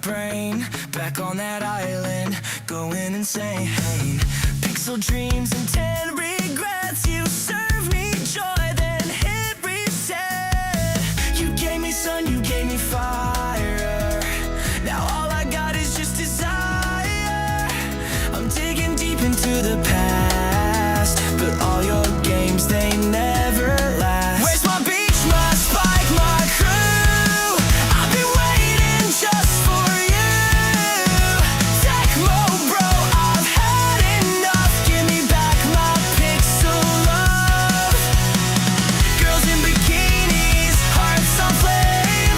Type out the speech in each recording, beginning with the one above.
brain, back on that island, going insane. Pixel dreams and 10 regrets. You serve me joy, then hit reset. You gave me sun, you gave me fire. Now all I got is just desire. I'm digging deep into the past, but all your games, they never last. Where's my beach, my spike, my crew? I've been waiting just for you. Tecmo bro, I've had enough. Give me back my pixel love. Girls in bikinis, hearts on flame.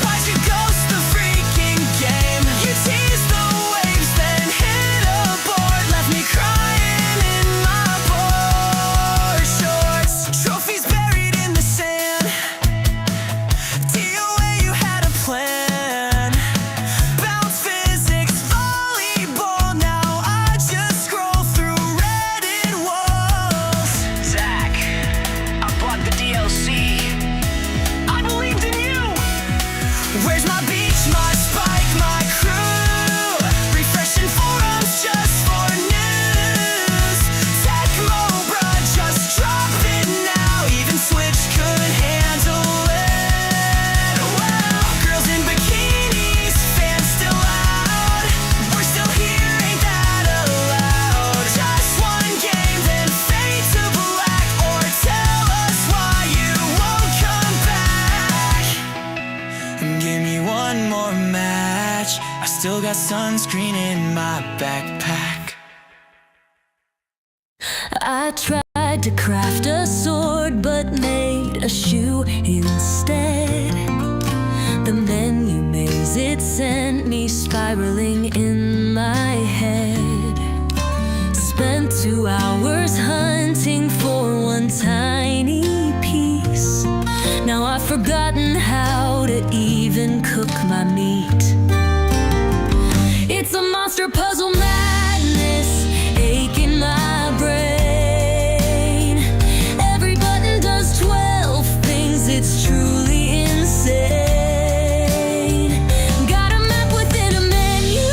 Why'd you ghost the freaking game? You teased the waves, then hit a board. Left me crying in my board shorts. Trophies buried in the sand. DOA, you had a plan. Bounce physics, volleyball. Now I just scroll through Reddit walls. Zach, I bought the DLC. I believed in you. Where's my beach, my spike, my crew? Refreshing forums just for news. Tecmo bruh, just drop it now. Even Switch could handle it. Well, girls in bikinis, fans still out. We're still here, ain't that allowed? Just one game, then fade to black. Or tell us why you won't come back. Give me one more match. I still got sunscreen in my backpack. I tried to craft a sword, but made a shoe instead. The menu maze, it sent me spiraling in my head. Spent 2 hours hunting for one tiny piece. Now I've forgotten how to even cook my meat. It's a monster puzzle madness, ache in my brain. Every button does 12 things, it's truly insane. Got a map within a menu,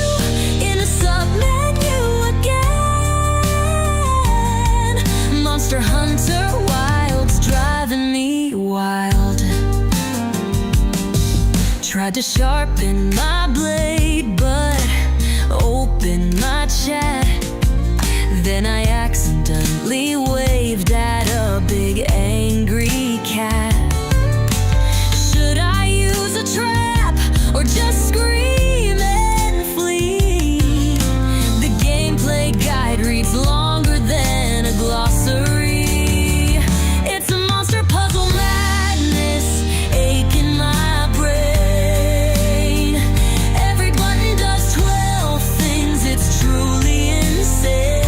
in a sub-menu again. Monster Hunter Wild's driving me wild. Tried to sharpen my blade, but open my chat. Then I accidentally waved at a big angry cat. Should I use a trap or just scream and flee? The gameplay guide reads longer than a glossary. It's a monster puzzle madness, ache in my brain. Every button does 12 things, it's truly insane.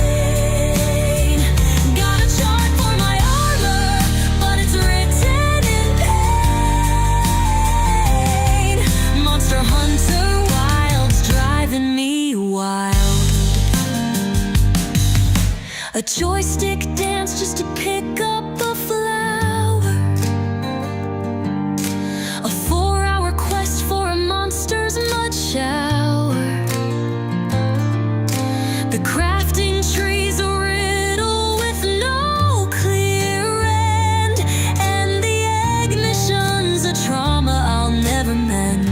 Got a chart for my armor, but it's written in pain. Monster Hunter Wild's driving me wild. A joystick dance just to pick up a flower. A 4-hour quest for a monster's mud shower. The crafting tree's a riddle with no clear end. And the ignition's a trauma I'll never mend.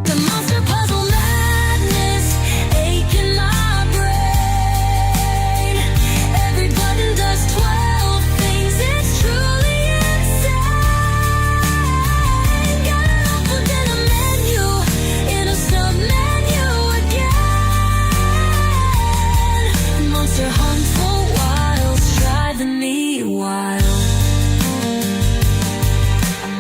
The monster puzzle madness, ache in my brain. Every button does 12 things, it's truly insane. Got it all within a menu, in a sub-menu again. Monster Hunter Wild's driving me wild.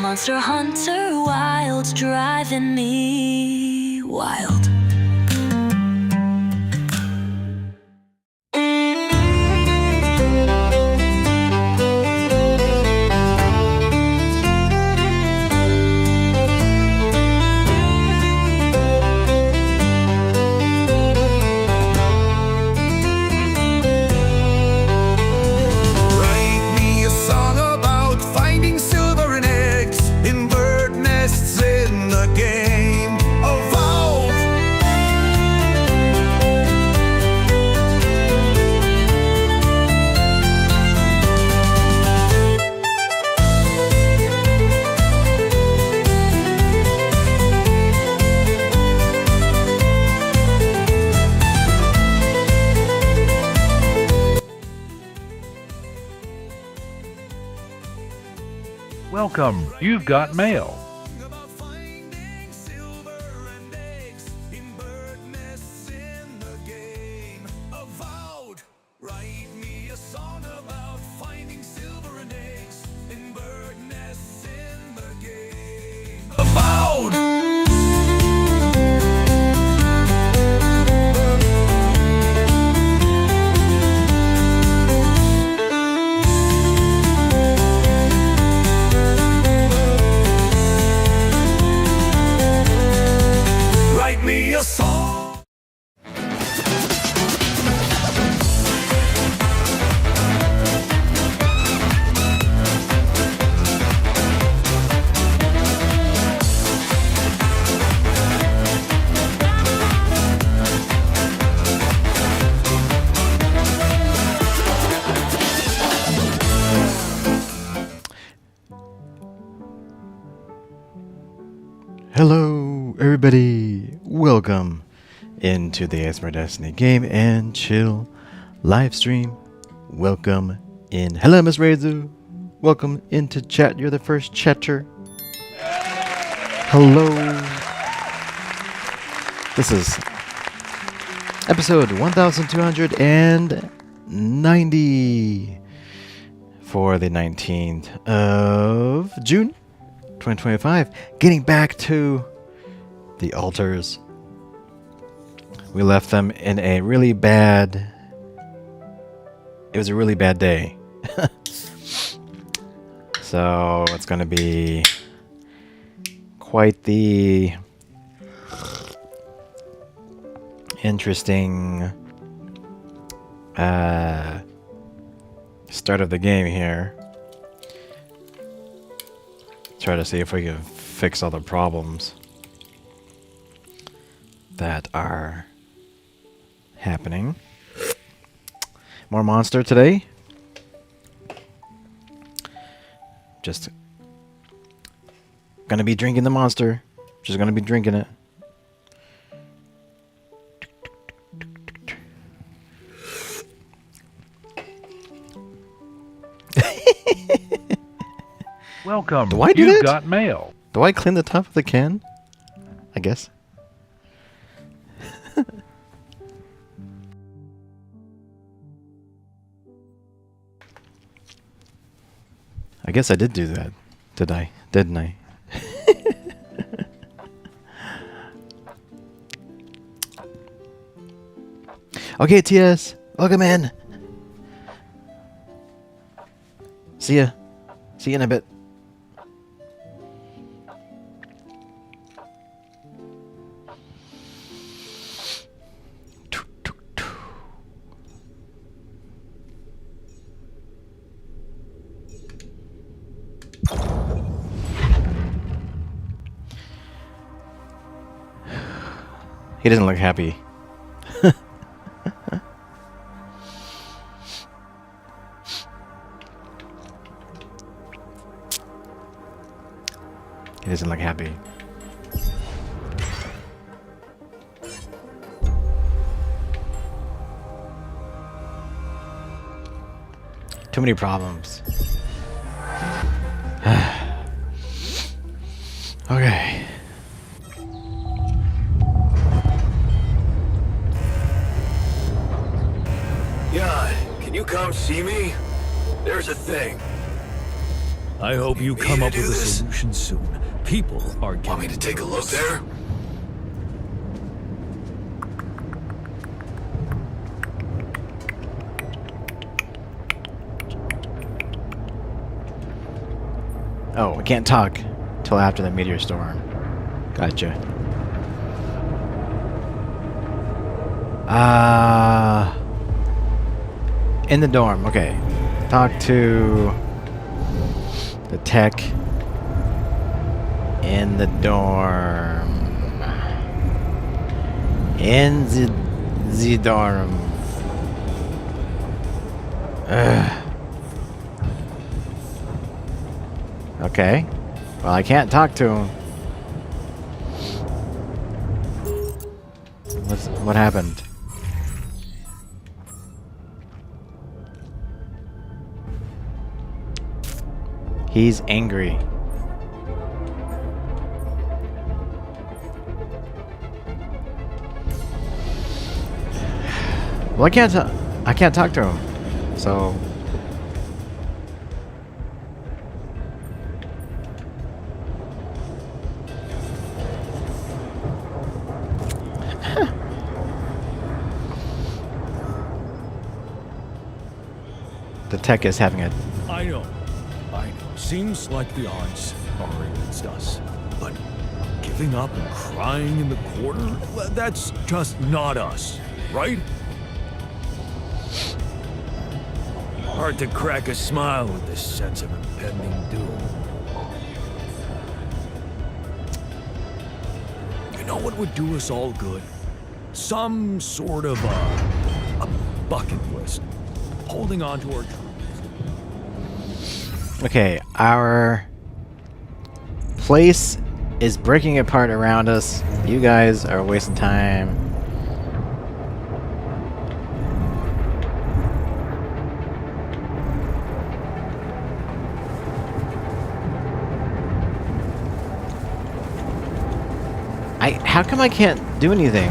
Monster Hunter Wild's driving me wild. Write me a song about finding silver and eggs in bird nests in the game. Welcome. You've got mail. About finding silver and eggs in bird nests in the game. Avowed, write me a song about finding silver and eggs in bird nests in the game. Avowed. Write me a song. Hello, everybody. Welcome into the ASMR Destiny Game and Chill live stream. Welcome in. Hello, Miss Reizu. Welcome into chat. You're the first chatter. Hello. This is episode 1290 for the 19th of June. 2025. Getting back to the altars. We left them in a really bad... It was a really bad day. So it's going to be quite the interesting start of the game here. Try to see if we can fix all the problems that are happening. More monster today. Just gonna be drinking the monster. Just gonna be drinking it. Welcome. Do I do You've that? got mail. Do I clean the top of the can? I guess. I guess I did do that. Did I? Didn't I? Okay, TS. Welcome in. See ya. See you in a bit. He doesn't look happy. He doesn't look happy. Too many problems. Okay. Yeah, can you come see me? There's a thing. I hope you Me come to up do with a this? solution soon. People are getting Want me to take a look nervous. there? Oh, I can't talk till after the meteor storm. Gotcha. In the dorm. Okay. Talk to the tech in the dorm. In the dorm. Ugh. Okay. Well, I can't talk to him. What happened? He's angry. Well, I can't talk to him. So the tech is having a I know. Seems like the odds are against us. But giving up and crying in the corner? That's just not us, right? Hard to crack a smile with this sense of impending doom. You know what would do us all good? Some sort of a bucket list. Holding on to our dreams. Okay, our place is breaking apart around us. You guys are wasting time. How come I can't do anything?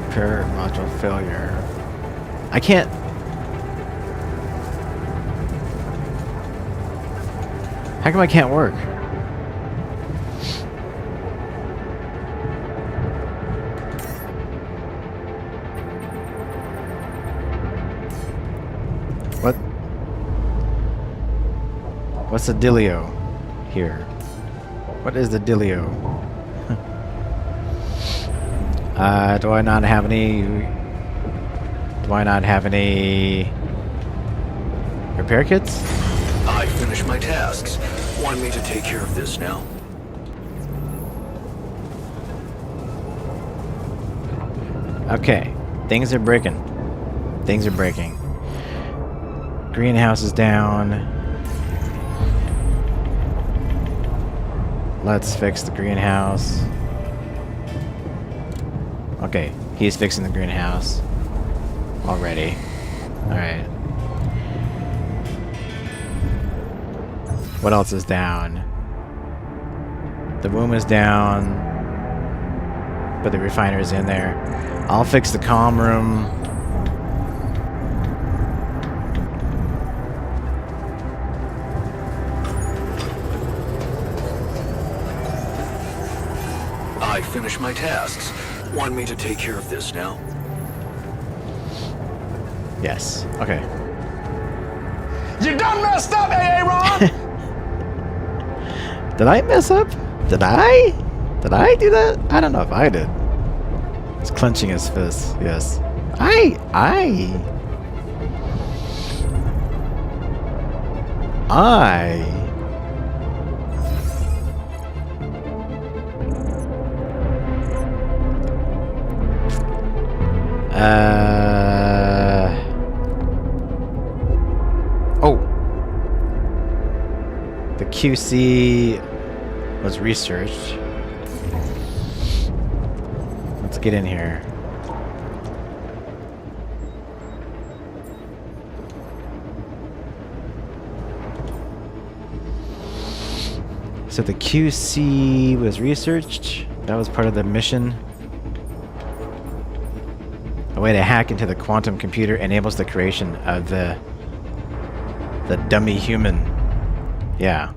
Repair module failure. I can't. How come I can't work? What? What's the dealio here? What is the dealio? Do I not have any? Do I not have any repair kits? I finished my tasks. Want me to take care of this now? Okay, things are breaking. Things are breaking. Greenhouse is down. Let's fix the greenhouse. Okay, he's fixing the greenhouse already. Alright. What else is down? The womb is down, but the refiner is in there. I'll fix the comm room. I finished my tasks. Want me to take care of this now? Yes. Okay. You done messed up, AA Ron! Did I mess up? Did I? Did I do that? I don't know if I did. He's clenching his fist. Yes. I. Oh. The QC was researched. Let's get in here. So the QC was researched. That was part of the mission. A way to hack into the quantum computer enables the creation of the dummy human. Yeah.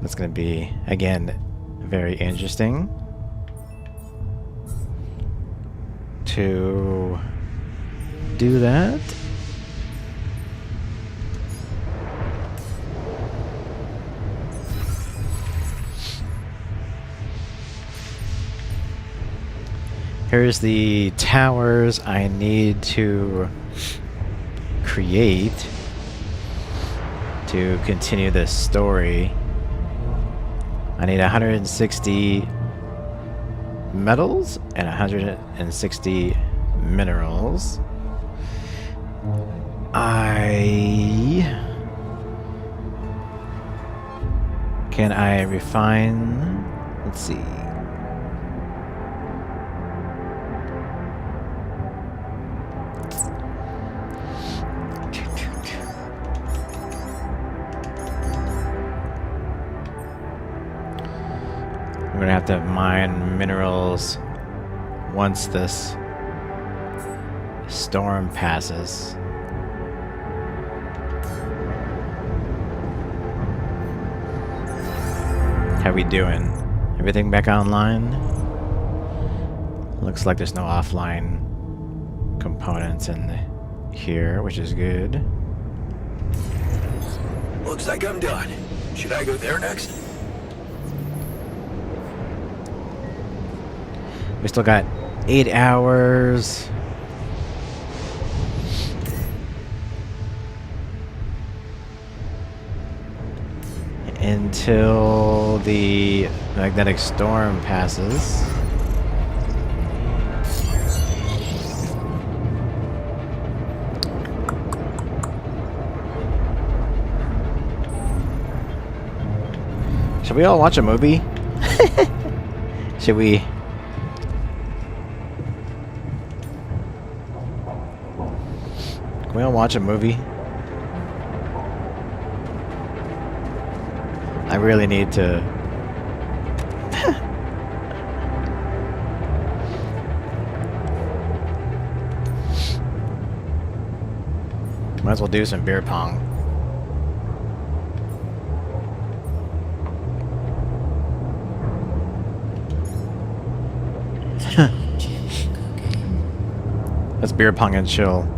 That's going to be, again, very interesting to do that. Here's the towers I need to create to continue this story. I need 160 metals and 160 minerals. Can I refine? Let's see. I'm gonna have to mine minerals once this storm passes. How we doing? Everything back online? Looks like there's no offline components in here, which is good. Looks like I'm done. Should I go there next? We still got 8 hours. Until the magnetic storm passes. Should we all watch a movie? Should we? Can we all watch a movie? I really need to. Might as well do some beer pong. Let's beer pong and chill.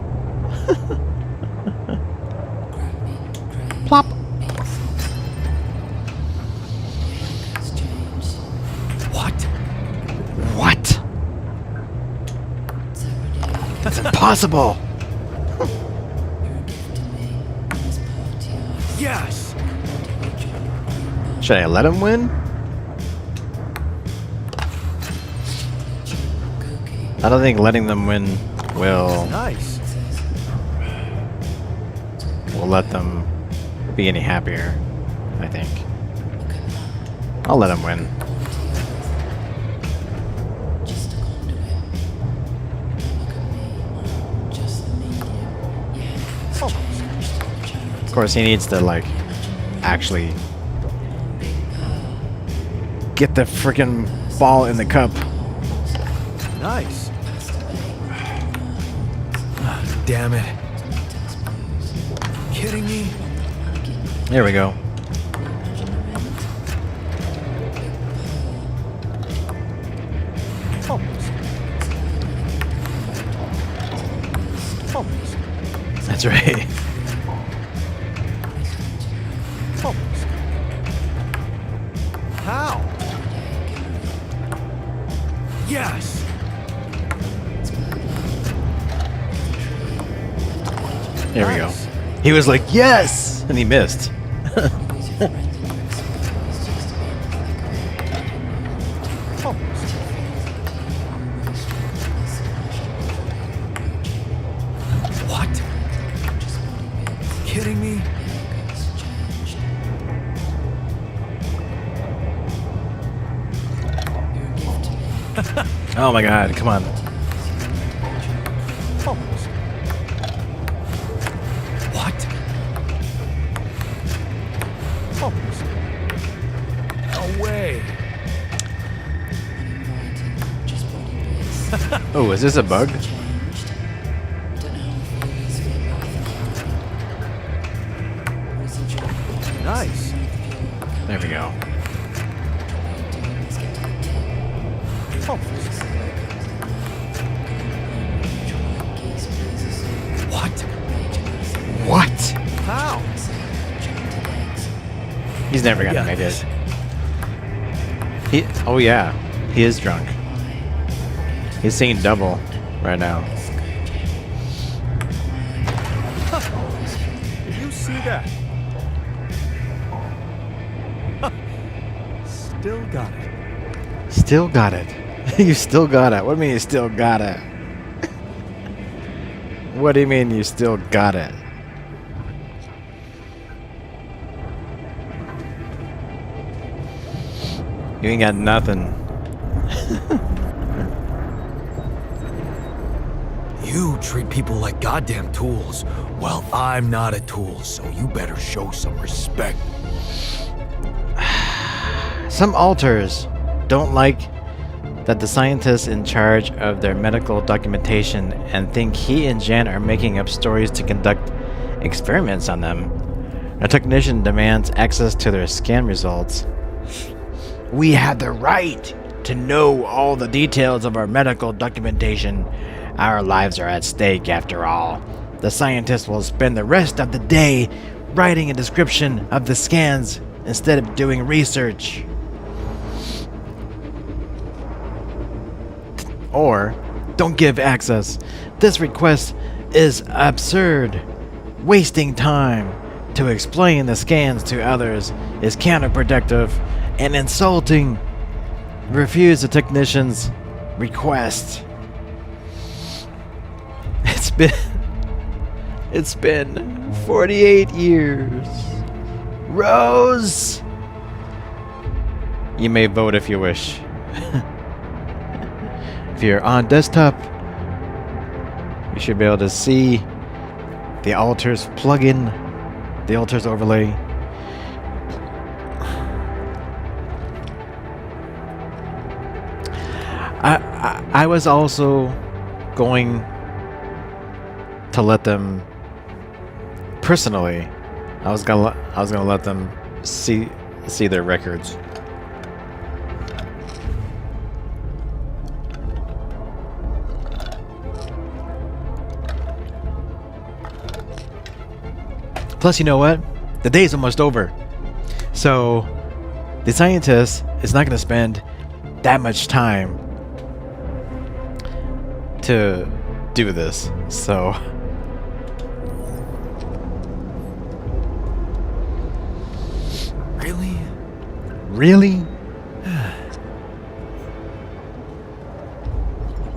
Plop. What? That's impossible. Yes! Should I let him win? I don't think letting them win will Nice. let them be any happier, I think. I'll let him win. Of course, he needs to, like, actually get the freaking ball in the cup. Nice. Ah, damn it. Kidding me? There we go. Almost. Almost. That's right. Almost. How? Yes! There we go. Nice. He was like, yes! And he missed. Almost. What? Kidding me? Oh my god, come on. Almost. What? Almost. No way. Oh, is this a bug? Nice. There we go. Almost. What? What? How? He's never gonna got make this. it. Oh yeah, he is drunk. He's seeing double right now. Did you see that? Still got it. Still got it. You still got it. What do you mean you still got it? What do you mean you still got it? You ain't got nothing. You treat people like goddamn tools. Well, I'm not a tool, so you better show some respect. Some alters don't like that the scientists in charge of their medical documentation and think he and Jan are making up stories to conduct experiments on them. A technician demands access to their scan results. We have the right to know all the details of our medical documentation. Our lives are at stake after all. The scientists will spend the rest of the day writing a description of the scans instead of doing research. Or, don't give access. This request is absurd. Wasting time to explain the scans to others is counterproductive and insulting. Refuse the technician's request. It's been 48 years. Rose! You may vote if you wish. If you're on desktop, you should be able to see the altars plugin, the altars overlay. I was also going to let them personally. I was gonna let them see their records. Plus, you know what? The day is almost over. So, the scientist is not going to spend that much time to do this. So, Really? really?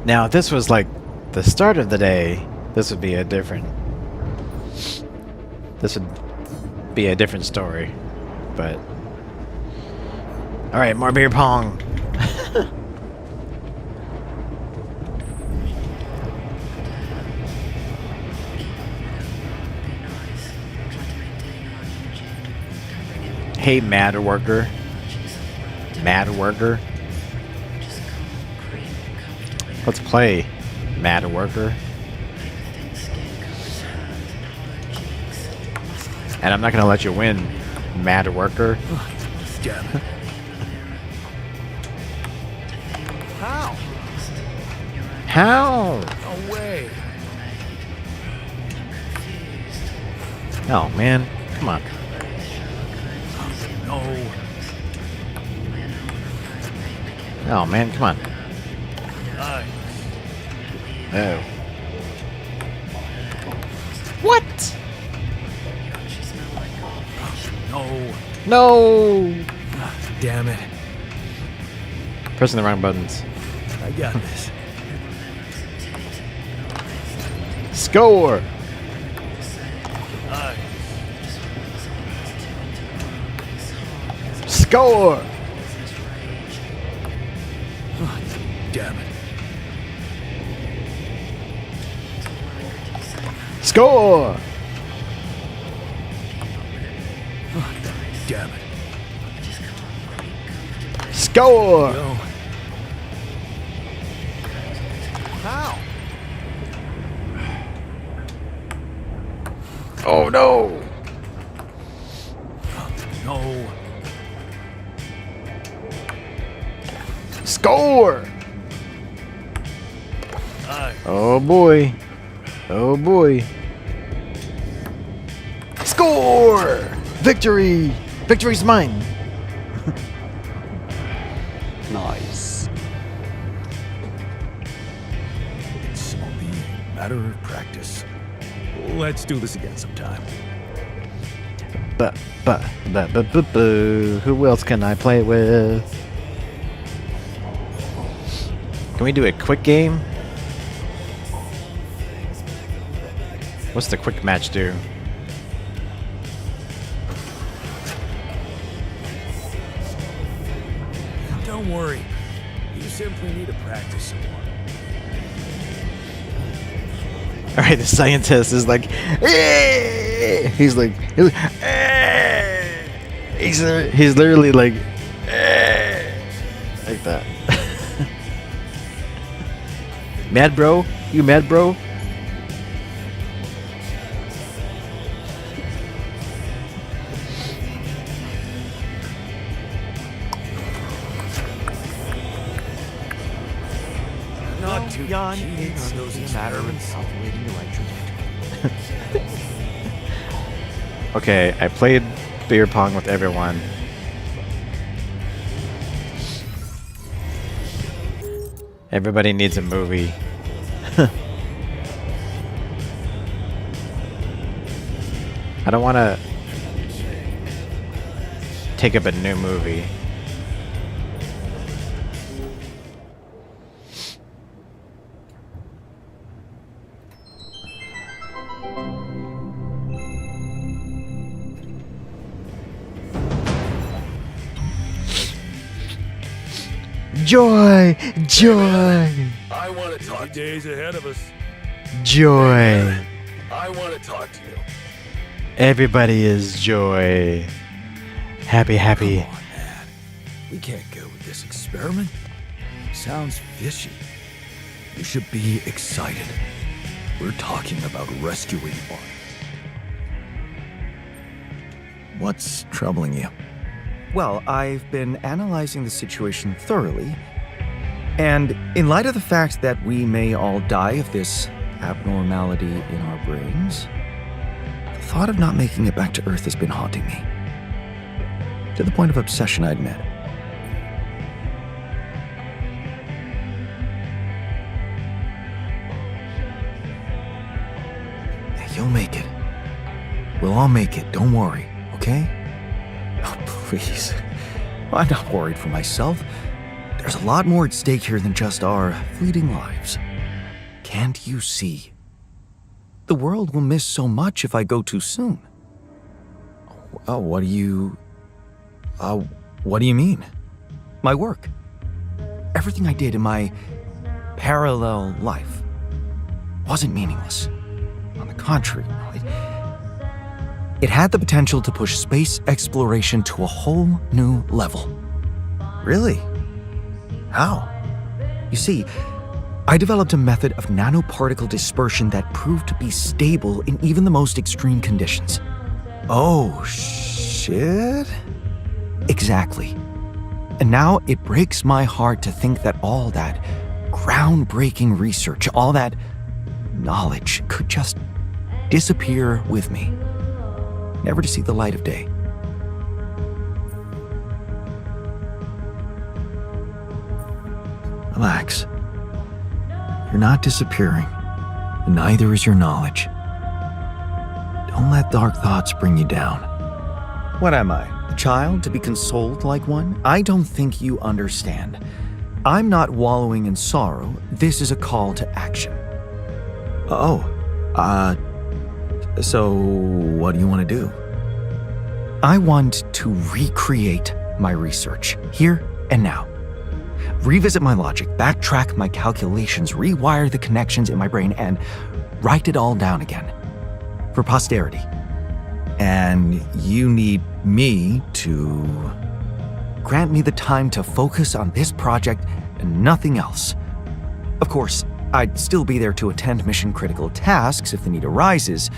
Now, if this was like the start of the day, this would be a different story, but all right, more beer pong. Hey, mad worker. Let's play, mad worker. And I'm not gonna let you win, mad worker. Damn it. How? How? No way. Oh man, come on. No. Oh man, come on. Nice. Oh. What? No. No! Damn it. Pressing the wrong buttons. I got this. Score! Nice. Score! Damn it. Score! Damn it. Score! No. How? Oh no! No. Score! Nice. Oh boy. Oh boy. Score! Victory! Victory's mine! Nice. It's only a matter of practice. Let's do this again sometime. But, who else can I play with? Can we do a quick game? What's the quick match do? Don't worry. You simply need to practice some more. Alright, the scientist is like, "Eh!" he's "Eh!" he's literally like, "Eh!" like that. Mad bro? You mad bro? Not too Jan, keen it's on those a matter of experiments. calculating the right trajectory. Okay, I played beer pong with everyone. Everybody needs a movie. I don't want to take up a new movie. Joy! Joy! I want to talk to you. Days ahead of us. Joy! I want to talk to you. Everybody is joy. Happy, happy. Come on, man. We can't go with this experiment. Sounds fishy. You should be excited. We're talking about rescuing one. What's troubling you? Well, I've been analyzing the situation thoroughly, and in light of the fact that we may all die of this abnormality in our brains, the thought of not making it back to Earth has been haunting me. To the point of obsession, I admit. You'll make it. We'll all make it, don't worry, okay? Oh, please. I'm not worried for myself. There's a lot more at stake here than just our fleeting lives. Can't you see? The world will miss so much if I go too soon. Oh, what do you mean? My work. Everything I did in my parallel life wasn't meaningless. On the contrary, it had the potential to push space exploration to a whole new level. Really? How? You see, I developed a method of nanoparticle dispersion that proved to be stable in even the most extreme conditions. Oh, shit? Exactly. And now it breaks my heart to think that all that groundbreaking research, all that knowledge could just disappear with me, never to see the light of day. Relax. You're not disappearing, and neither is your knowledge. Don't let dark thoughts bring you down. What am I, a child to be consoled like one? I don't think you understand. I'm not wallowing in sorrow. This is a call to action. So what do you want to do? I want to recreate my research, here and now. Revisit my logic, backtrack my calculations, rewire the connections in my brain, and write it all down again. For posterity. And you need me to grant me the time to focus on this project and nothing else. Of course, I'd still be there to attend mission-critical tasks if the need arises,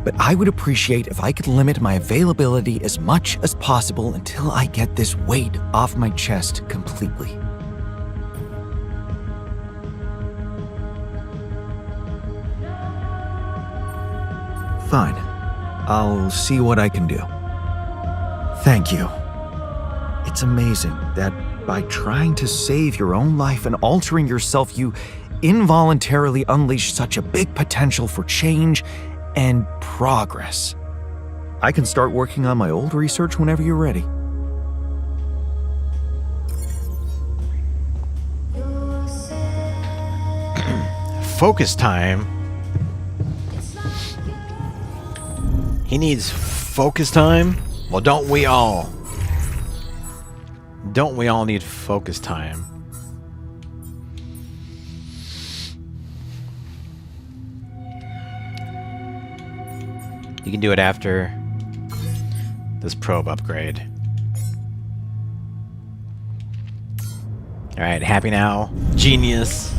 but I would appreciate if I could limit my availability as much as possible until I get this weight off my chest completely. Fine. I'll see what I can do. Thank you. It's amazing that by trying to save your own life and altering yourself, you involuntarily unleash such a big potential for change and progress. I can start working on my old research whenever you're ready. Focus time? He needs focus time? Well, don't we all? Don't we all need focus time? You can do it after this probe upgrade. Alright, happy now? Genius.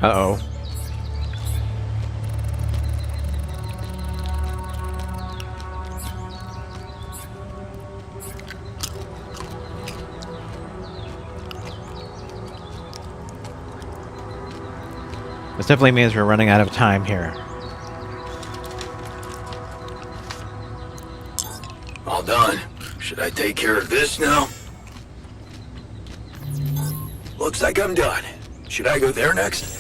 Uh-oh. This definitely means we're running out of time here. All done. Should I take care of this now? Looks like I'm done. Should I go there next?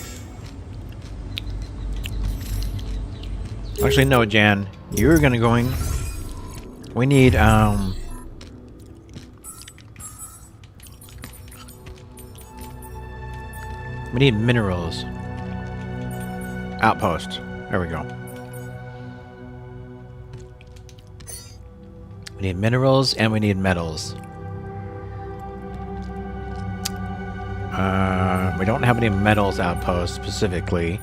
Actually, no, Jan. You're gonna going. We need, we need minerals. Outpost. There we go. We need minerals and we need metals. We don't have any metals outposts specifically.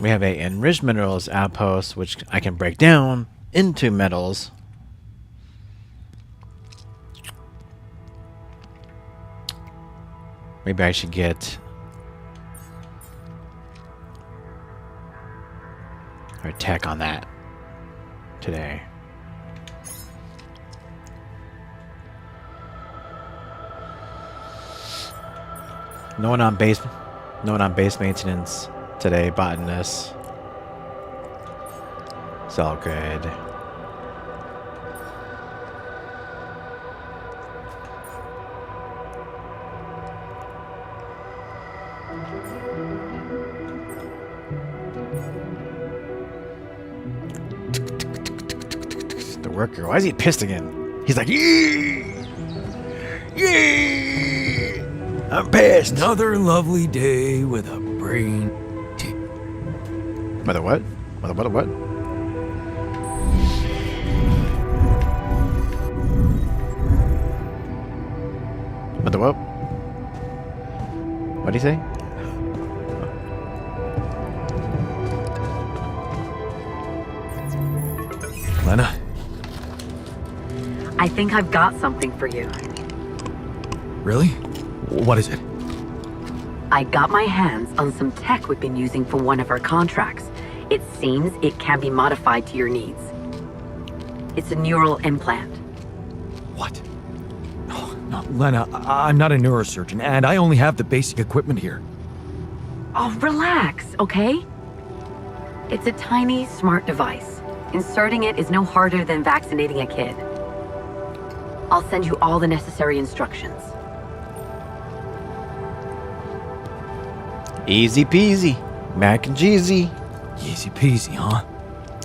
We have a enriched minerals outpost, which I can break down into metals. Maybe I should get our tech on that today. No one on base maintenance today, botanist. It's all good. The worker. Why is he pissed again? He's like, yeah, yeah. I'm pissed. Another lovely day with a brain. Mother what? Mother what? Mother what? What'd he say? Lena? I think I've got something for you. Really? What is it? I got my hands on some tech we've been using for one of our contracts. It seems it can be modified to your needs. It's a neural implant. What? No, Lena, I'm not a neurosurgeon, and I only have the basic equipment here. Oh, relax, okay? It's a tiny, smart device. Inserting it is no harder than vaccinating a kid. I'll send you all the necessary instructions. Easy peasy. Mac and cheesy. Easy peasy, huh?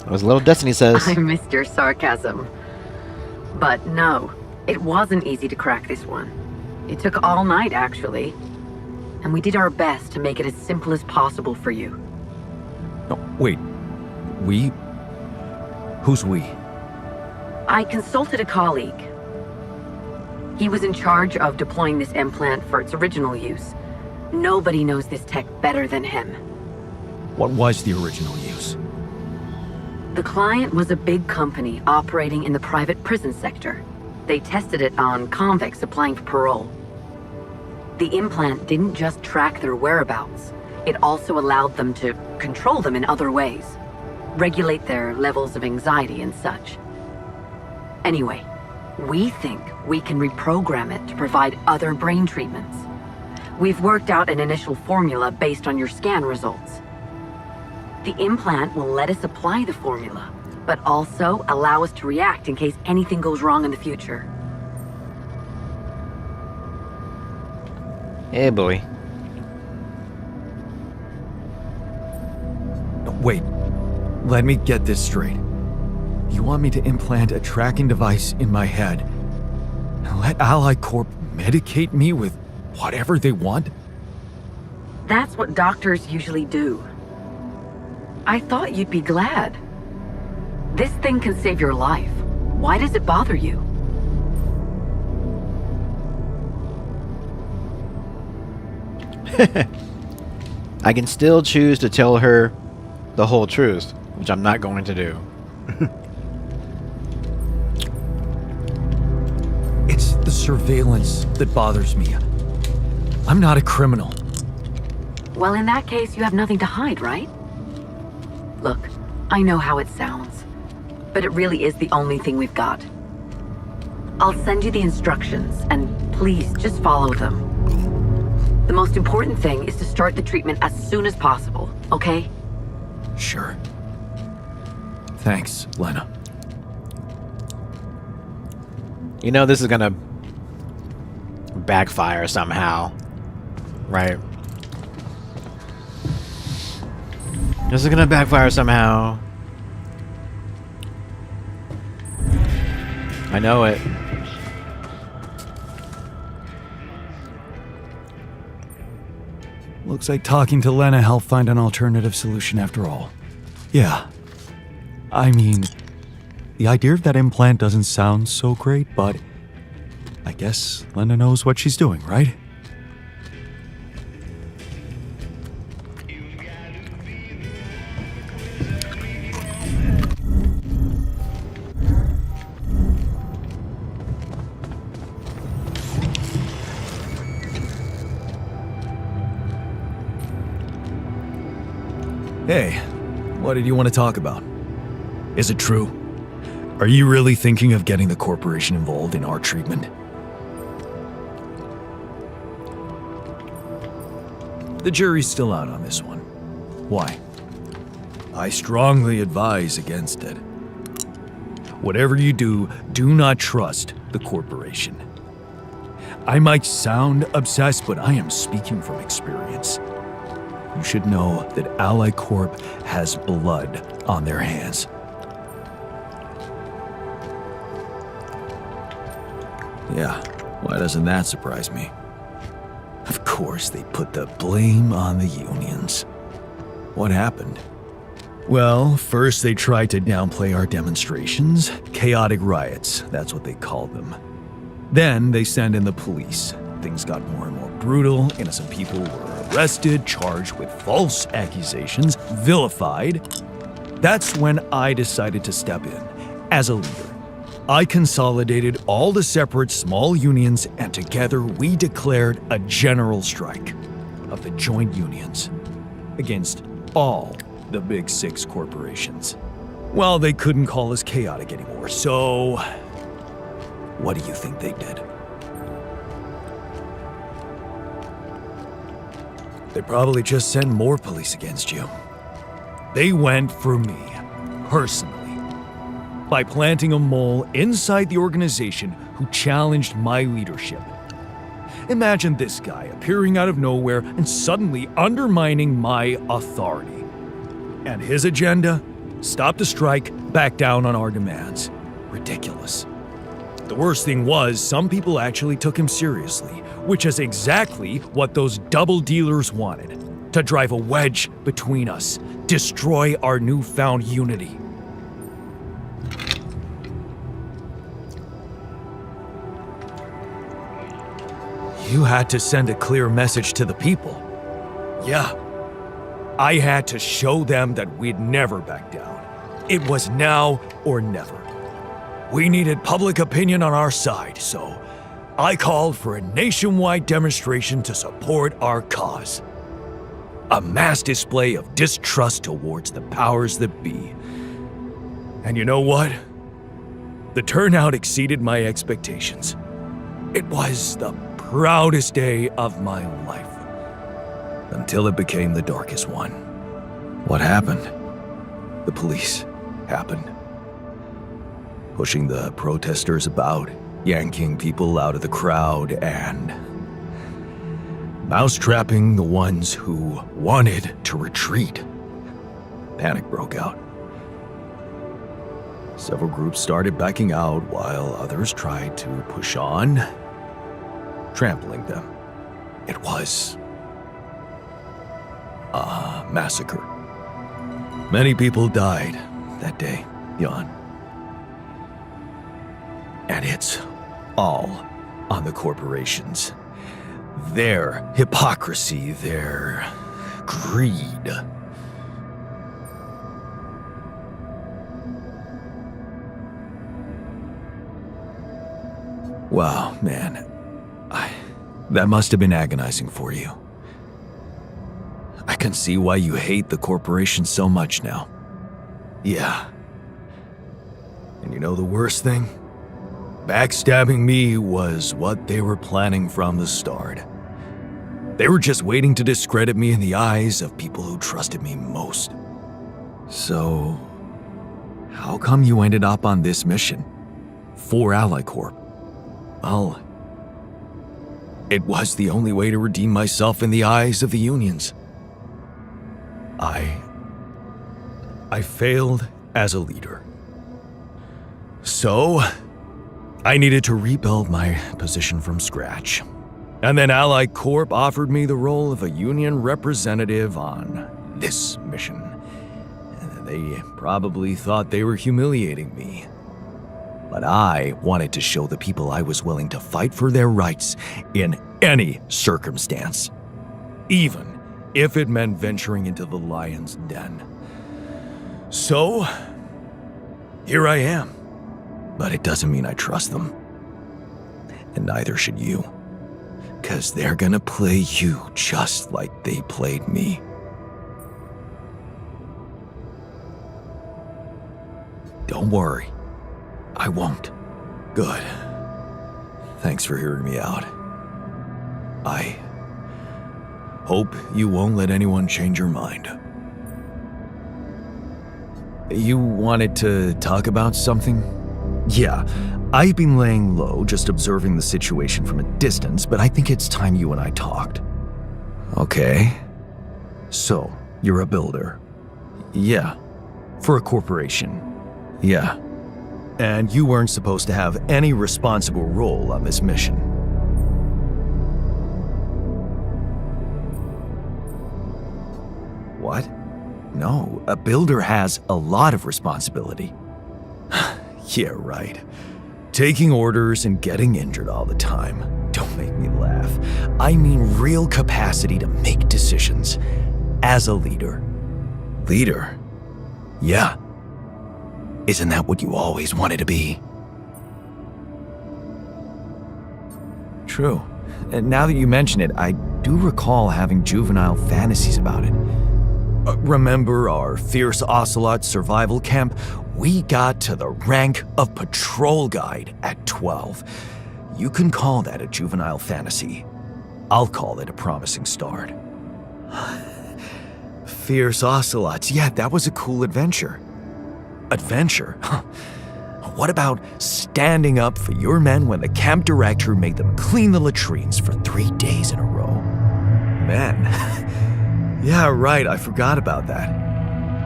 As little Destiny says. I missed your sarcasm. But no, it wasn't easy to crack this one. It took all night, actually. And we did our best to make it as simple as possible for you. No, wait. We? Who's we? I consulted a colleague. He was in charge of deploying this implant for its original use. Nobody knows this tech better than him. What was the original use? The client was a big company operating in the private prison sector. They tested it on convicts applying for parole. The implant didn't just track their whereabouts, it also allowed them to control them in other ways, regulate their levels of anxiety and such. Anyway, we think we can reprogram it to provide other brain treatments. We've worked out an initial formula based on your scan results. The implant will let us apply the formula, but also allow us to react in case anything goes wrong in the future. Hey, boy. Wait. Let me get this straight. You want me to implant a tracking device in my head and let Ally Corp medicate me with whatever they want? That's what doctors usually do. I thought you'd be glad. This thing can save your life. Why does it bother you? I can still choose to tell her the whole truth, which I'm not going to do. It's the surveillance that bothers me. I'm not a criminal. Well, in that case, you have nothing to hide, right? Look, I know how it sounds, but it really is the only thing we've got. I'll send you the instructions, and please just follow them. The most important thing is to start the treatment as soon as possible, okay? Sure. Thanks, Lena. You know this is gonna backfire somehow, right? This is gonna backfire somehow. I know it. Looks like talking to Lena helped find an alternative solution after all. Yeah. I mean, the idea of that implant doesn't sound so great, but I guess Lena knows what she's doing, right? Hey, what did you want to talk about? Is it true? Are you really thinking of getting the corporation involved in our treatment? The jury's still out on this one. Why? I strongly advise against it. Whatever you do, do not trust the corporation. I might sound obsessed, but I am speaking from experience. You should know that Ally Corp has blood on their hands. Yeah, why doesn't that surprise me? Of course, they put the blame on the unions. What happened? Well, first they tried to downplay our demonstrations. Chaotic riots, that's what they called them. Then they sent in the police. Things got more and more brutal. Innocent people were arrested, charged with false accusations, vilified. That's when I decided to step in as a leader. I consolidated all the separate small unions, and together we declared a general strike of the joint unions against all the big six corporations. Well, they couldn't call us chaotic anymore, so what do you think they did? They probably just sent more police against you. They went for me, personally, by planting a mole inside the organization who challenged my leadership. Imagine this guy appearing out of nowhere and suddenly undermining my authority. And his agenda? Stop the strike, back down on our demands. Ridiculous. The worst thing was, some people actually took him seriously, which is exactly what those double dealers wanted. To drive a wedge between us, destroy our newfound unity. You had to send a clear message to the people. Yeah. I had to show them that we'd never back down. It was now or never. We needed public opinion on our side, so I called for a nationwide demonstration to support our cause. A mass display of distrust towards the powers that be. And you know what? The turnout exceeded my expectations. It was the proudest day of my life. Until it became the darkest one. What happened? The police happened. Pushing the protesters about, yanking people out of the crowd, and mousetrapping the ones who wanted to retreat. Panic broke out. Several groups started backing out while others tried to push on, trampling them. It was a massacre. Many people died that day, Jan. And it's all on the corporations. Their hypocrisy, their greed. Wow, man. That must have been agonizing for you. can see why you hate the corporation so much now. Yeah. And you know the worst thing? Backstabbing me was what they were planning from the start. They were just waiting to discredit me in the eyes of people who trusted me most. So, how come you ended up on this mission? For Ally Corp? Well, it was the only way to redeem myself in the eyes of the unions. I failed as a leader. So, I needed to rebuild my position from scratch. And then Ally Corp offered me the role of a union representative on this mission. They probably thought they were humiliating me. But I wanted to show the people I was willing to fight for their rights in any circumstance, even if it meant venturing into the lion's den. So, here I am. But it doesn't mean I trust them. And neither should you. 'Cause they're gonna play you just like they played me. Don't worry. I won't. Good. Thanks for hearing me out. I hope you won't let anyone change your mind. You wanted to talk about something? Yeah, I've been laying low, just observing the situation from a distance, but I think it's time you and I talked. Okay. So, you're a builder? Yeah. For a corporation? Yeah. And you weren't supposed to have any responsible role on this mission. What? No, a builder has a lot of responsibility. Yeah, right. Taking orders and getting injured all the time. Don't make me laugh. I mean real capacity to make decisions. As a leader. Leader? Yeah. Isn't that what you always wanted to be? True. And now that you mention it, I do recall having juvenile fantasies about it. Remember our Fierce Ocelot survival camp? We got to the rank of patrol guide at 12. You can call that a juvenile fantasy. I'll call it a promising start. Fierce Ocelots, yeah, that was a cool adventure. Adventure? Huh. What about standing up for your men when the camp director made them clean the latrines for 3 days in a row? Man, yeah, right, I forgot about that.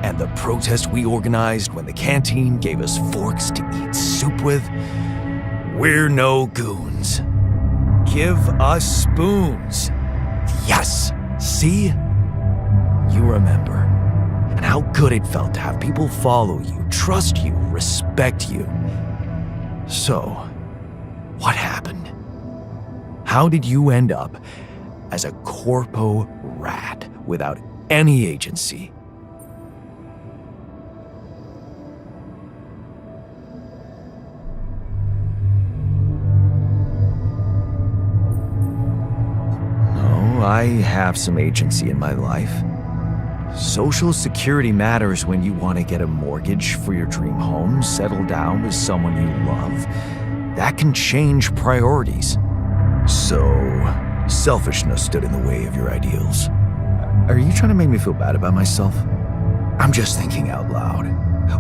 And the protest we organized when the canteen gave us forks to eat soup with? We're no goons. Give us spoons. Yes, see? You remember. And how good it felt to have people follow you, trust you, respect you. So, what happened? How did you end up as a corpo rat without any agency? No, I have some agency in my life. Social security matters when you want to get a mortgage for your dream home, settle down with someone you love. That can change priorities. So, selfishness stood in the way of your ideals. Are you trying to make me feel bad about myself? I'm just thinking out loud.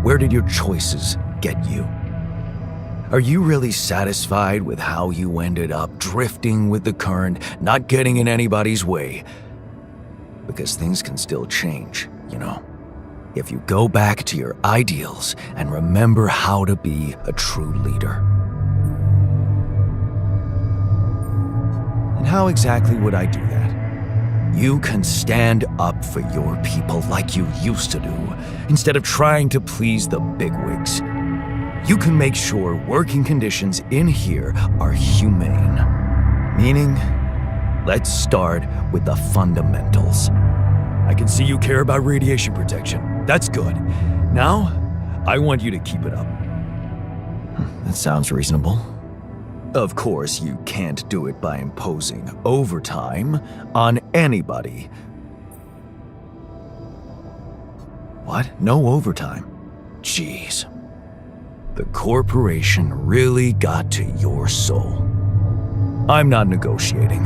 Where did your choices get you? Are you really satisfied with how you ended up drifting with the current, not getting in anybody's way? Because things can still change, you know. If you go back to your ideals and remember how to be a true leader. And how exactly would I do that? You can stand up for your people like you used to do, instead of trying to please the bigwigs. You can make sure working conditions in here are humane. Meaning, let's start with the fundamentals. I can see you care about radiation protection. That's good. Now, I want you to keep it up. That sounds reasonable. Of course, you can't do it by imposing overtime on anybody. What? No overtime? Jeez. The corporation really got to your soul. I'm not negotiating.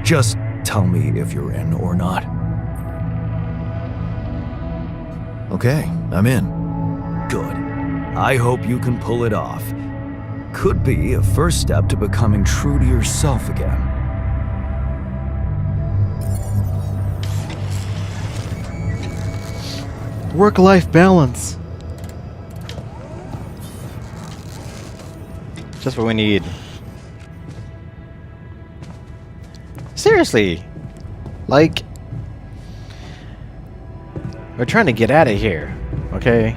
Just tell me if you're in or not. Okay, I'm in. Good. I hope you can pull it off. Could be a first step to becoming true to yourself again. Work-life balance. Just what we need. Seriously. Like, we're trying to get out of here, okay?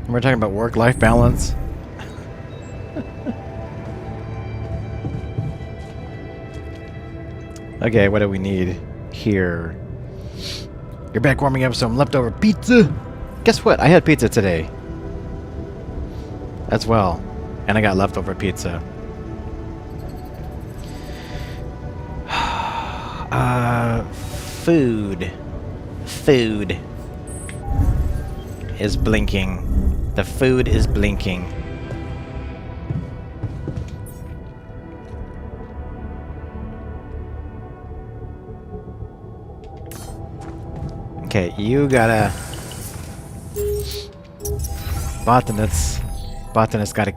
We're talking about work-life balance. Okay, what do we need here? You're back warming up some leftover pizza. Guess what? I had pizza today. As well. And I got leftover pizza. Food. Food is blinking. The food is blinking. Okay, you gotta... Botanist gotta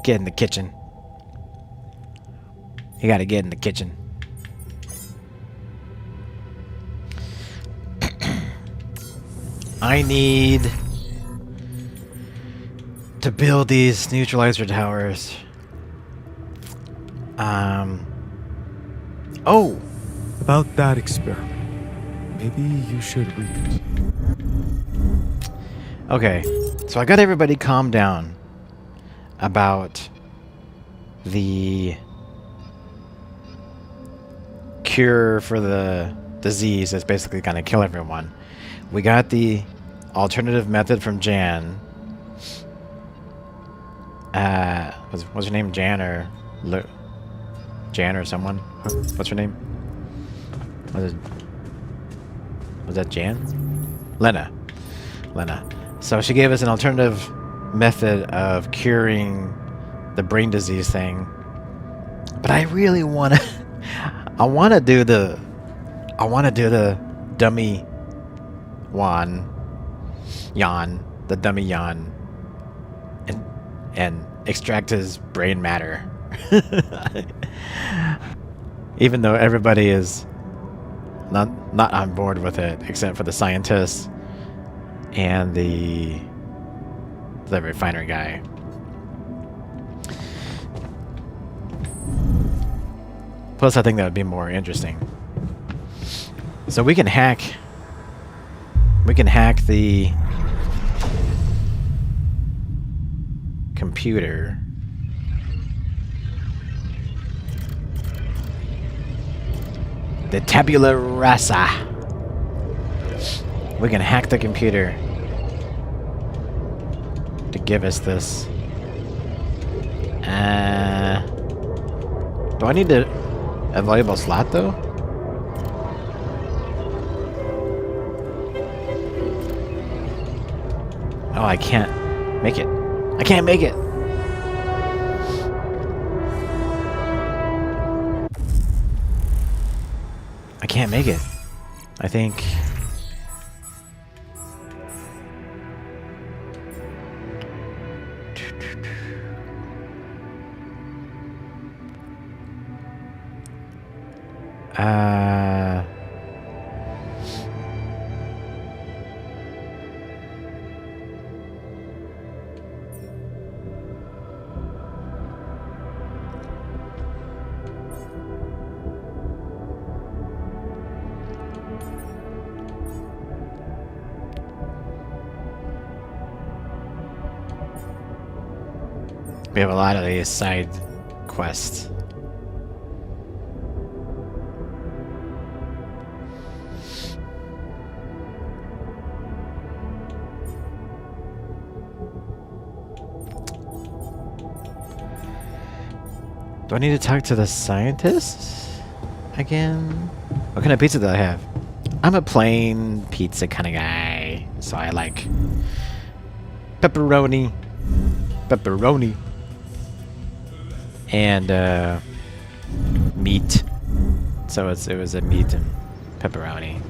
get in the kitchen. You gotta get in the kitchen. I need to build these neutralizer towers. Oh! About that experiment. Maybe you should read. Okay, so I got everybody calmed down about the cure for the disease that's basically gonna kill everyone. We got the alternative method from Jan. Was her name Jan or Jan or someone? What's her name? Was that Jan? Lena. So she gave us an alternative method of curing the brain disease thing. But I really want to... I want to do the dummy Jan, the dummy Jan, and extract his brain matter. Even though everybody is not on board with it, except for the scientists and the refinery guy. Plus, I think that would be more interesting. So we can hack the computer. The tabula rasa. We can hack the computer to give us this. Do I need a valuable slot though? Oh, I can't make it. I can't make it. I can't make it. I think... we have a lot of these side quests. Do I need to talk to the scientists? again? What kind of pizza do I have? I'm a plain pizza kind of guy, so I like pepperoni, and meat. So it was a meat and pepperoni.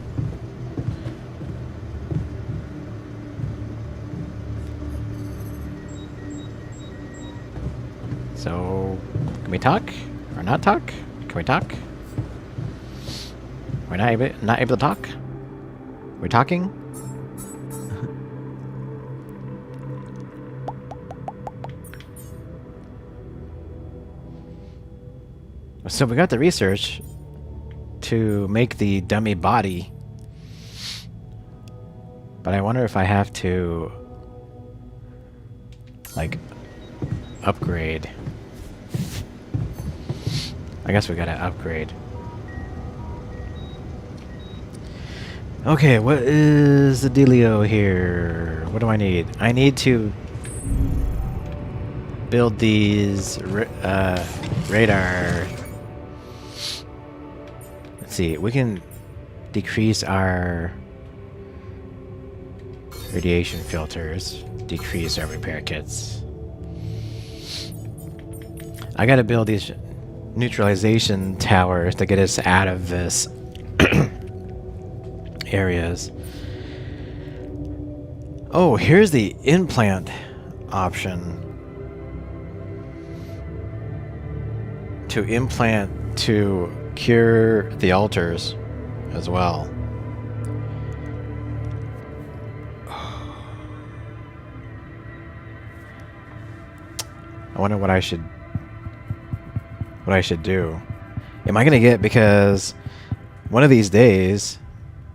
So, can we talk or not talk? Can we talk? We're not able to talk. We're talking. So we got the research to make the dummy body, but I wonder if I have to like upgrade. I guess we gotta upgrade. Okay, what is the dealio here? What do I need? I need to build these radar. Let's see, we can decrease our radiation filters, decrease our repair kits. I gotta build these neutralization towers to get us out of this areas. Oh, here's the implant option. To implant to cure the altars as well. I wonder what I should do. Am I gonna get, because one of these days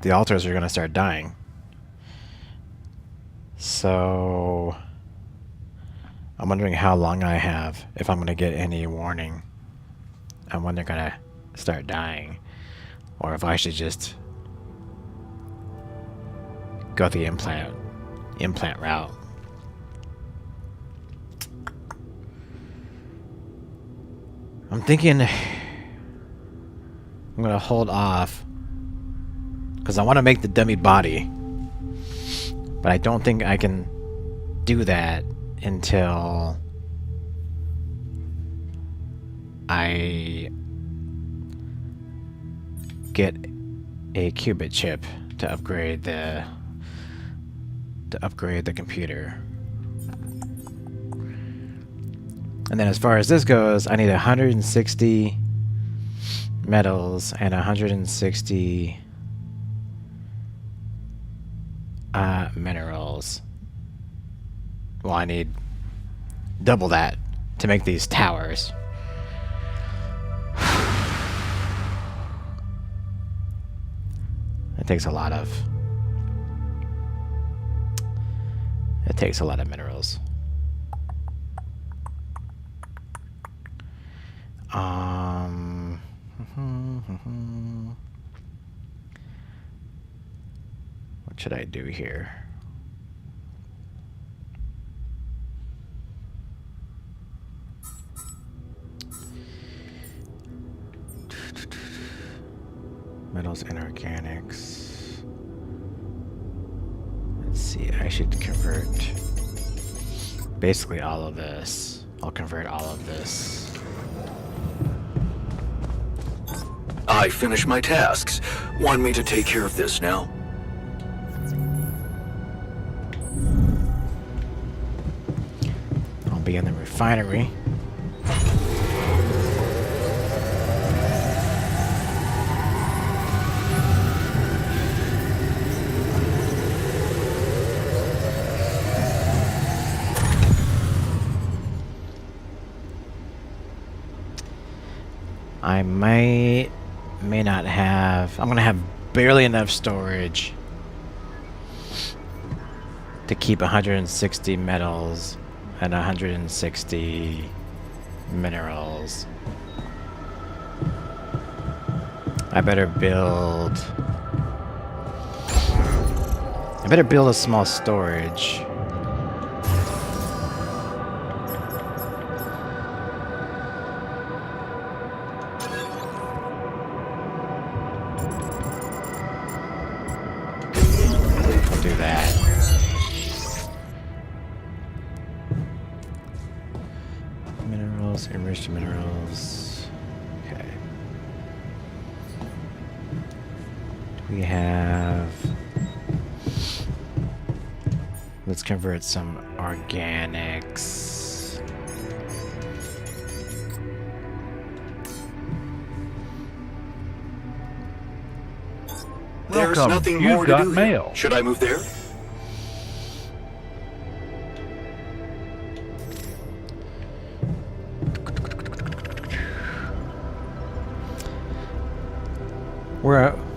the altars are gonna start dying. So I'm wondering how long I have, if I'm gonna get any warning on when they're gonna start dying, or if I should just go the implant route. I'm thinking I'm gonna hold off because I want to make the dummy body, but I don't think I can do that until I get a qubit chip to upgrade the computer. And then as far as this goes, I need 160 metals and 160 minerals. Well, I need double that to make these towers. It takes a lot of minerals. What should I do here? Metals and organics. Let's see, I should convert basically all of this. I'll convert all of this. I finished my tasks. Want me to take care of this now? I'll be in the refinery. I may not have... I'm gonna have barely enough storage to keep 160 metals and 160 minerals. I better build a small storage. extra minerals. Okay. We have. Let's convert some organics. There's Welcome. nothing You've more to got do mail. here. Should I move there?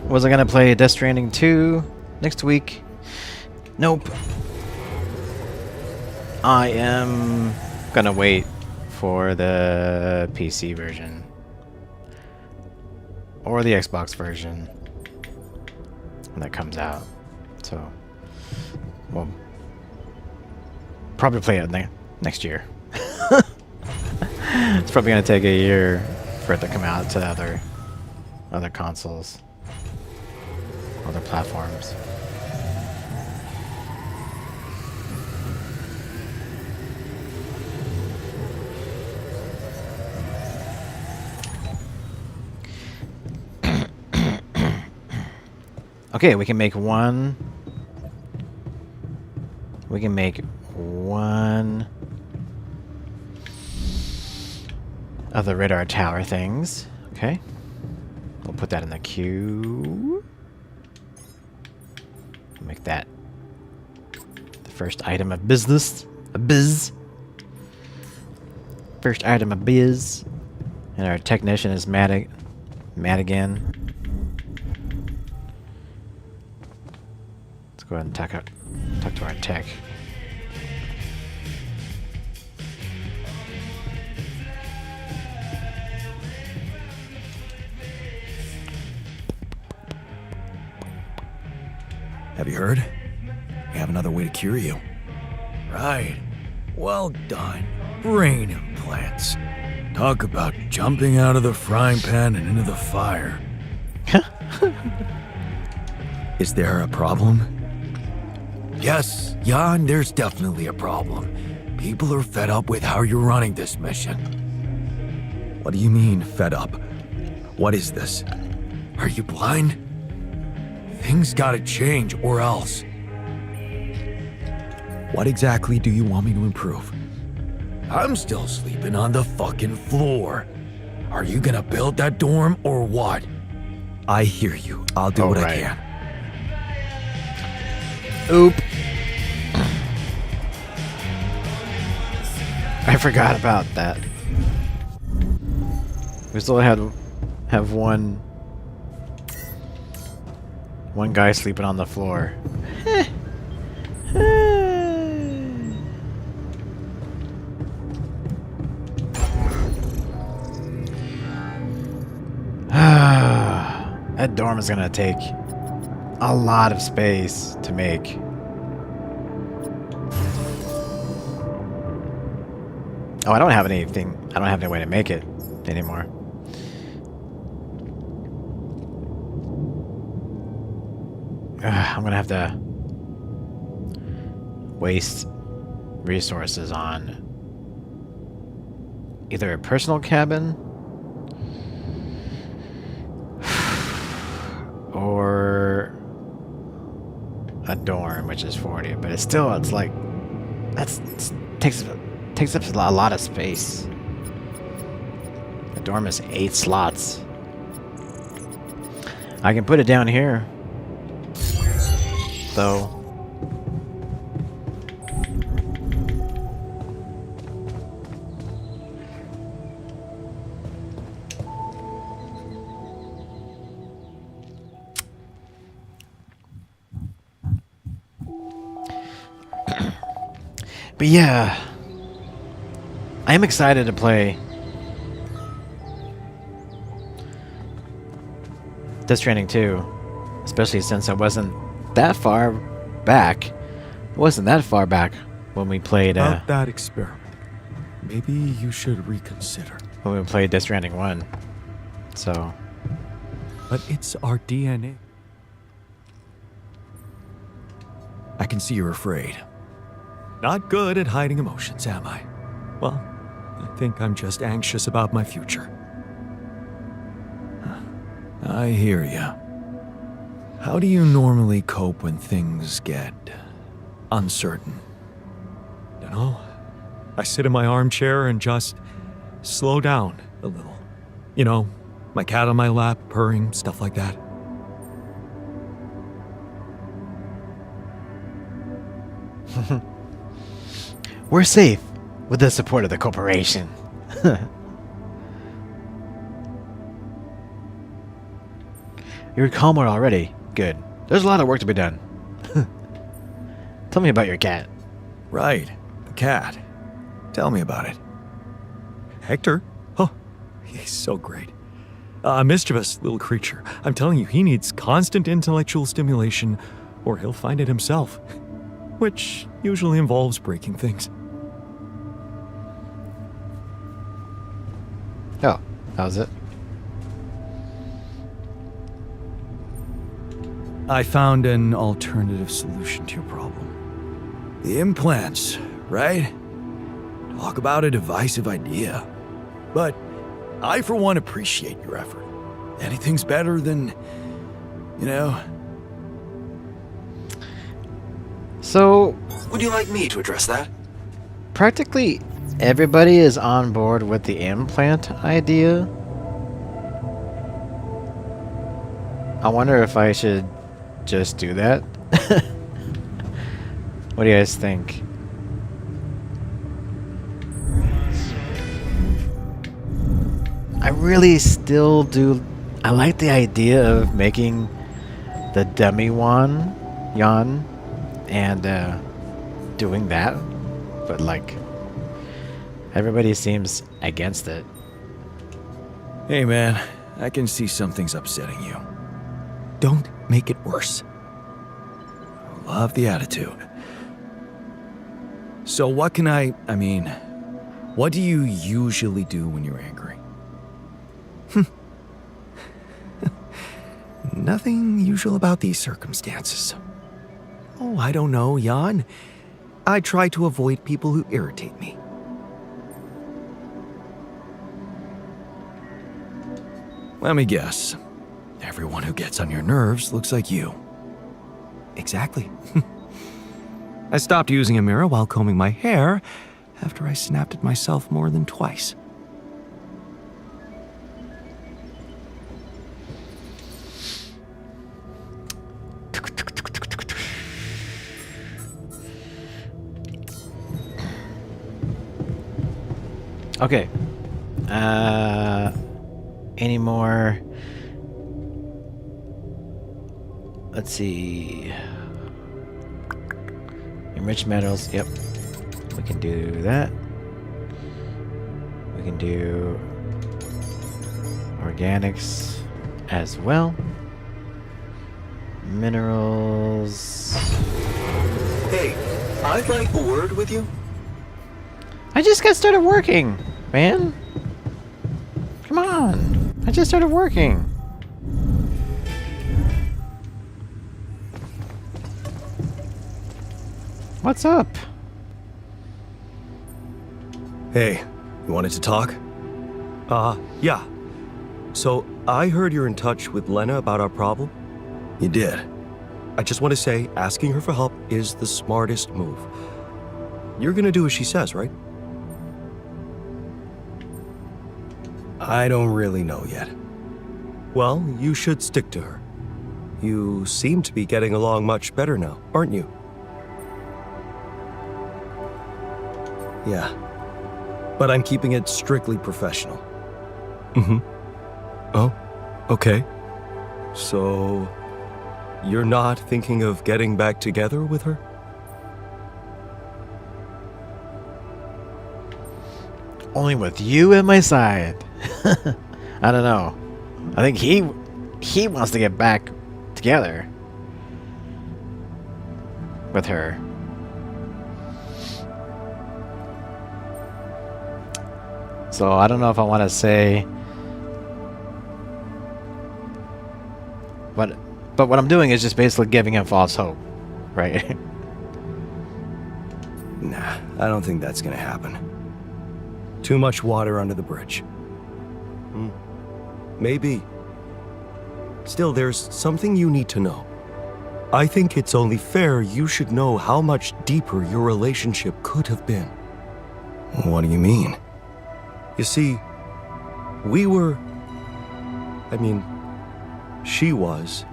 Was I gonna play Death Stranding 2 next week? Nope. I am gonna wait for the PC version. Or the Xbox version. When that comes out. So, well, probably play it next year. It's probably gonna take a year for it to come out to other consoles, other platforms. Okay, we can make one. We can make one of the radar tower things. Okay. We'll put that in the queue. Make that the first item of business. A biz. First item of biz. And our technician is mad again. Let's go ahead and talk to our tech. Have you heard? We have another way to cure you. Right. Well done. Brain implants. Talk about jumping out of the frying pan and into the fire. Is there a problem? Yes, Jan, there's definitely a problem. People are fed up with how you're running this mission. What do you mean, fed up? What is this? Are you blind? Things gotta change, or else. What exactly do you want me to improve? I'm still sleeping on the fucking floor. Are you gonna build that dorm, or what? I hear you. I'll do what I can. Oop. I forgot about that. We still have one guy sleeping on the floor. That dorm is gonna take a lot of space to make. Oh, I don't have anything. I don't have any way to make it anymore. I'm gonna have to waste resources on either a personal cabin or a dorm, which is 40. But it's like takes up a lot of space. The dorm is 8 slots. I can put it down here, though. But yeah, I am excited to play Death Stranding 2, especially since I wasn't that far back. It wasn't that far back when we played About that experiment, maybe you should reconsider. when we played Death Stranding 1. So, But it's our DNA. I can see you're afraid. Not good at hiding emotions, am I? Well, I think I'm just anxious about my future. I hear ya. How do you normally cope when things get uncertain? Dunno. I sit in my armchair and just slow down a little. You know, my cat on my lap, purring, stuff like that. We're safe with the support of the corporation. You're calmer already. Good. There's a lot of work to be done. Tell me about your cat. Right, the cat. Tell me about it. Hector? Oh, he's so great. A mischievous little creature. I'm telling you, he needs constant intellectual stimulation, or he'll find it himself. Which usually involves breaking things. Oh, that was it? I found an alternative solution to your problem. The implants, right? Talk about a divisive idea. But I, for one, appreciate your effort. Anything's better than, you know... So, Would you like me to address that? practically everybody is on board with the implant idea. I wonder if I should just do that. What do you guys think? I really still do. I like the idea of making the demi Yan and doing that, but like everybody seems against it. Hey man, I can see something's upsetting you. Don't make it worse. Love the attitude. So what can what do you usually do when you're angry? Nothing usual about these circumstances. Oh, I don't know, Jan. I try to avoid people who irritate me. Let me guess. Everyone who gets on your nerves looks like you. Exactly. I stopped using a mirror while combing my hair after I snapped at myself more than twice. Okay. Any more? Let's see. Enriched metals. Yep. We can do that. We can do organics as well. Minerals. Hey, I'd like a word with you. I just got started working, man. Come on. I just started working. What's up? Hey, you wanted to talk? Yeah. So, I heard you're in touch with Lena about our problem? You did. I just want to say, asking her for help is the smartest move. You're gonna do as she says, right? I don't really know yet. Well, you should stick to her. You seem to be getting along much better now, aren't you? Yeah. But I'm keeping it strictly professional. Mm-hmm. Oh, okay. So, you're not thinking of getting back together with her? Only with you at my side. I don't know. I think he wants to get back together with her. So I don't know if I want to say, but what I'm doing is just basically giving him false hope, right? Nah, I don't think that's gonna happen. Too much water under the bridge. Maybe. Still, there's something you need to know. I think it's only fair you should know how much deeper your relationship could have been. What do you mean? You see, she was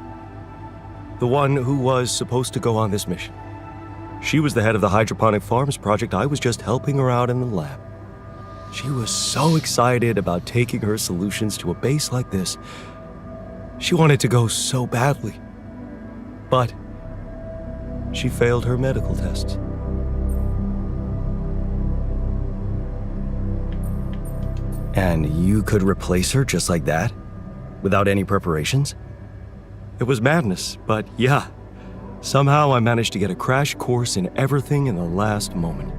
the one who was supposed to go on this mission. She was the head of the hydroponic farms project. I was just helping her out in the lab. She was so excited about taking her solutions to a base like this. She wanted to go so badly. But she failed her medical tests. And you could replace her just like that? Without any preparations? It was madness, but yeah. Somehow I managed to get a crash course in everything in the last moment.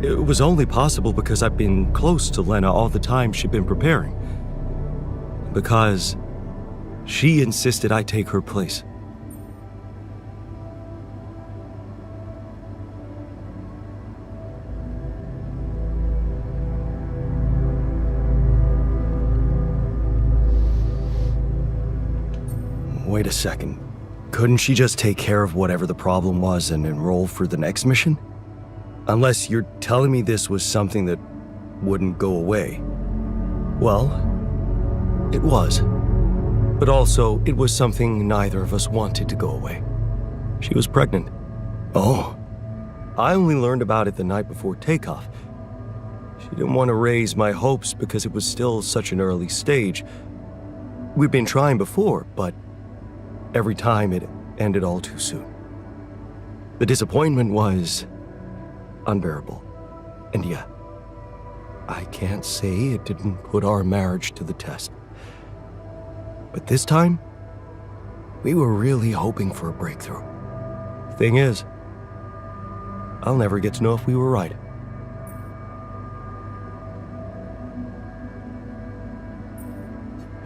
It was only possible because I've been close to Lena all the time she'd been preparing. Because she insisted I take her place. Wait a second. Couldn't she just take care of whatever the problem was and enroll for the next mission? Unless you're telling me this was something that wouldn't go away. Well, it was. But also, it was something neither of us wanted to go away. She was pregnant. Oh. I only learned about it the night before takeoff. She didn't want to raise my hopes because it was still such an early stage. We'd been trying before, but every time it ended all too soon. The disappointment was unbearable. And yeah, I can't say it didn't put our marriage to the test. But this time, we were really hoping for a breakthrough. Thing is, I'll never get to know if we were right.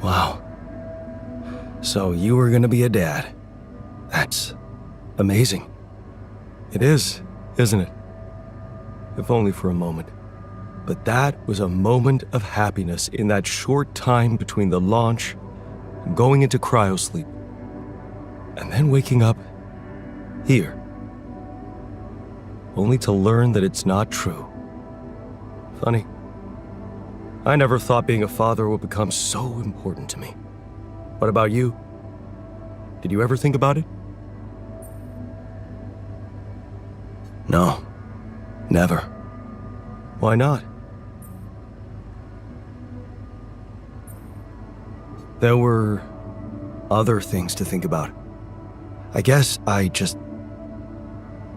Wow. So you were gonna be a dad. That's amazing. It is, isn't it? If only for a moment. But that was a moment of happiness in that short time between the launch and going into cryosleep. And then waking up here. Only to learn that it's not true. Funny. I never thought being a father would become so important to me. What about you? Did you ever think about it? No. Never. Why not? There were other things to think about. I guess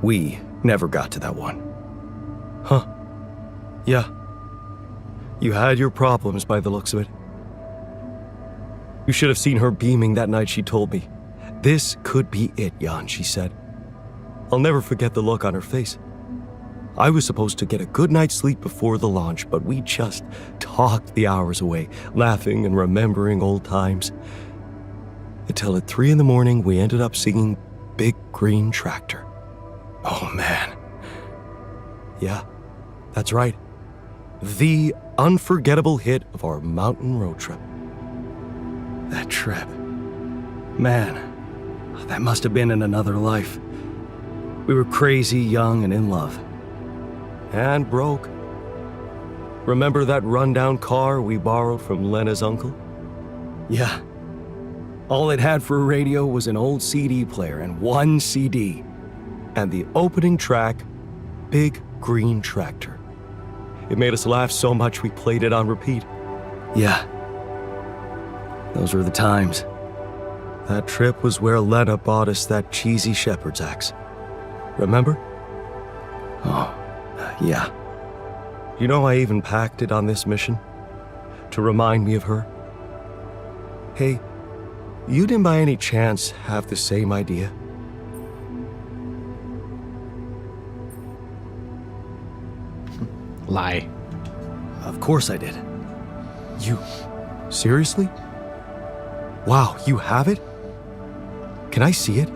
we never got to that one. Huh. Yeah. You had your problems by the looks of it. You should have seen her beaming that night she told me. This could be it, Jan, she said. I'll never forget the look on her face. I was supposed to get a good night's sleep before the launch, but we just talked the hours away, laughing and remembering old times. Until at 3 a.m, we ended up singing Big Green Tractor. Oh, man. Yeah, that's right. The unforgettable hit of our mountain road trip. That trip. Man, that must have been in another life. We were crazy, young, and in love. And broke. Remember that rundown car we borrowed from Lena's uncle? Yeah. All it had for a radio was an old CD player and one CD. And the opening track, Big Green Tractor. It made us laugh so much we played it on repeat. Yeah. Those were the times. That trip was where Lena bought us that cheesy shepherd's axe. Remember? Oh, yeah. You know, I even packed it on this mission to remind me of her. Hey, you didn't by any chance have the same idea? Lie. Of course I did. You... seriously? Wow, you have it? Can I see it?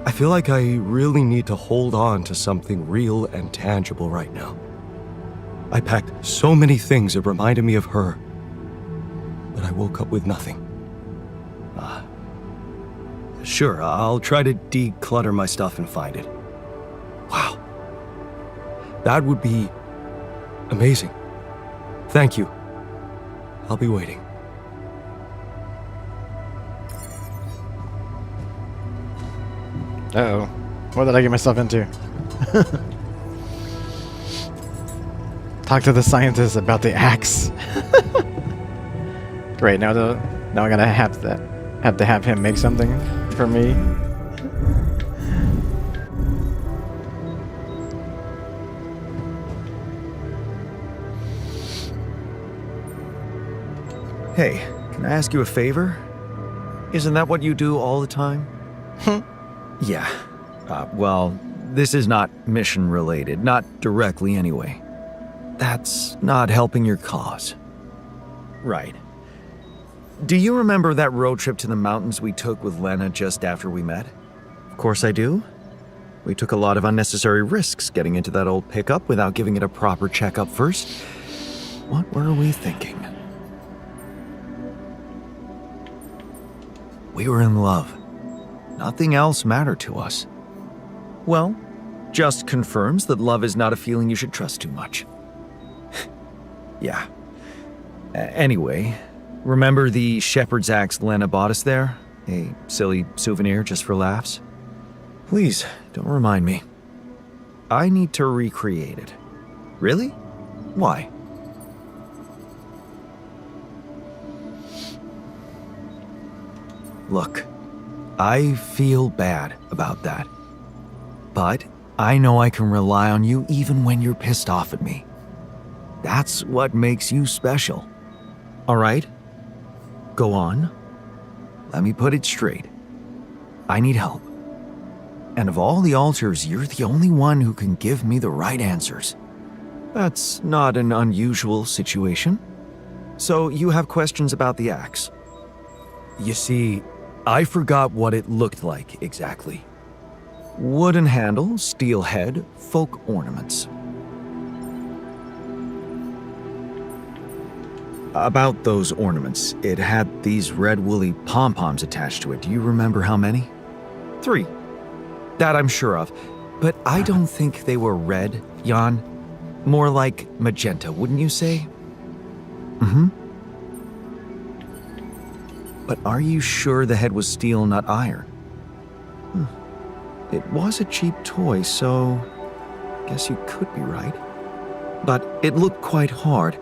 I feel like I really need to hold on to something real and tangible right now. I packed so many things that reminded me of her, but I woke up with nothing. Sure, I'll try to declutter my stuff and find it. Wow. That would be amazing. Thank you. I'll be waiting. Uh-oh. What did I get myself into? Talk to the scientist about the axe. Great, now I'm gonna have to have him make something for me. Hey, can I ask you a favor? Isn't that what you do all the time? Yeah. Well, this is not mission related, not directly anyway. That's not helping your cause. Right. Do you remember that road trip to the mountains we took with Lena just after we met? Of course I do. We took a lot of unnecessary risks getting into that old pickup without giving it a proper checkup first. What were we thinking? We were in love. Nothing else mattered to us. Well, just confirms that love is not a feeling you should trust too much. Yeah. Anyway, remember the shepherd's axe Lena bought us there? A silly souvenir just for laughs? Please, don't remind me. I need to recreate it. Really? Why? Look, I feel bad about that. But I know I can rely on you even when you're pissed off at me. That's what makes you special. All right? Go on. Let me put it straight. I need help. And of all the alters, you're the only one who can give me the right answers. That's not an unusual situation. So you have questions about the axe? You see, I forgot what it looked like exactly. Wooden handle, steel head, folk ornaments. About those ornaments, it had these red woolly pom-poms attached to it. Do you remember how many? 3. That I'm sure of. But I don't think they were red, Jan. More like magenta, wouldn't you say? Mm-hmm. But are you sure the head was steel, not iron? It was a cheap toy, so guess you could be right. But it looked quite hard.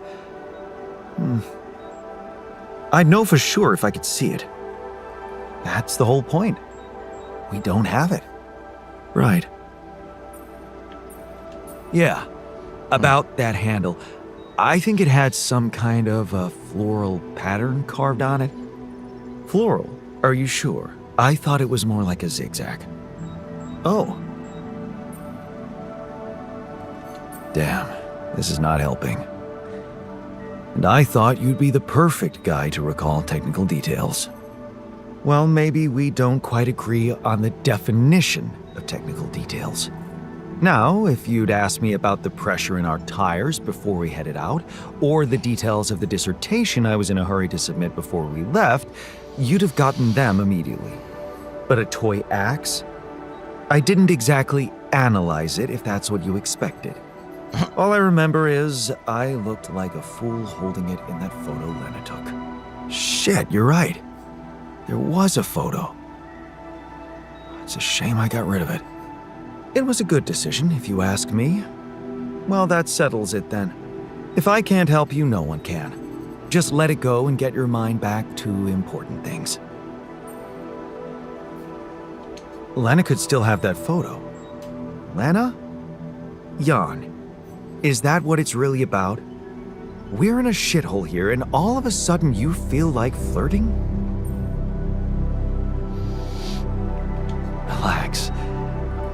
I'd know for sure if I could see it. That's the whole point. We don't have it. Right. Yeah, about that handle. I think it had some kind of a floral pattern carved on it. Floral? Are you sure? I thought it was more like a zigzag. Oh. Damn, this is not helping. And I thought you'd be the perfect guy to recall technical details. Well, maybe we don't quite agree on the definition of technical details. Now, if you'd asked me about the pressure in our tires before we headed out, or the details of the dissertation I was in a hurry to submit before we left, you'd have gotten them immediately. But a toy axe? I didn't exactly analyze it, if that's what you expected. All I remember is I looked like a fool holding it in that photo Lena took. Shit, you're right. There was a photo. It's a shame I got rid of it. It was a good decision, if you ask me. Well, that settles it then. If I can't help you, no one can. Just let it go and get your mind back to important things. Lena could still have that photo. Lena? Jan, is that what it's really about? We're in a shithole here, and all of a sudden you feel like flirting? Relax.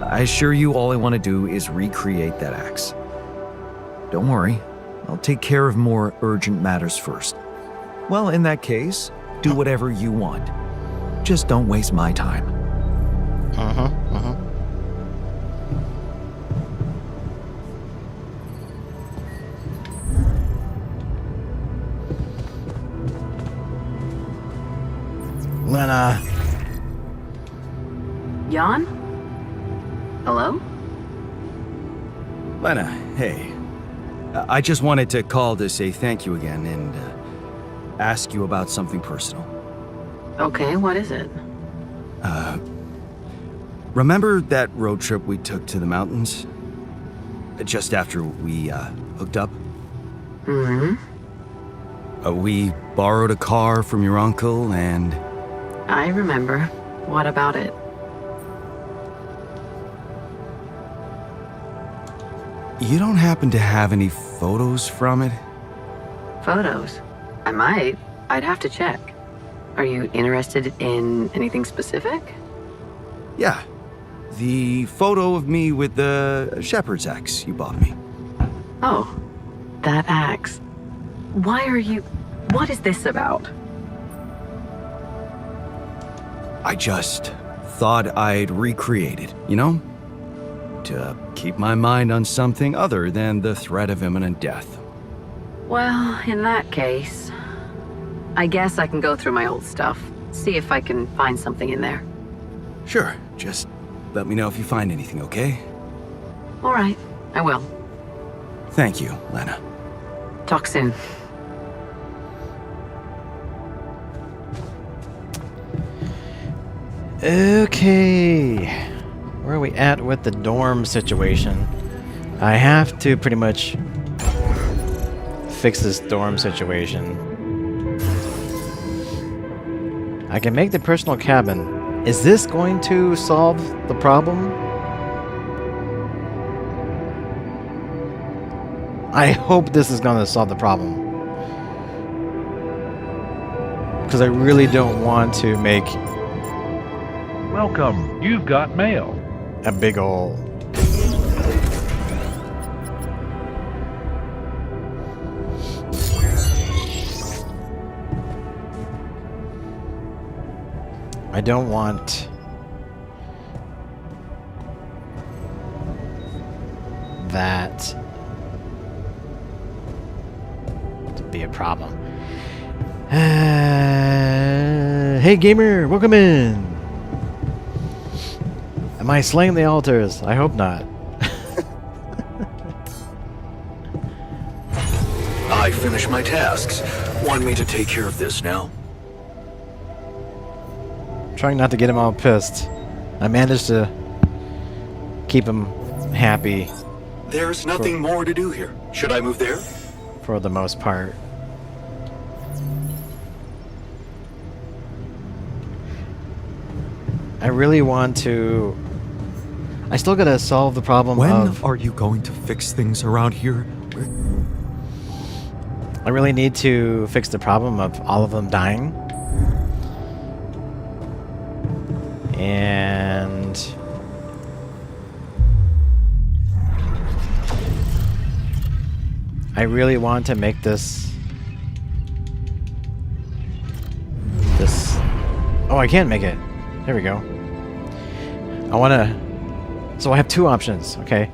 I assure you all I want to do is recreate that axe. Don't worry, I'll take care of more urgent matters first. Well, in that case, do whatever you want. Just don't waste my time. Lena. Jan? Hello? Lena, hey. I just wanted to call to say thank you again and ask you about something personal. Okay, what is it? Remember that road trip we took to the mountains? Just after we hooked up? Mm-hmm. We borrowed a car from your uncle and... I remember. What about it? You don't happen to have any photos from it? Photos? I might. I'd have to check. Are you interested in anything specific? Yeah. The photo of me with the shepherd's axe you bought me. Oh, that axe. Why are you... What is this about? I just thought I'd recreate it, you know? To keep my mind on something other than the threat of imminent death. Well, in that case, I guess I can go through my old stuff, see if I can find something in there. Sure, just let me know if you find anything, okay? All right, I will. Thank you, Lena. Talk soon. Okay. Where are we at with the dorm situation? I have to pretty much fix this dorm situation. I can make the personal cabin. Is this going to solve the problem? I hope this is going to solve the problem. Because I really don't want to make Welcome. You've got mail. a big ol' I don't want that to be a problem. Hey gamer, welcome in. Am I slaying the altars? I hope not. I finished my tasks. Want me to take care of this now? Trying not to get him all pissed. I managed to keep him happy There's nothing more to do here. Should I move there? for the most part. I really want to... I still gotta solve the problem When of... are you going to fix things around here? I really need to fix the problem of all of them dying. And... I really want to make this... Oh, I can make it. There we go. I want to... So I have two options, okay?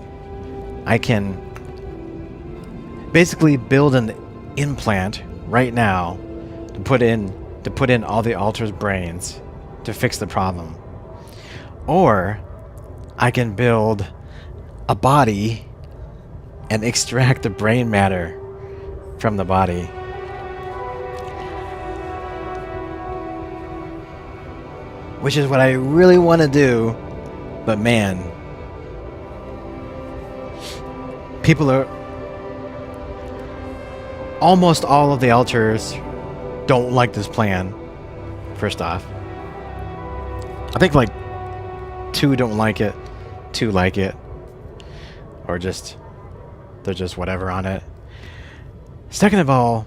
I can basically build an implant right now to put in all the altar's brains to fix the problem. Or I can build a body and extract the brain matter from the body. Which is what I really want to do, but man, people are... Almost all of the altars don't like this plan, first off. I think like 2 don't like it, 2 like it. Or just... they're just whatever on it. Second of all,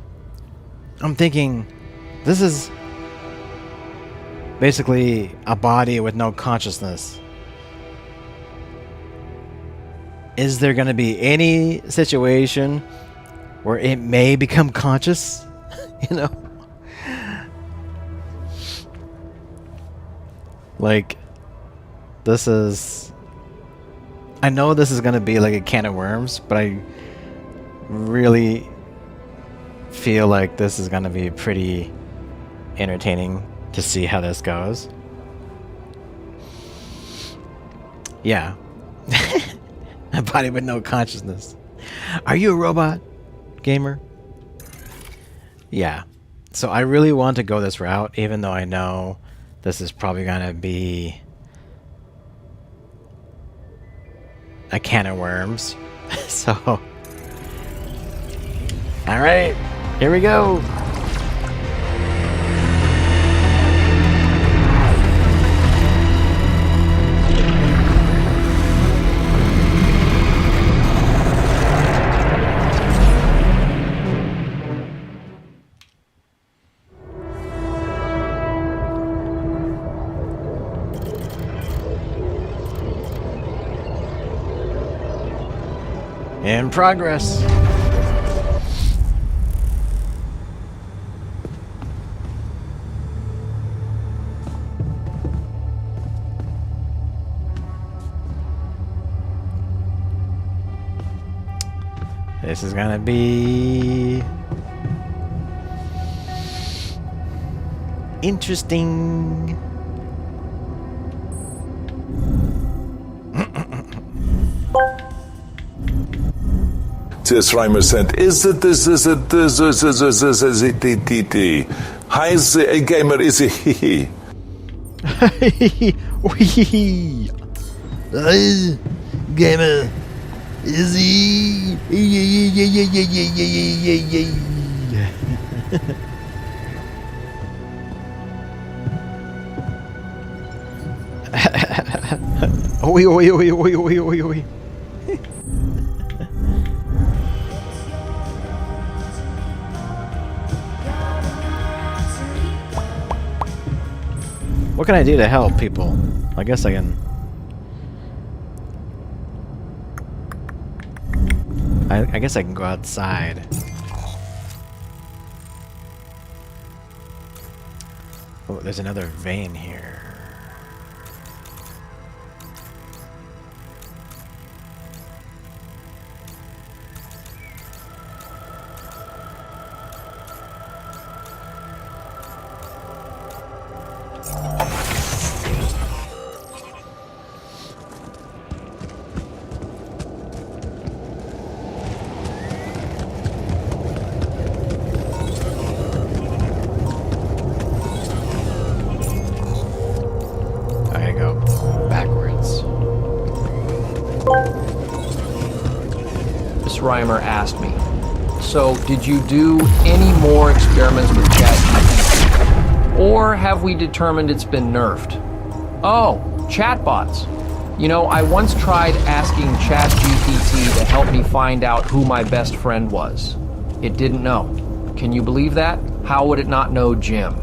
I'm thinking this is basically a body with no consciousness. Is there going to be any situation where it may become conscious? You know? Like, this is... I know this is going to be like a can of worms, but I really feel like this is going to be pretty entertaining to see how this goes. Yeah. A body with no consciousness. Are you a robot, gamer? Yeah. So I really want to go this route, even though I know this is probably gonna be a can of worms. So, all right, here we go. In progress. This is gonna be interesting. This Reimer sent, is it hi, a gamer, is it he? Gamer, is he? Oi, oi, oi, oi, oi, oi, oi. What can I do to help people? I guess I can... I guess I can go outside. Oh, there's another vein here. Reimer asked me. So, did you do any more experiments with ChatGPT? Or have we determined it's been nerfed? Oh, chatbots. You know, I once tried asking ChatGPT to help me find out who my best friend was. It didn't know. Can you believe that? How would it not know Jim?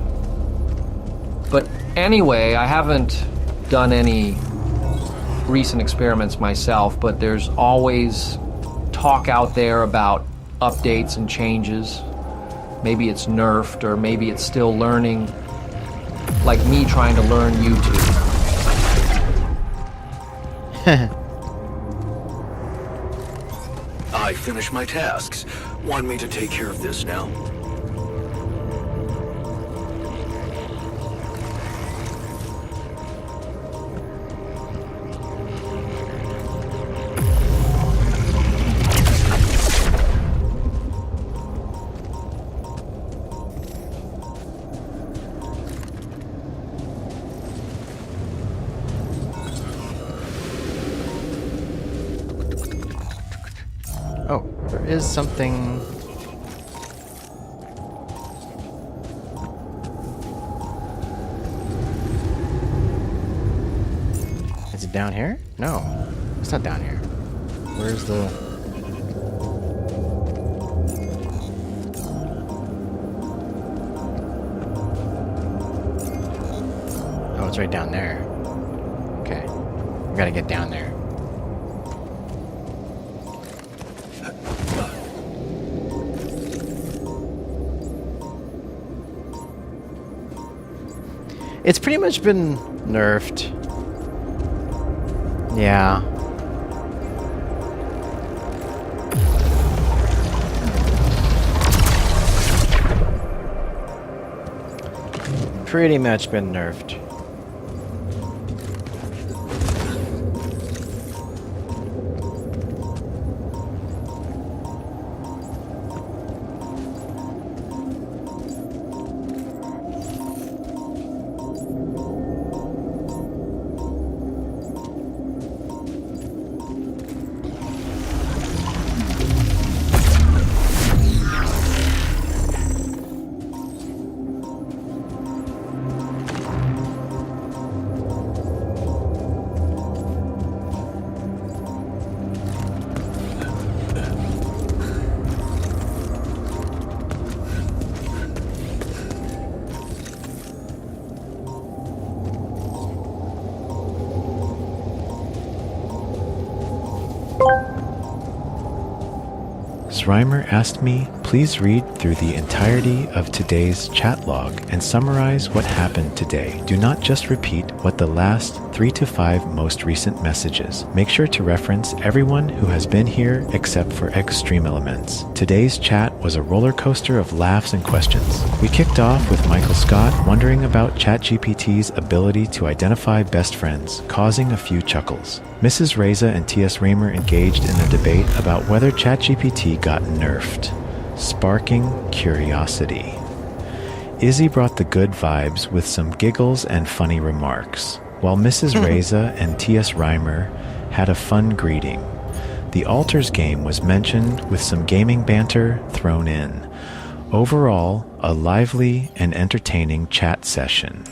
But anyway, I haven't done any recent experiments myself, but there's always talk out there about updates and changes. Maybe it's nerfed, or maybe it's still learning, like me trying to learn YouTube. I finished my tasks. Want me to take care of this now? Oh, there is something... Is it down here? No, it's not down here. Where's the... Oh, it's right down there. Okay, we gotta get down there. It's pretty much been nerfed. Yeah. pretty much been nerfed. Reimer asked me, please read through the entirety of today's chat log and summarize what happened today. Do not just repeat what the last 3 to 5 most recent messages. Make sure to reference everyone who has been here except for extreme elements. Today's chat was a roller coaster of laughs and questions. We kicked off with Michael Scott wondering about ChatGPT's ability to identify best friends, causing a few chuckles. Mrs. Reza and T.S. Raymer engaged in a debate about whether ChatGPT got nerfed, sparking curiosity. Izzy brought the good vibes with some giggles and funny remarks, while Mrs. Reza and T.S. Reimer had a fun greeting. The Altars game was mentioned with some gaming banter thrown in. Overall, a lively and entertaining chat session.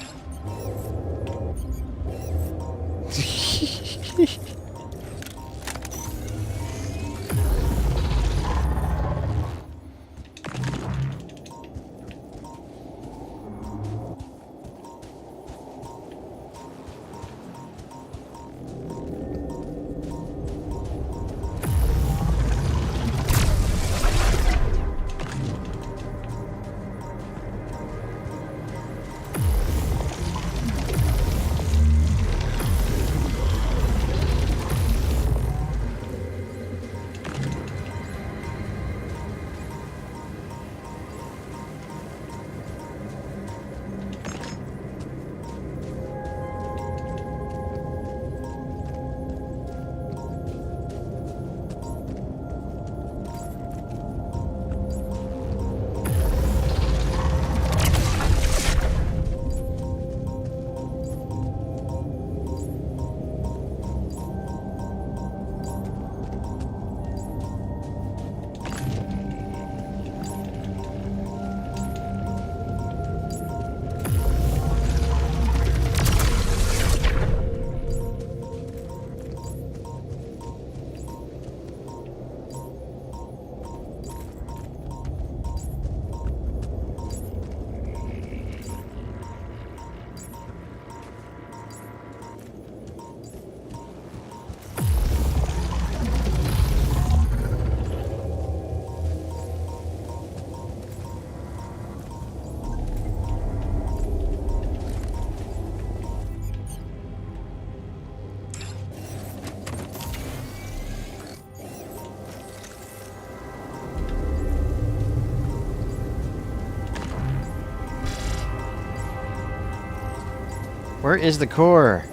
Where is the core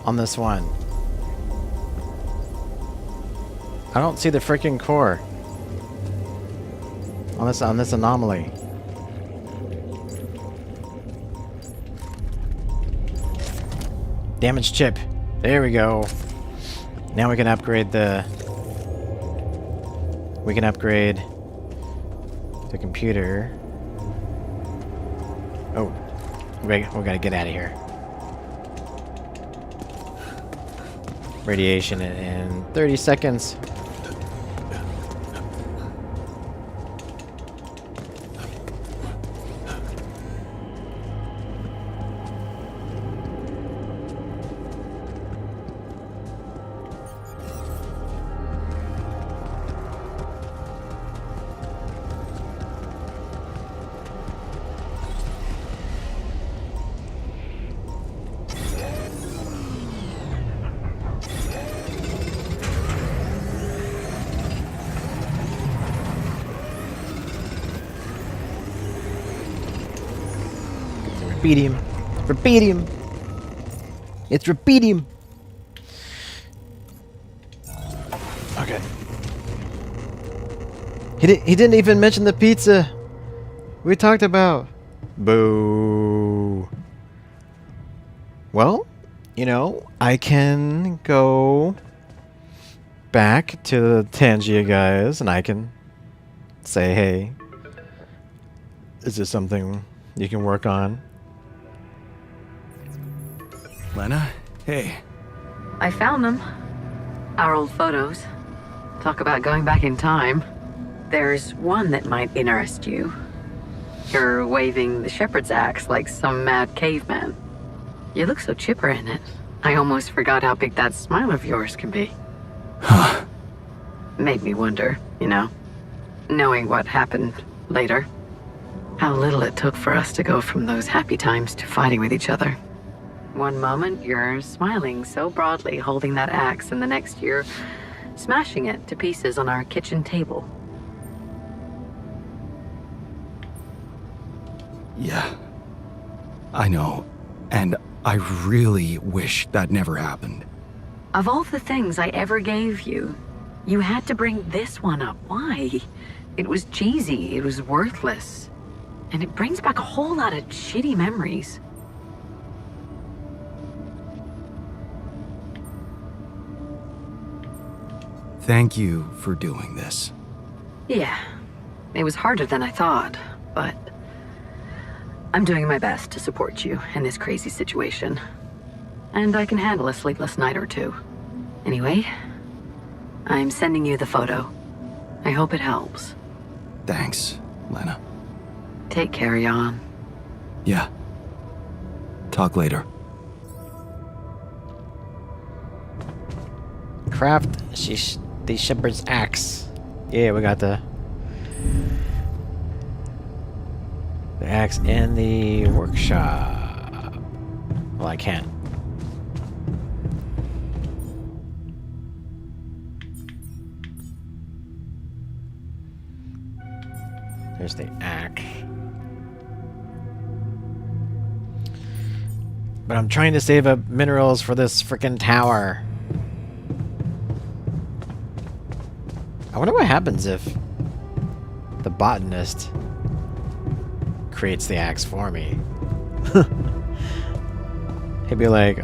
on this one? I don't see the freaking core on this anomaly. Damaged chip. There we go. Now we can upgrade the computer. Oh, we gotta get out of here. Radiation in 30 seconds. Repeat him. Repeat him. It's repeat him. Okay. He didn't even mention the pizza we talked about. Boo. Well, you know, I can go back to the Tangia guys and I can say, hey, is this something you can work on? Lena? Hey. I found them. Our old photos. Talk about going back in time. There's one that might interest you. You're waving the shepherd's axe like some mad caveman. You look so chipper in it. I almost forgot how big that smile of yours can be. Huh. Made me wonder, you know, knowing what happened later. How little it took for us to go from those happy times to fighting with each other. One moment, you're smiling so broadly, holding that axe, and the next you're smashing it to pieces on our kitchen table. Yeah. I know. And I really wish that never happened. Of all the things I ever gave you, you had to bring this one up. Why? It was cheesy, it was worthless. And it brings back a whole lot of shitty memories. Thank you for doing this. Yeah, it was harder than I thought, but I'm doing my best to support you in this crazy situation. And I can handle a sleepless night or two. Anyway, I'm sending you the photo. I hope it helps. Thanks, Lena. Take care, Jan. Yeah. Talk later. Craft the shepherd's axe. Yeah, we got the axe in the workshop. Well, I can't. There's the axe. But I'm trying to save up minerals for this frickin' tower. I wonder what happens if the botanist creates the axe for me. He'd be like,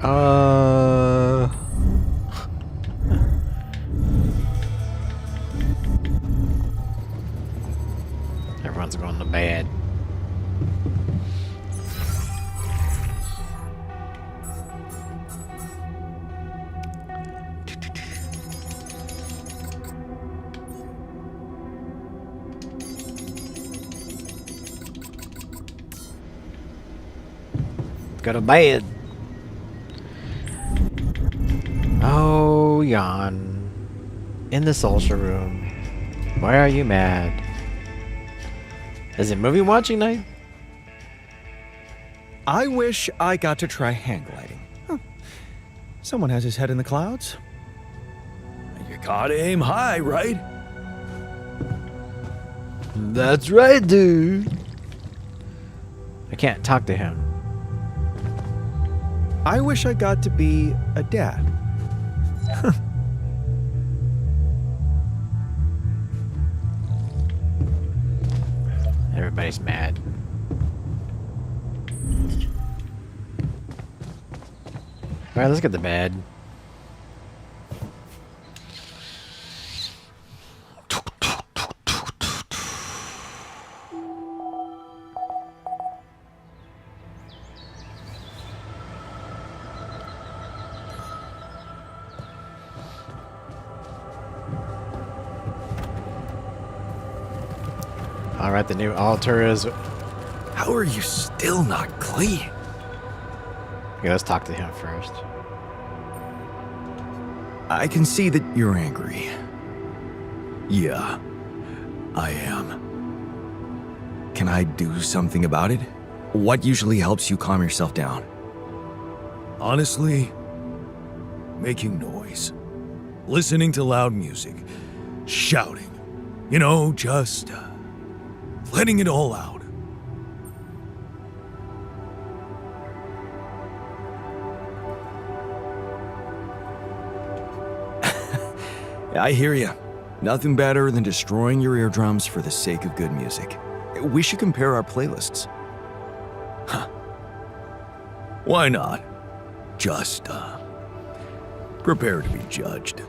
Everyone's going to bed. Go to bed. Oh, Jan. In the social room. Why are you mad? Is it movie watching night? I wish I got to try hang gliding. Huh. Someone has his head in the clouds. You gotta aim high, right? That's right, dude. I can't talk to him. I wish I got to be a dad. Everybody's mad. Alright, let's get to bed. Alright, the new altar is... How are you still not clean? Okay, let's talk to him first. I can see that you're angry. Yeah, I am. Can I do something about it? What usually helps you calm yourself down? Honestly, making noise. Listening to loud music. Shouting. You know, just letting it all out. I hear you. Nothing better than destroying your eardrums for the sake of good music. We should compare our playlists. Huh. Why not? Just, prepare to be judged.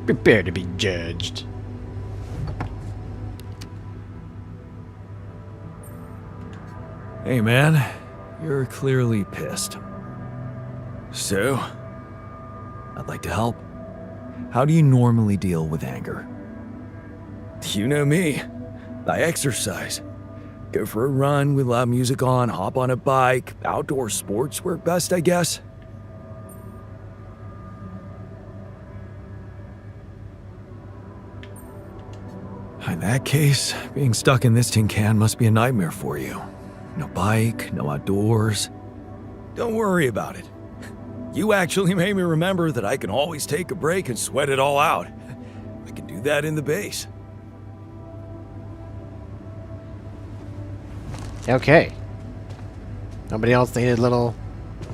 Prepare to be judged. Hey man, you're clearly pissed. So, I'd like to help. How do you normally deal with anger? You know me. I exercise. Go for a run with loud music on, hop on a bike, outdoor sports work best, I guess. In that case, being stuck in this tin can must be a nightmare for you. No bike, no outdoors. Don't worry about it. You actually made me remember that I can always take a break and sweat it all out. I can do that in the base. Okay. Nobody else needed a little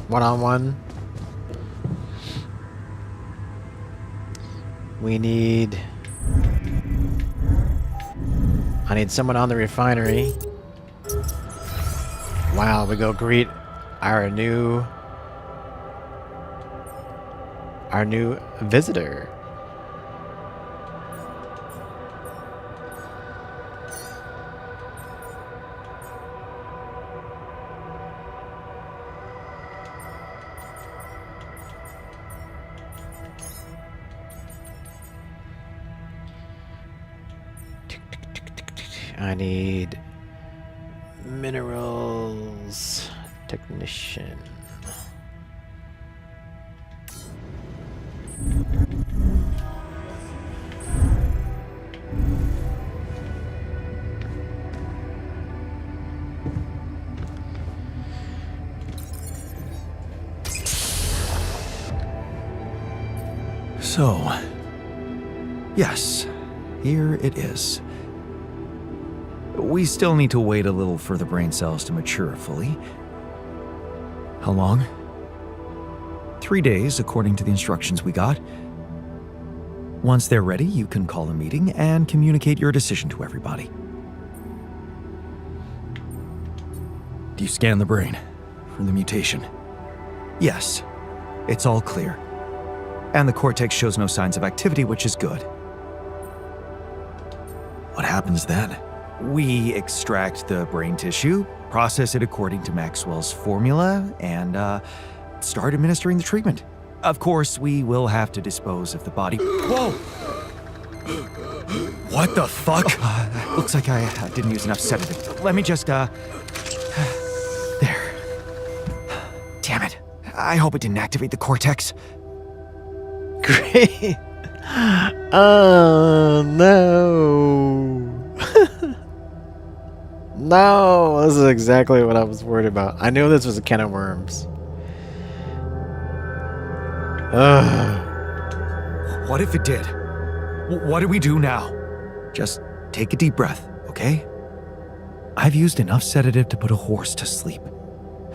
one-on-one? We need... I need someone on the refinery. Wow, we go greet our new visitor. I need minerals technician. So, yes, here it is. We still need to wait a little for the brain cells to mature fully. How long? 3 days, according to the instructions we got. Once they're ready, you can call a meeting and communicate your decision to everybody. Do you scan the brain for the mutation? Yes, it's all clear. And the cortex shows no signs of activity, which is good. What happens then? We extract the brain tissue, process it according to Maxwell's formula, and start administering the treatment. Of course, we will have to dispose of the body. Whoa! What the fuck? Looks like I didn't use enough sedative. Let me just, there. Damn it. I hope it didn't activate the cortex. Great. Oh, no. No, this is exactly what I was worried about. I knew this was a can of worms. Ugh. What if it did? What do we do now? Just take a deep breath, okay? I've used enough sedative to put a horse to sleep.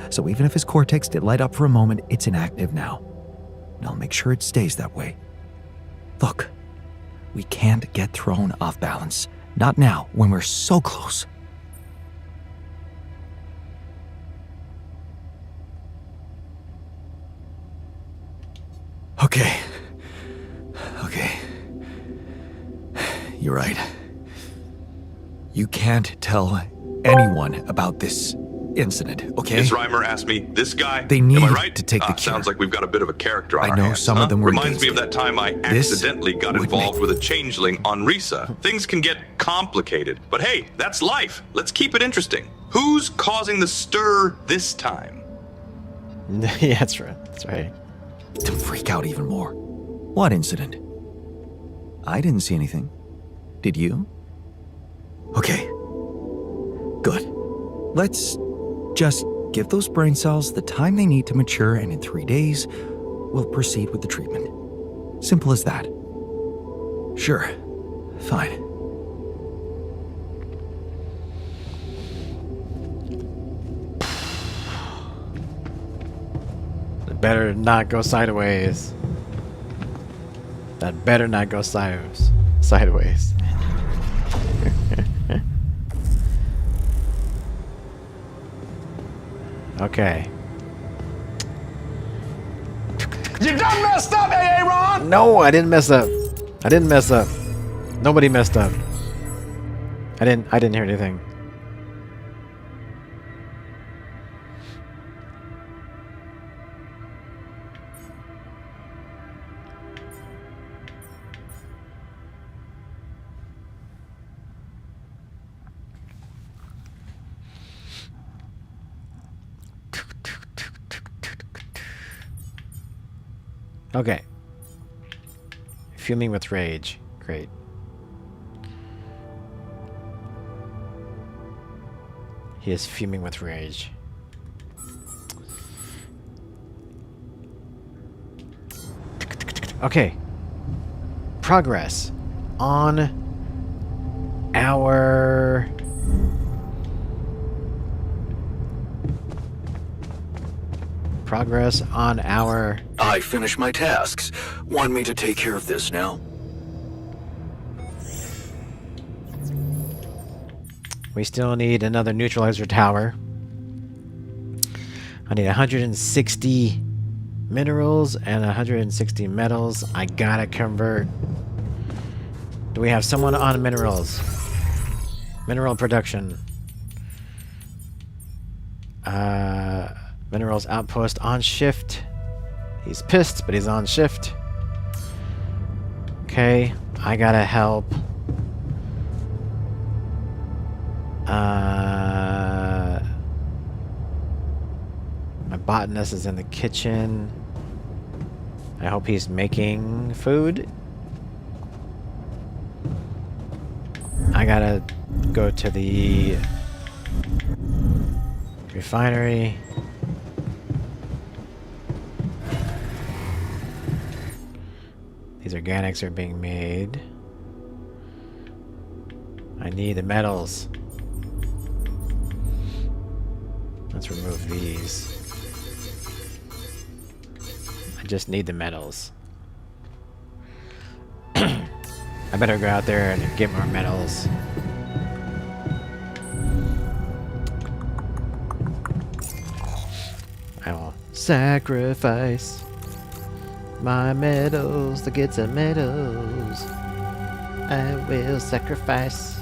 So even if his cortex did light up for a moment, it's inactive now. And I'll make sure it stays that way. Look, we can't get thrown off balance. Not now, when we're so close. Okay. You're right. You can't tell anyone about this incident, okay? Ms. Reimer asked me, this guy, They need am I right? to take the cure. Sounds like we've got a bit of a character on I our know hands, some huh? of them were Reminds me against of that time I This accidentally got would involved make- with a changeling on Risa. Things can get complicated, but hey, that's life. Let's keep it interesting. Who's causing the stir this time? Yeah, that's right. That's right. To freak out even more. What incident? I didn't see anything. Did you? Okay. Good. Let's just give those brain cells the time they need to mature, and in 3 days, we'll proceed with the treatment. Simple as that. Sure. Fine. Better not go sideways. That better not go sideways. Okay. You done messed up, Aaron! No, I didn't mess up. I didn't mess up. Nobody messed up. I didn't hear anything. Okay. Fuming with rage. Great. He is fuming with rage. Okay. Progress on our I finished my tasks. Want me to take care of this now? We still need another neutralizer tower. I need 160 minerals and 160 metals. I gotta convert. Do we have someone on minerals? Mineral production. Minerals outpost on shift. He's pissed, but he's on shift. Okay, I gotta help. My botanist is in the kitchen. I hope he's making food. I gotta go to the refinery. These organics are being made. I need the metals. Let's remove these. I just need the metals. I better go out there and get more metals. I will sacrifice my metals to get some metals. I will sacrifice.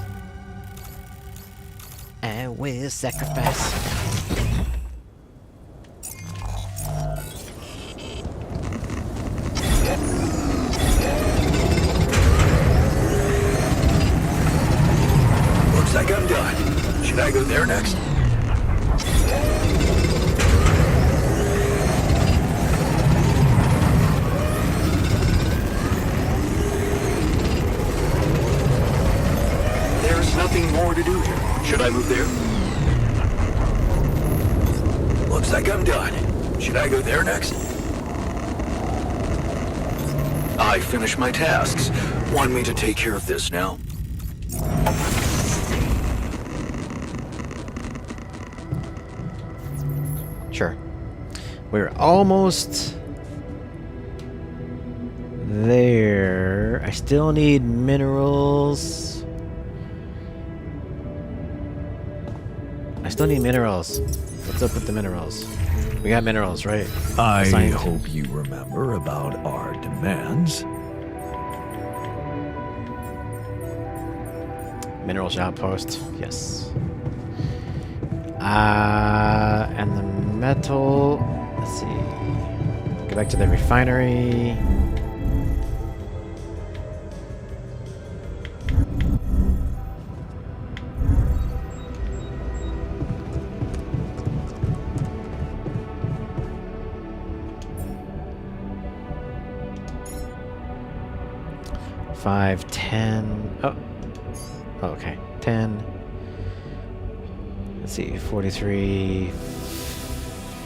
I will sacrifice. Looks like I'm done. Should I go there next? There's nothing more to do here. Should I move there? Looks like I'm done. Should I go there next? I finished my tasks. Want me to take care of this now? Sure. We're almost there. I still need minerals. I still need minerals. What's up with the minerals? We got minerals, right? I Assigned. hope you remember about our demands. Minerals outpost. Yes. And the metal. Let's see. Go back to the refinery. Five, 10. Oh. Oh, okay. 10. Let's see. 43,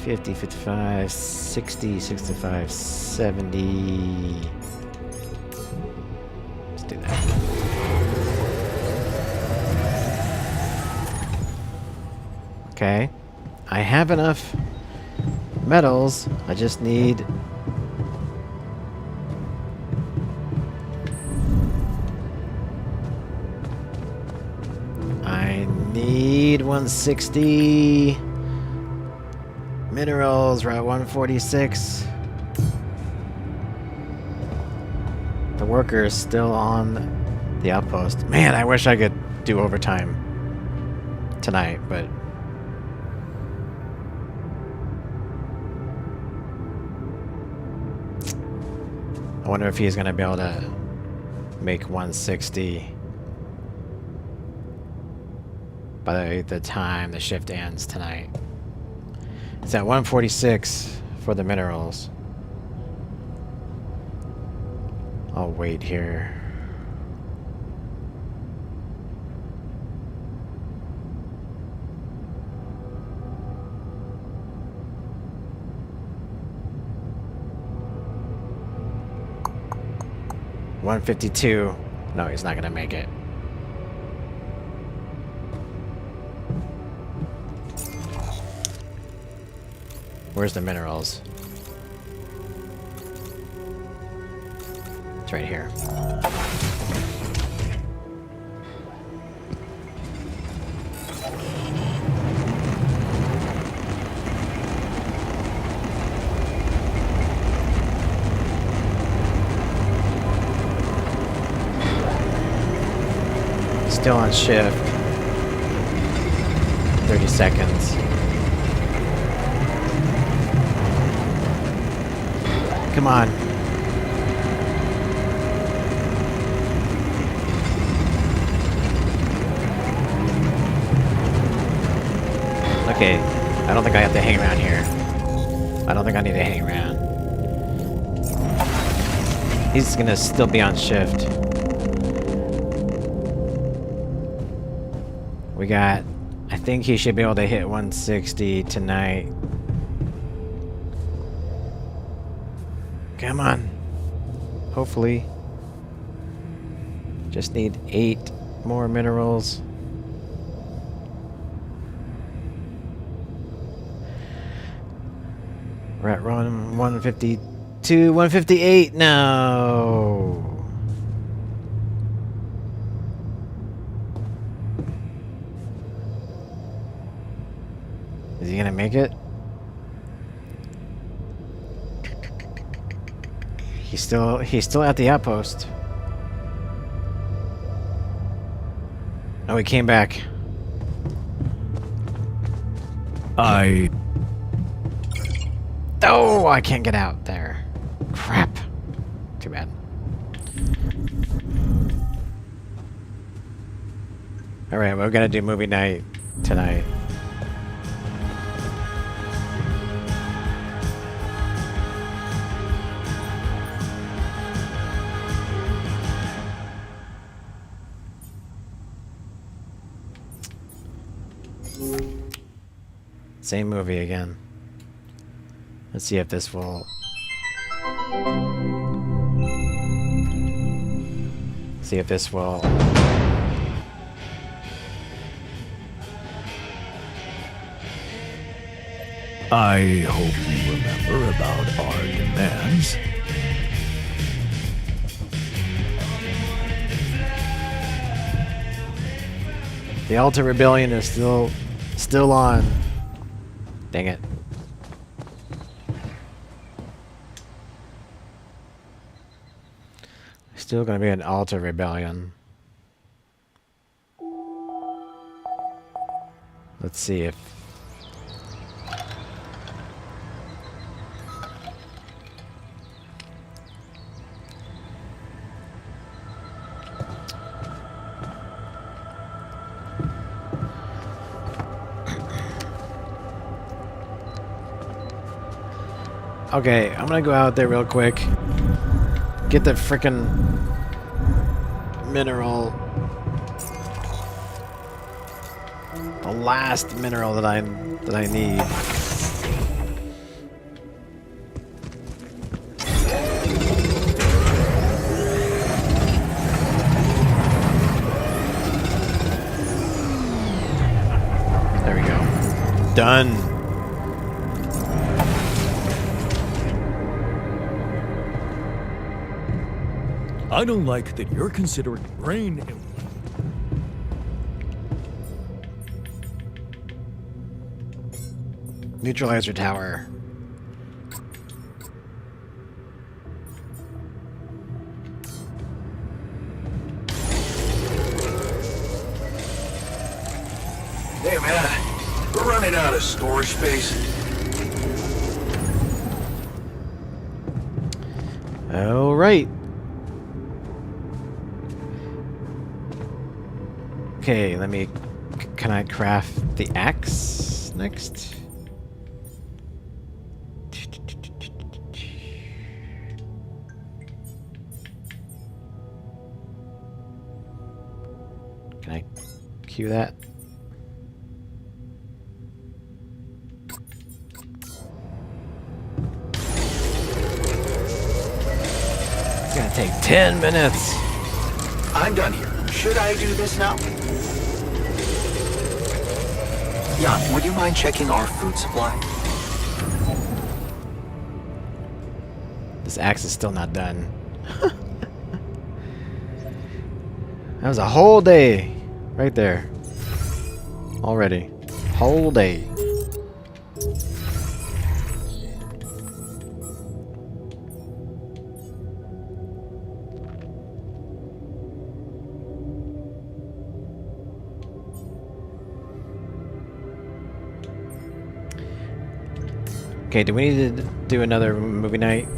50, 55, 60, 65, 70. Let's do that. Okay. I have enough metals. I just need need 160 minerals. We're at 146. The worker is still on the outpost. Man, I wish I could do overtime tonight, but I wonder if he's gonna be able to make 160 by the time the shift ends tonight. It's at 146 for the minerals. I'll wait here. $152. No, he's not gonna make it. Where's the minerals? It's right here. Still on shift. 30 seconds. Come on. Okay, I don't think I have to hang around here. I don't think I need to hang around. He's gonna still be on shift. We got, I think he should be able to hit 160 tonight. Come on. Hopefully. Just need 8 more minerals. We're at run 152, 158. No. Is he gonna make it? He's still at the outpost. Oh, he came back. Oh, I can't get out there. Crap. Too bad. Alright, we're gonna do movie night tonight. Same movie again. Let's see if this will... See if this will... I hope you remember about our demands. The Alta Rebellion is still on. Dang it. Still gonna be an Alta Rebellion. Let's see if... Okay, I'm gonna go out there real quick. Get the frickin' mineral. The last mineral that I need. There we go. Done. I don't like that you're considering brain implant. Neutralizer tower. Hey, man. We're running out of storage space. All right. Okay, let me... Can I craft the axe next? Can I cue that? It's gonna take 10 minutes. I'm done here. Should I do this now? Jan, would you mind checking our food supply? This axe is still not done. That was a whole day right there. Already. Whole day. Okay, do we need to do another movie night?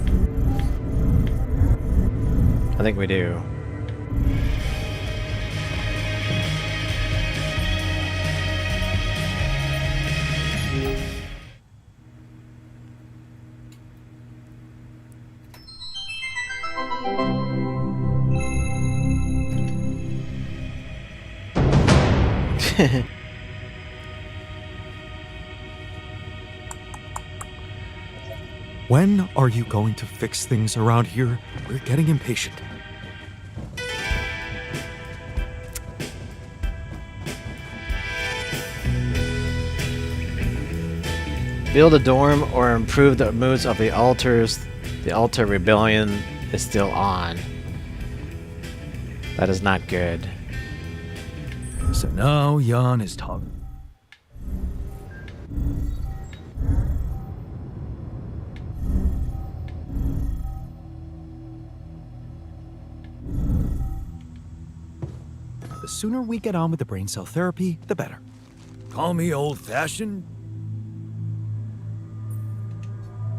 I think we do. When are you going to fix things around here? We're getting impatient. Build a dorm or improve the moods of the altars. The altar rebellion is still on. That is not good. So now Jan is talking. The sooner we get on with the brain cell therapy, the better. Call me old-fashioned?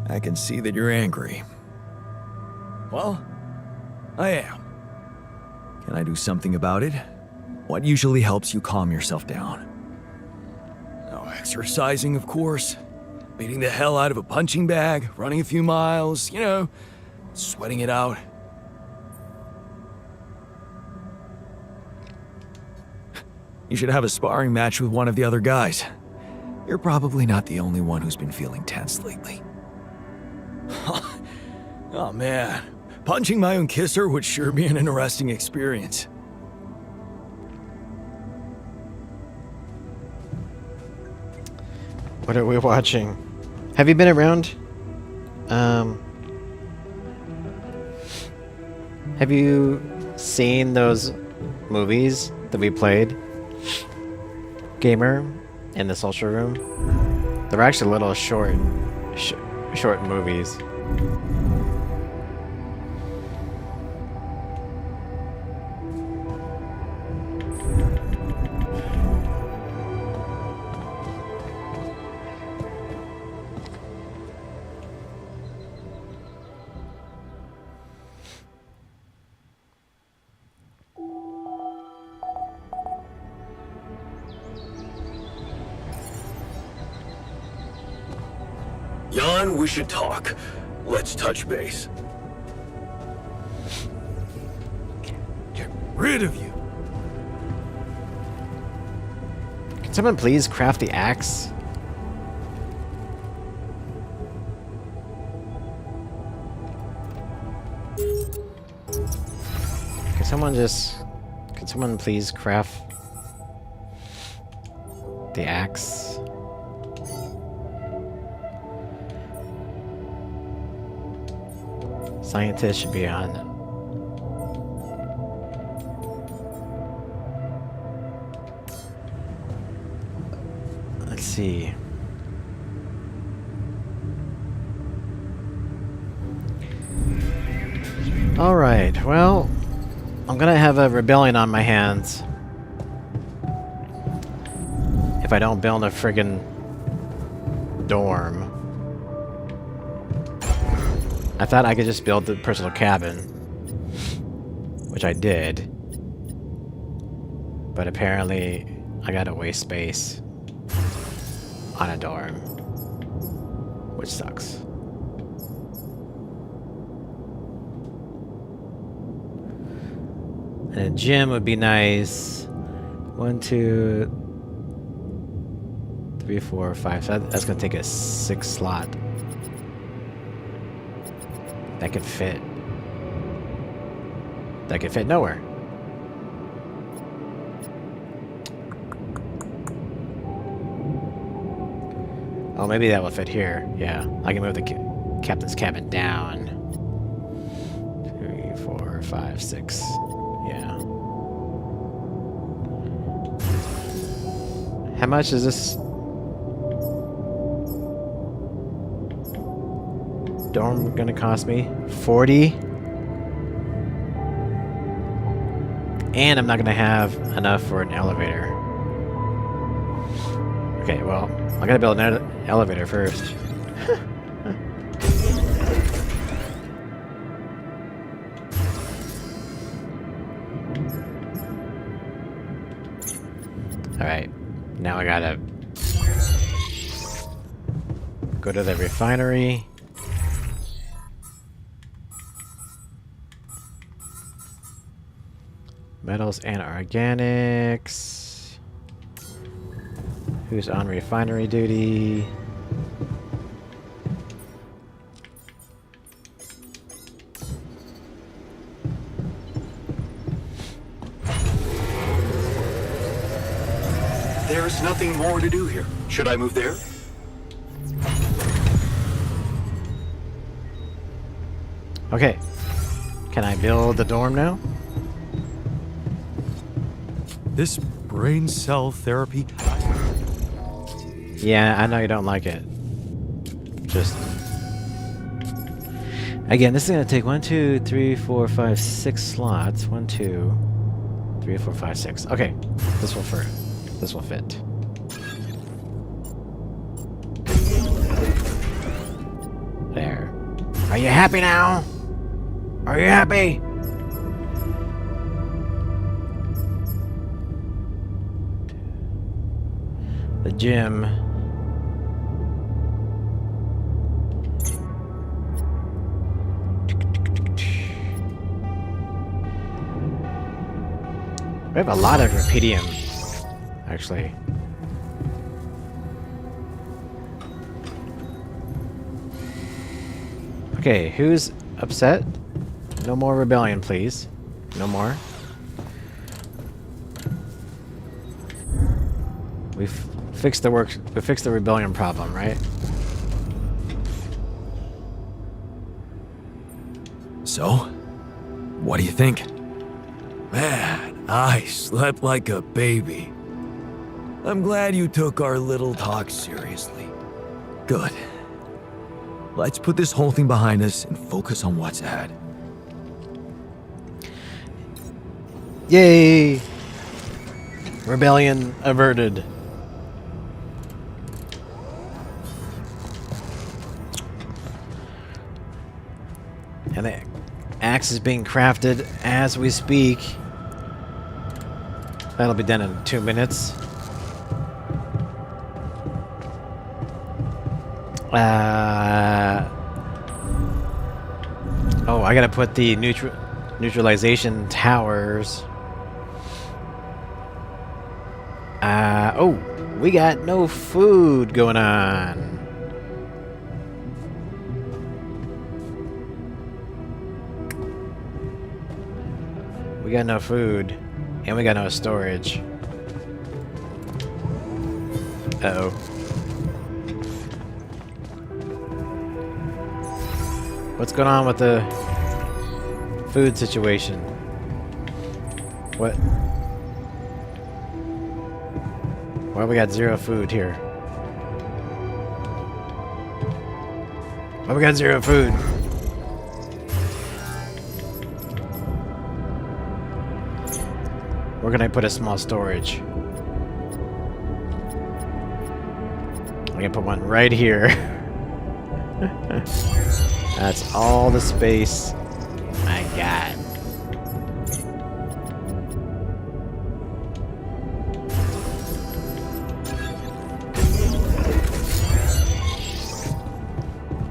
I can see that you're angry. Well, I am. Can I do something about it? What usually helps you calm yourself down? Oh, exercising, of course. Beating the hell out of a punching bag, running a few miles, you know, sweating it out. You should have a sparring match with one of the other guys. You're probably not the only one who's been feeling tense lately. Oh man, punching my own kisser would sure be an interesting experience. What are we watching? Have you been around? Have you seen those movies that we played? Gamer in the social room. They're actually little short movies. Jan, we should talk. Let's touch base. Get rid of you. Can someone please craft the axe? Can someone please craft the axe? Scientists should be on. Let's see. Alright, well, I'm gonna have a rebellion on my hands. If I don't build a friggin' dorm. I thought I could just build the personal cabin. Which I did. But apparently, I gotta waste space on a dorm. Which sucks. And a gym would be nice. 1, 2, 3, 4, 5. So that's gonna take a 6 slot. That could fit. That could fit nowhere. Oh, maybe that will fit here. Yeah, I can move the captain's cabin down. 3, 4, 5, 6. Yeah. How much is this dorm gonna cost me? 40? And I'm not gonna have enough for an elevator. Okay, well, I gotta build an elevator first. Alright, now I gotta go to the refinery. Metals and organics. Who's on refinery duty? There's nothing more to do here. Should I move there? Okay. Can I build the dorm now? This brain cell therapy. Yeah, I know you don't like it. Just... Again, this is gonna take 1, 2, 3, 4, 5, 6 slots. 1, 2, 3, 4, 5, 6. Okay, this will fit. This will fit. There. Are you happy now? Are you happy? The gym. We have a lot of rupidium, actually. Okay, who's upset? No more rebellion, please. No more. We've fixed the we fixed the rebellion problem, right? So, what do you think? Man, I slept like a baby. I'm glad you took our little talk seriously. Good. Let's put this whole thing behind us and focus on what's ahead. Yay! Rebellion averted. And the axe is being crafted as we speak. That'll be done in 2 minutes. Oh, I gotta put the neutralization towers. Oh, we got no food going on. We got no food, and we got no storage. Uh-oh. What's going on with the food situation? What? Why we got 0 food here? Why we got 0 food? Where can I put a small storage? I can put one right here. That's all the space I got.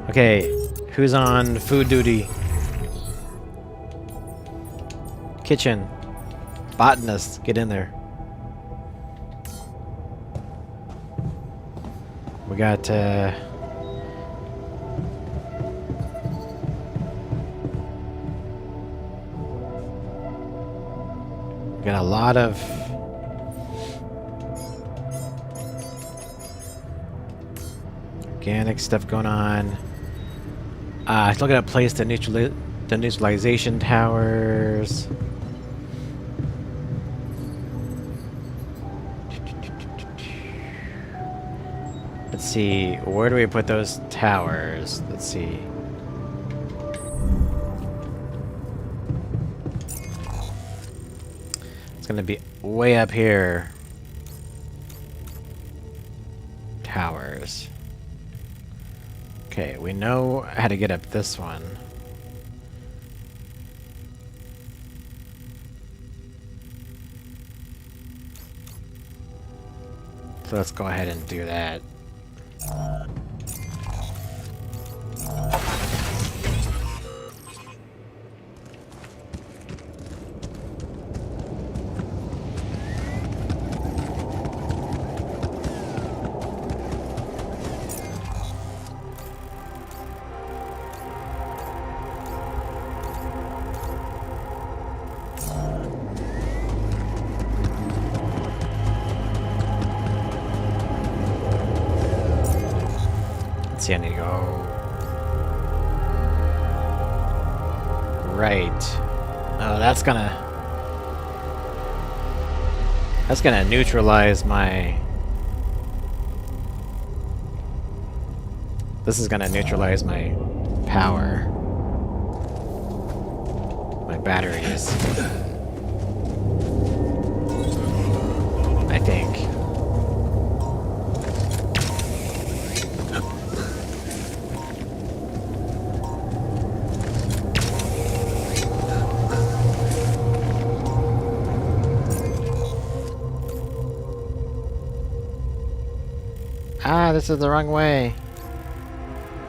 Okay, who's on food duty? Kitchen. Botanist, get in there. We got, we got a lot of organic stuff going on. Looking at place the neutralization towers. Let's see, where do we put those towers? Let's see. It's gonna be way up here. Towers. Okay, we know how to get up this one. So let's go ahead and do that. I need to go right. Oh, that's gonna neutralize my. This is gonna neutralize my power, my batteries. I think. Ah, this is the wrong way.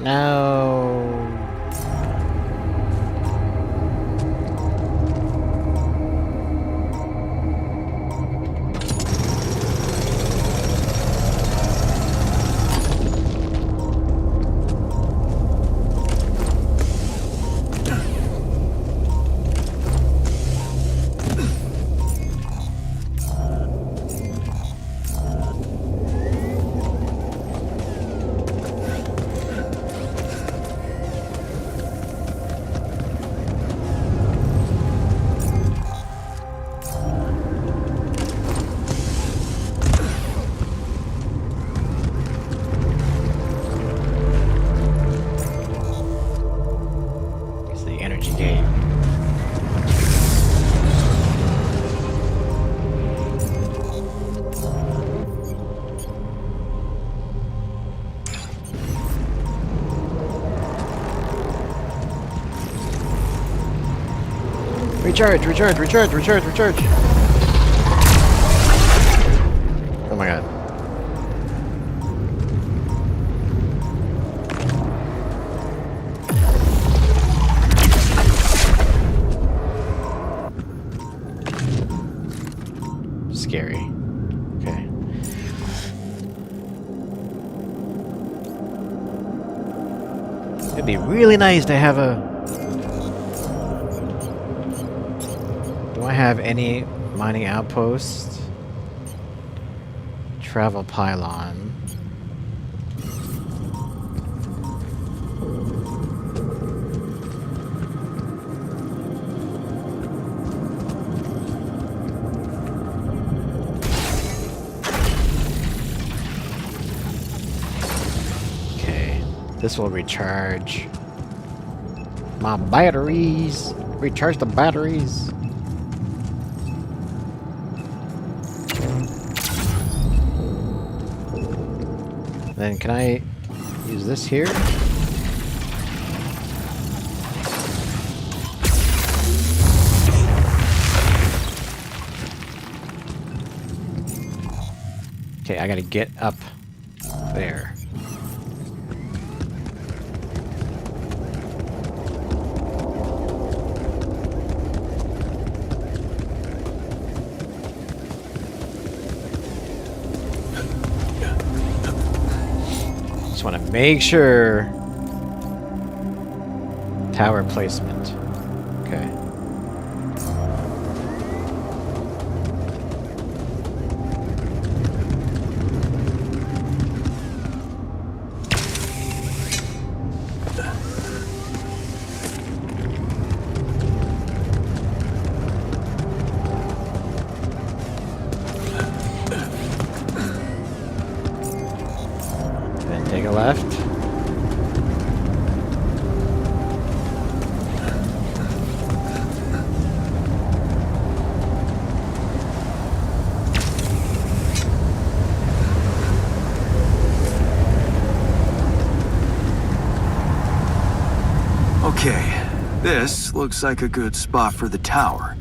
No. Recharge, recharge, recharge, recharge, recharge. Oh my god. Scary. Okay. It'd be really nice to have a... Do I have any mining outposts? Travel pylon. Okay, this will recharge my batteries. Recharge the batteries. Then can I use this here? Okay, I gotta get up there. Just want to make sure. Tower placement. Okay. Then take a left. Okay, this looks like a good spot for the tower.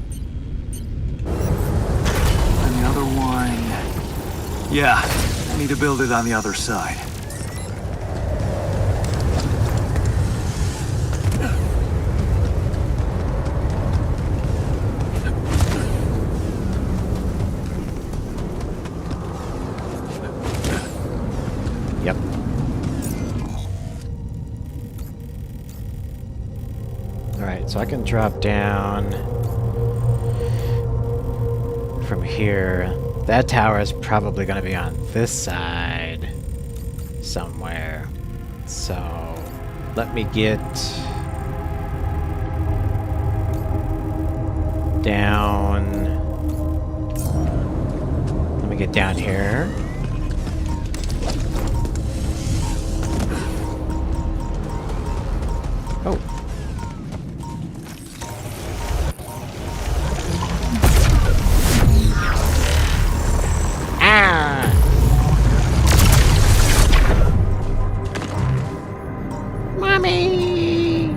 And the other one... Yeah, I need to build it on the other side. Yep. Alright, so I can drop down from here. That tower is probably going to be on this side somewhere. So let me get down. Let me get down here. Oh. Ah! Mommy!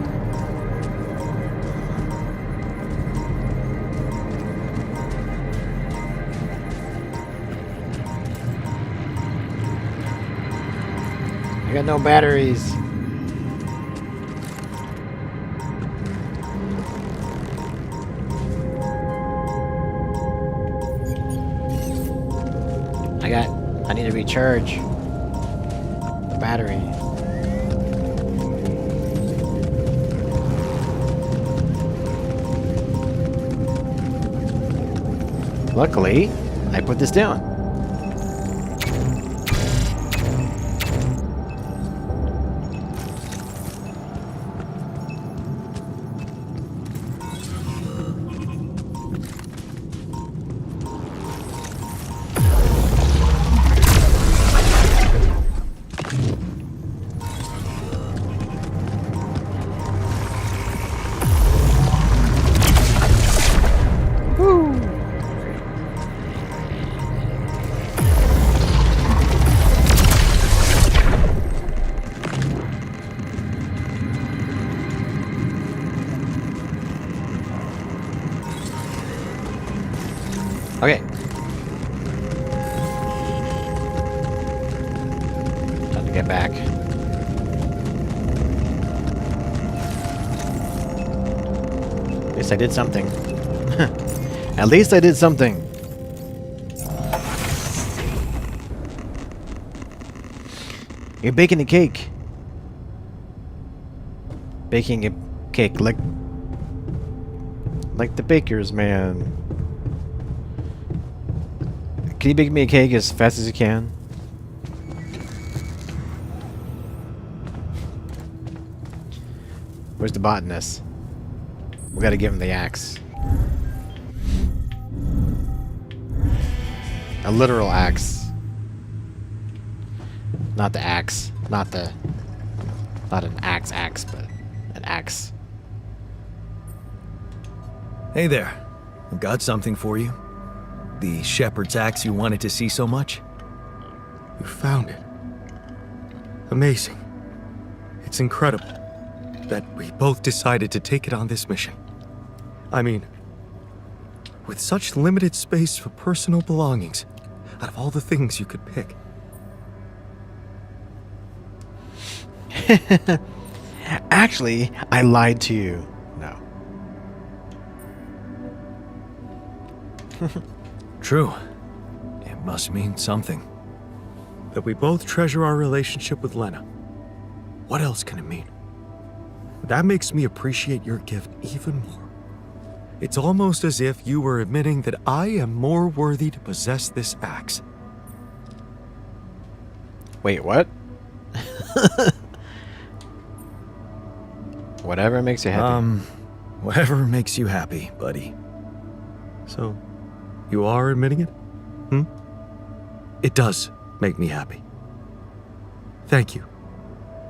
I got no batteries. I need to recharge the battery. Luckily, I put this down. Okay. Time to get back. At least I did something. At least I did something. You're baking a cake. Baking a cake like the baker's man. Can you bake me a cake as fast as you can? Where's the botanist? We gotta give him the axe. A literal axe. Not the axe. Not an axe, but an axe. Hey there. I've got something for you. The shepherd's axe you wanted to see so much? You found it. Amazing. It's incredible that we both decided to take it on this mission. I mean, with such limited space for personal belongings, out of all the things you could pick. Actually, I lied to you. No. True. It must mean something. That we both treasure our relationship with Lena. What else can it mean? That makes me appreciate your gift even more. It's almost as if you were admitting that I am more worthy to possess this axe. Wait, what? Whatever makes you happy. Whatever makes you happy, buddy. So, you are admitting it? It does make me happy. Thank you.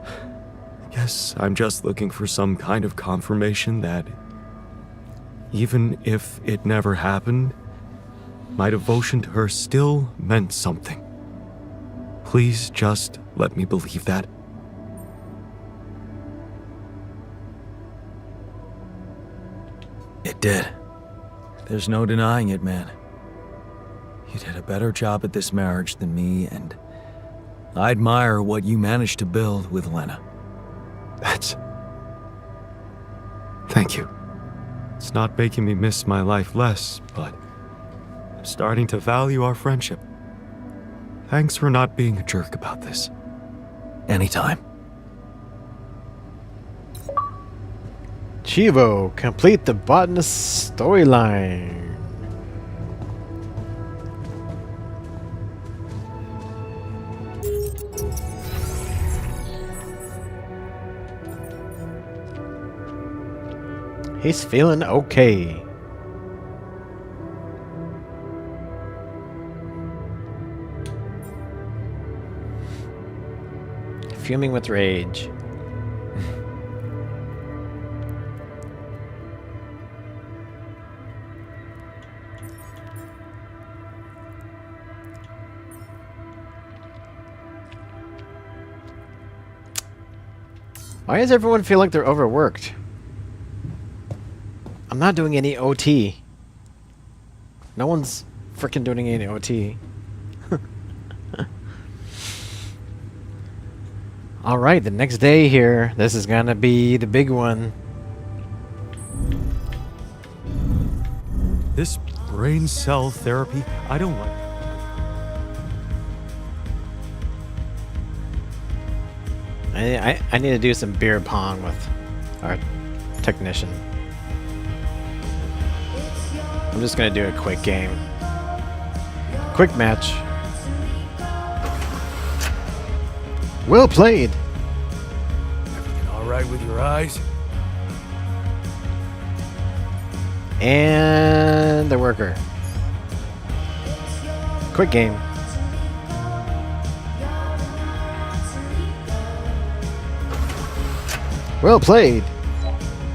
I guess I'm just looking for some kind of confirmation that, even if it never happened, my devotion to her still meant something. Please just let me believe that. It did. There's no denying it, man. You did a better job at this marriage than me, and I admire what you managed to build with Lena. Thank you. It's not making me miss my life less, but I'm starting to value our friendship. Thanks for not being a jerk about this. Anytime. Chivo, complete the botanist storyline. He's feeling okay. Fuming with rage. Why does everyone feel like they're overworked? I'm not doing any OT. No one's freaking doing any OT. Alright, the next day here. This is gonna be the big one. This brain cell therapy, I don't like. I need to do some beer pong with our technician. I'm just gonna do a quick game. Quick match. Well played. Everything all right with your eyes? And the worker. Quick game. Well played.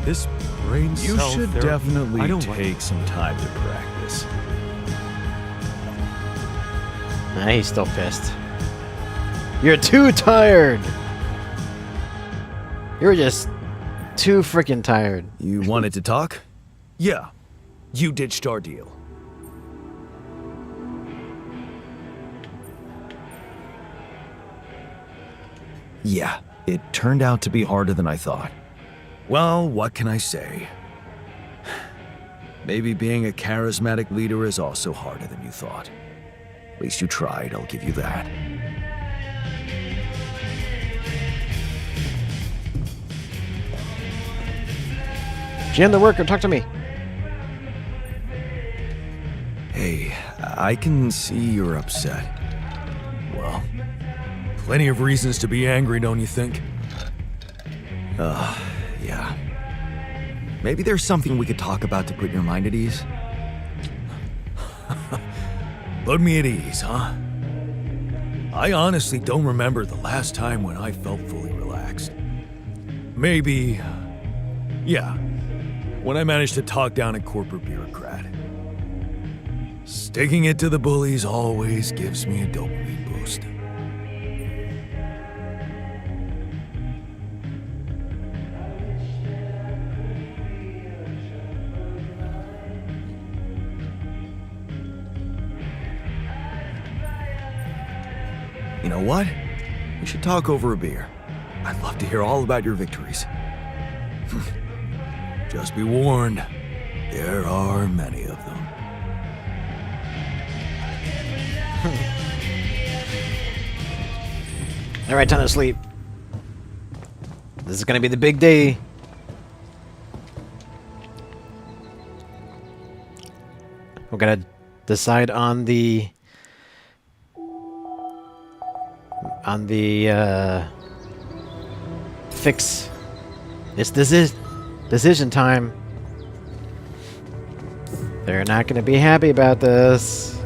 This brain You cell should therapy, definitely I don't like. take some time to practice. Nah, he's still pissed. You're too tired. You're just too freaking tired. You wanted to talk? Yeah. You ditched our deal. Yeah, it turned out to be harder than I thought. Well, what can I say? Maybe being a charismatic leader is also harder than you thought. At least you tried, I'll give you that. Jim the worker, talk to me. Hey, I can see you're upset. Well, Plenty of reasons to be angry, don't you think? yeah. Maybe there's something we could talk about to put your mind at ease? Put me at ease, huh? I honestly don't remember the last time when I felt fully relaxed. Maybe, yeah, when I managed to talk down a corporate bureaucrat. Sticking it to the bullies always gives me a dopamine boost. know what? We should talk over a beer. I'd love to hear all about your victories. Just be warned, there are many of them. Alright, time to sleep. This is gonna be the big day. We're gonna decide on the fix. This is decision time. They're not gonna be happy about this.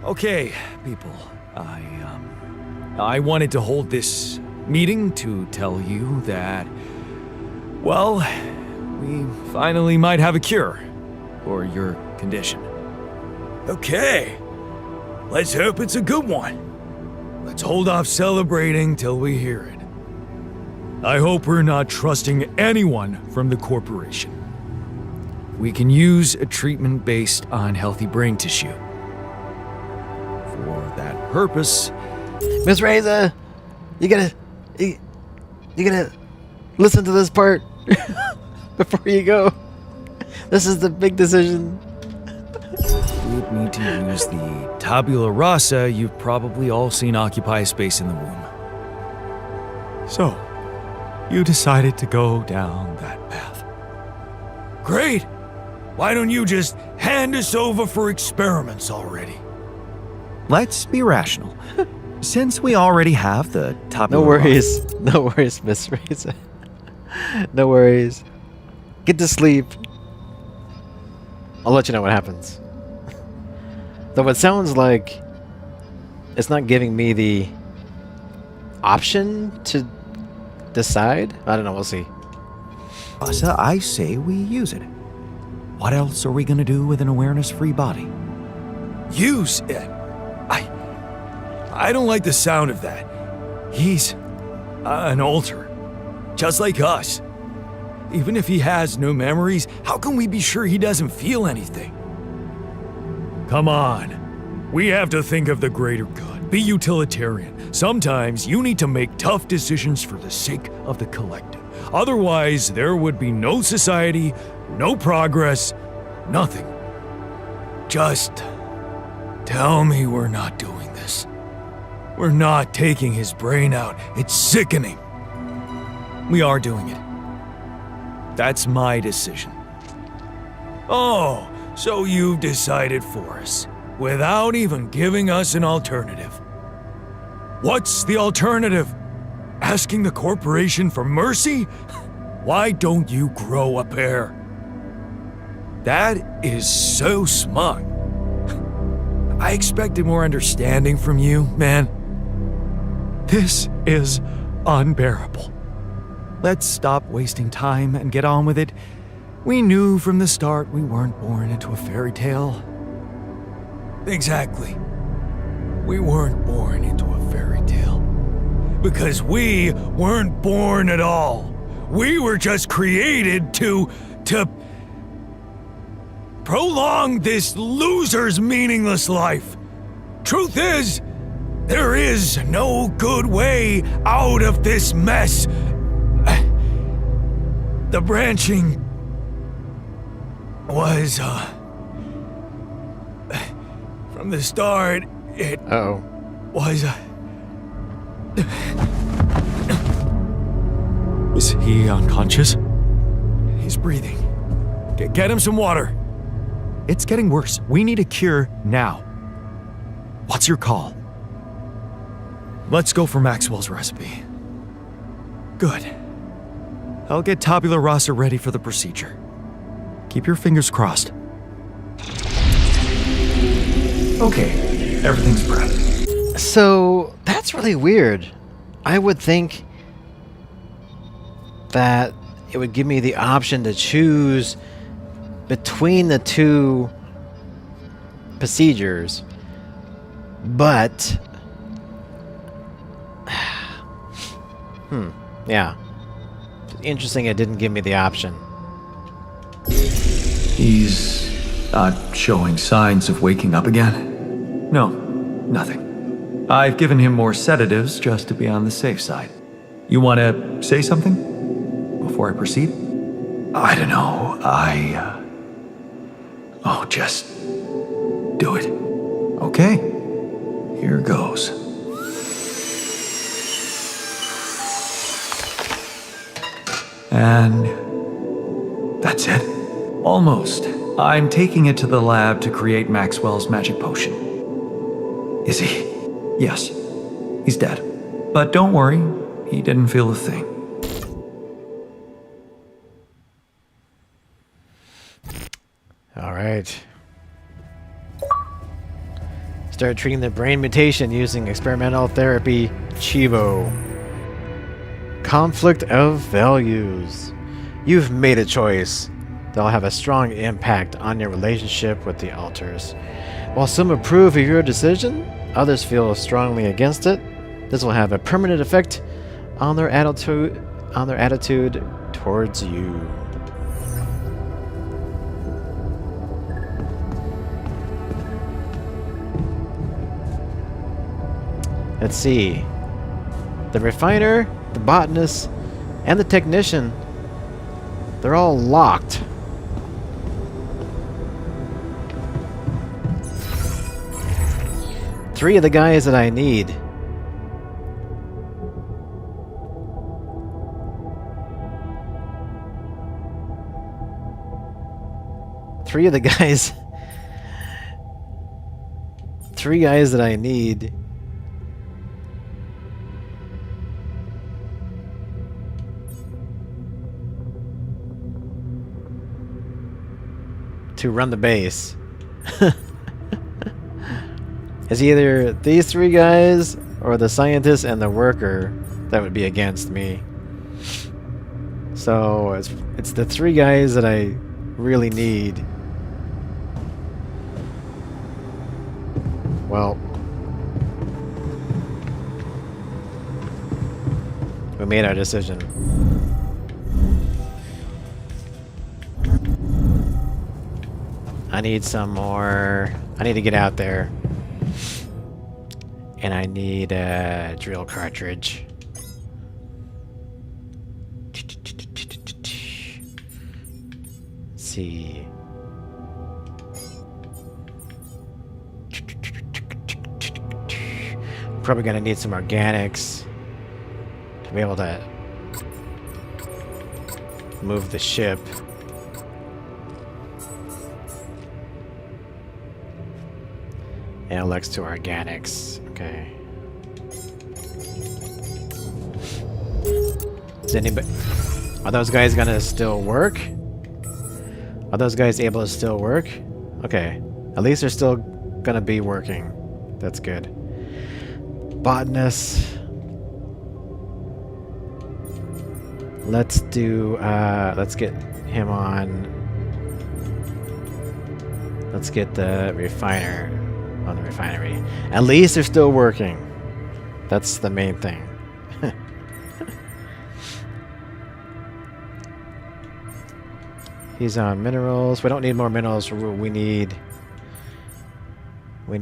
Okay, people. I wanted to hold this meeting to tell you that, well, we finally might have a cure for your condition. Okay. Let's hope it's a good one. Let's hold off celebrating till we hear it. I hope we're not trusting anyone from the corporation. We can use a treatment based on healthy brain tissue. For that purpose, Miss Reza, you gotta listen to this part before you go. This is the big decision. we'd need to use the tabula rasa you've probably all seen occupy a space in the womb. So, you decided to go down that path. Great! Why don't you just hand us over for experiments already? Let's be rational. Since we already have the tabula No worries. No worries, Miss Reza. No worries. Get to sleep. I'll let you know what happens. Though it sounds like it's not giving me the option to decide. I don't know, we'll see. rasa, I say we use it. What else are we gonna do with an awareness-free body? Use it? I don't like the sound of that. He's an alter, just like us. Even if he has no memories, how can we be sure he doesn't feel anything? Come on. We have to think of the greater good. Be utilitarian. Sometimes you need to make tough decisions for the sake of the collective. Otherwise, there would be no society, no progress, nothing. Just tell me we're not doing this. We're not taking his brain out. It's sickening. We are doing it. That's my decision. Oh, so you've decided for us, without even giving us an alternative. What's the alternative? Asking the corporation for mercy? Why don't you grow a pair? That is so smug. I expected more understanding from you, man. This is unbearable. Let's stop wasting time and get on with it. We knew from the start we weren't born into a fairy tale. Exactly. We weren't born into a fairy tale. Because we weren't born at all. We were just created to prolong this loser's meaningless life. Truth is, there is no good way out of this mess. The branching was, from the start, it was, Is he unconscious? He's breathing. Get him some water. It's getting worse. We need a cure now. What's your call? Let's go for Maxwell's recipe. Good. I'll get tabula rasa ready for the procedure. Keep your fingers crossed. Okay, everything's prepped. So, that's really weird. I would think that it would give me the option to choose between the two procedures, but yeah, interesting. It didn't give me the option. He's not showing signs of waking up again? No, nothing. I've given him more sedatives just to be on the safe side. You want to say something before I proceed? I don't know. Oh, just do it. Okay, here goes. And that's it. Almost. I'm taking it to the lab to create Maxwell's magic potion. Is he? Yes. He's dead. But don't worry, he didn't feel a thing. All right. Start treating the brain mutation using experimental therapy, Chivo. Conflict of values. You've made a choice that'll have a strong impact on your relationship with the alters. While some approve of your decision, others feel strongly against it. This will have a permanent effect on their attitude towards you. Let's see. The refiner, the botanist, and the technician, they're all locked. Three of the guys that I need. Three guys that I need. To run the base. It's either these three guys or the scientist and the worker that would be against me. So it's the three guys that I really need. Well, we made our decision. I need some more. I need to get out there. And I need a drill cartridge. Let's see. Probably gonna need some organics to be able to move the ship. Alex to organics. Okay. Is anybody? Are those guys gonna still work? Are those guys able to still work? Okay. At least they're still gonna be working. That's good. Botanist. Let's do. Let's get him on. Let's get the refiner. On the refinery. At least they're still working. That's the main thing. He's on minerals. We don't need more minerals. We need what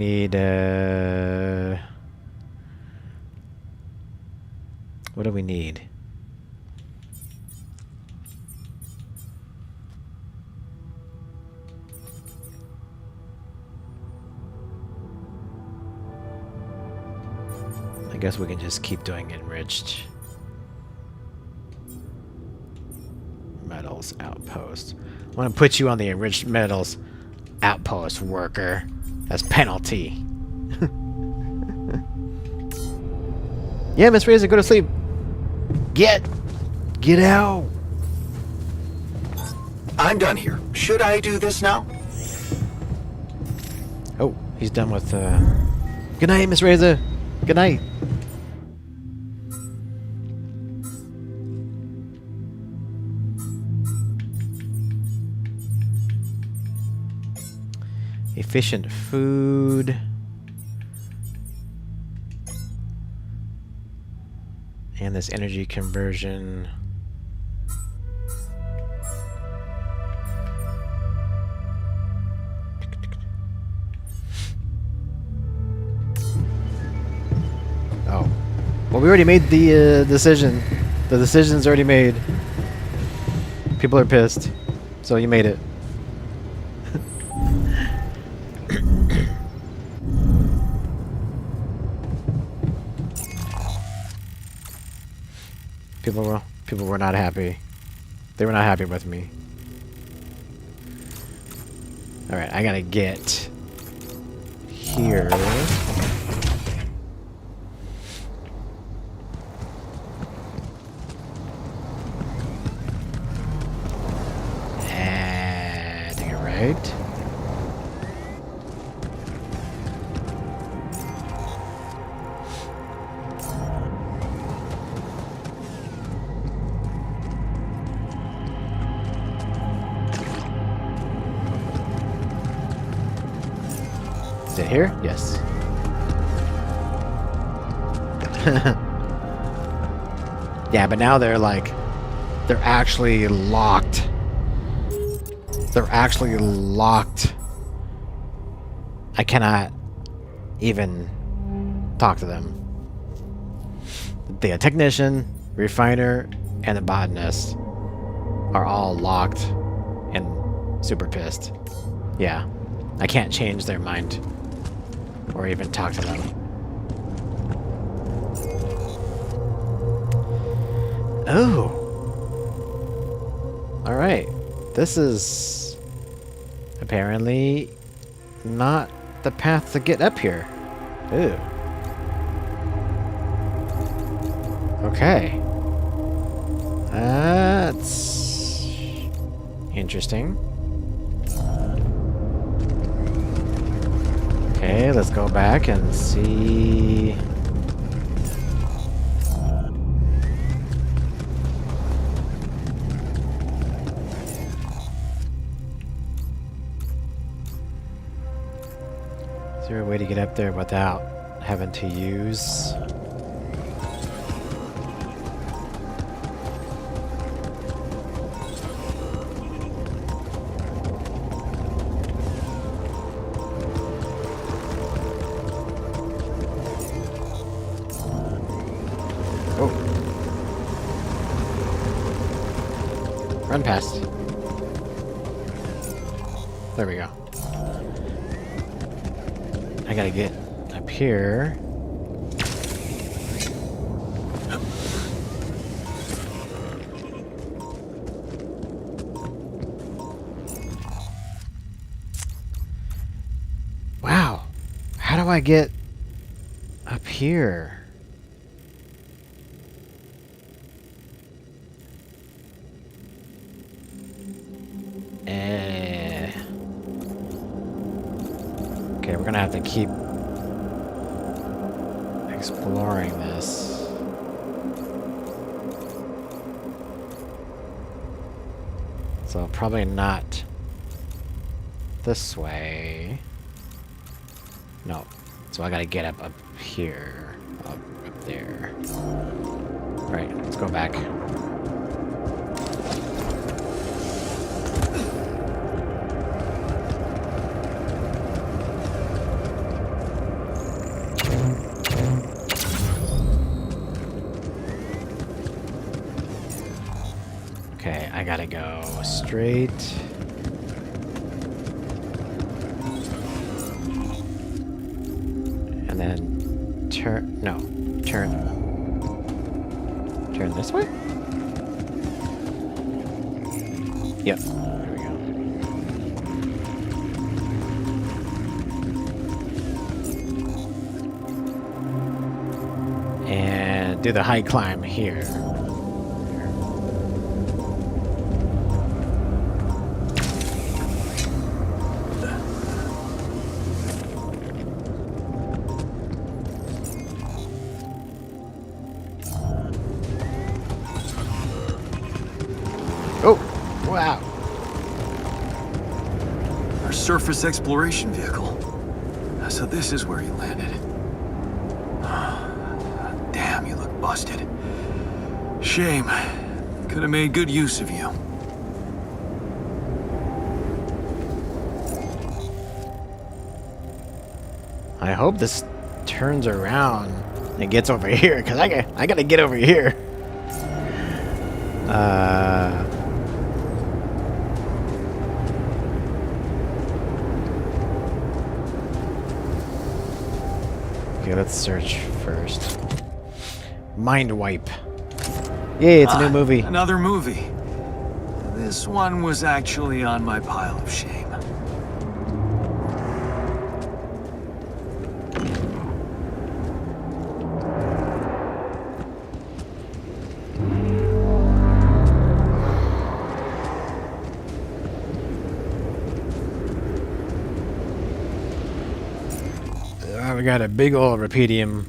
do we need? I guess we can just keep doing enriched metals outpost. I want to put you on the enriched metals outpost, worker, as penalty. Yeah, Miss Razor, go to sleep. Get out. I'm done here. Should I do this now? Oh, he's done with. Good night, Miss Razor. Good night. Efficient food. And this energy conversion. Well, we already made the decision. The decision's already made. People are pissed. So you made it. People were not happy. They were not happy with me. Alright, I gotta get here. And take it right. Is it here? Yes. Yeah, but now they're actually locked. They're actually locked. I cannot even talk to them. The technician, refiner, and the botanist are all locked and super pissed. Yeah, I can't change their mind or even talk to them. Oh. Alright. This is apparently not the path to get up here. Ooh. Okay. That's interesting. Okay, let's go back and see. Is there a way to get up there without having to use? Run past. There we go. I gotta get up here. Wow. How do I get up here? Okay, we're gonna have to keep exploring this. So probably not this way. No. So I gotta get up here. Up there. Alright, let's go back. Okay, I gotta go straight. And then turn. No, turn. Turn this way? Yep. There we go. And do the high climb here. Oh, wow. Our surface exploration vehicle. So this is where he landed. Damn, you look busted. Shame. Could have made good use of you. I hope this turns around and gets over here, because I gotta get over here. Okay, let's search first. Mind Wipe. Yay, it's a new movie. Another movie. This one was actually on my pile of shame. We got a big old Rapedium.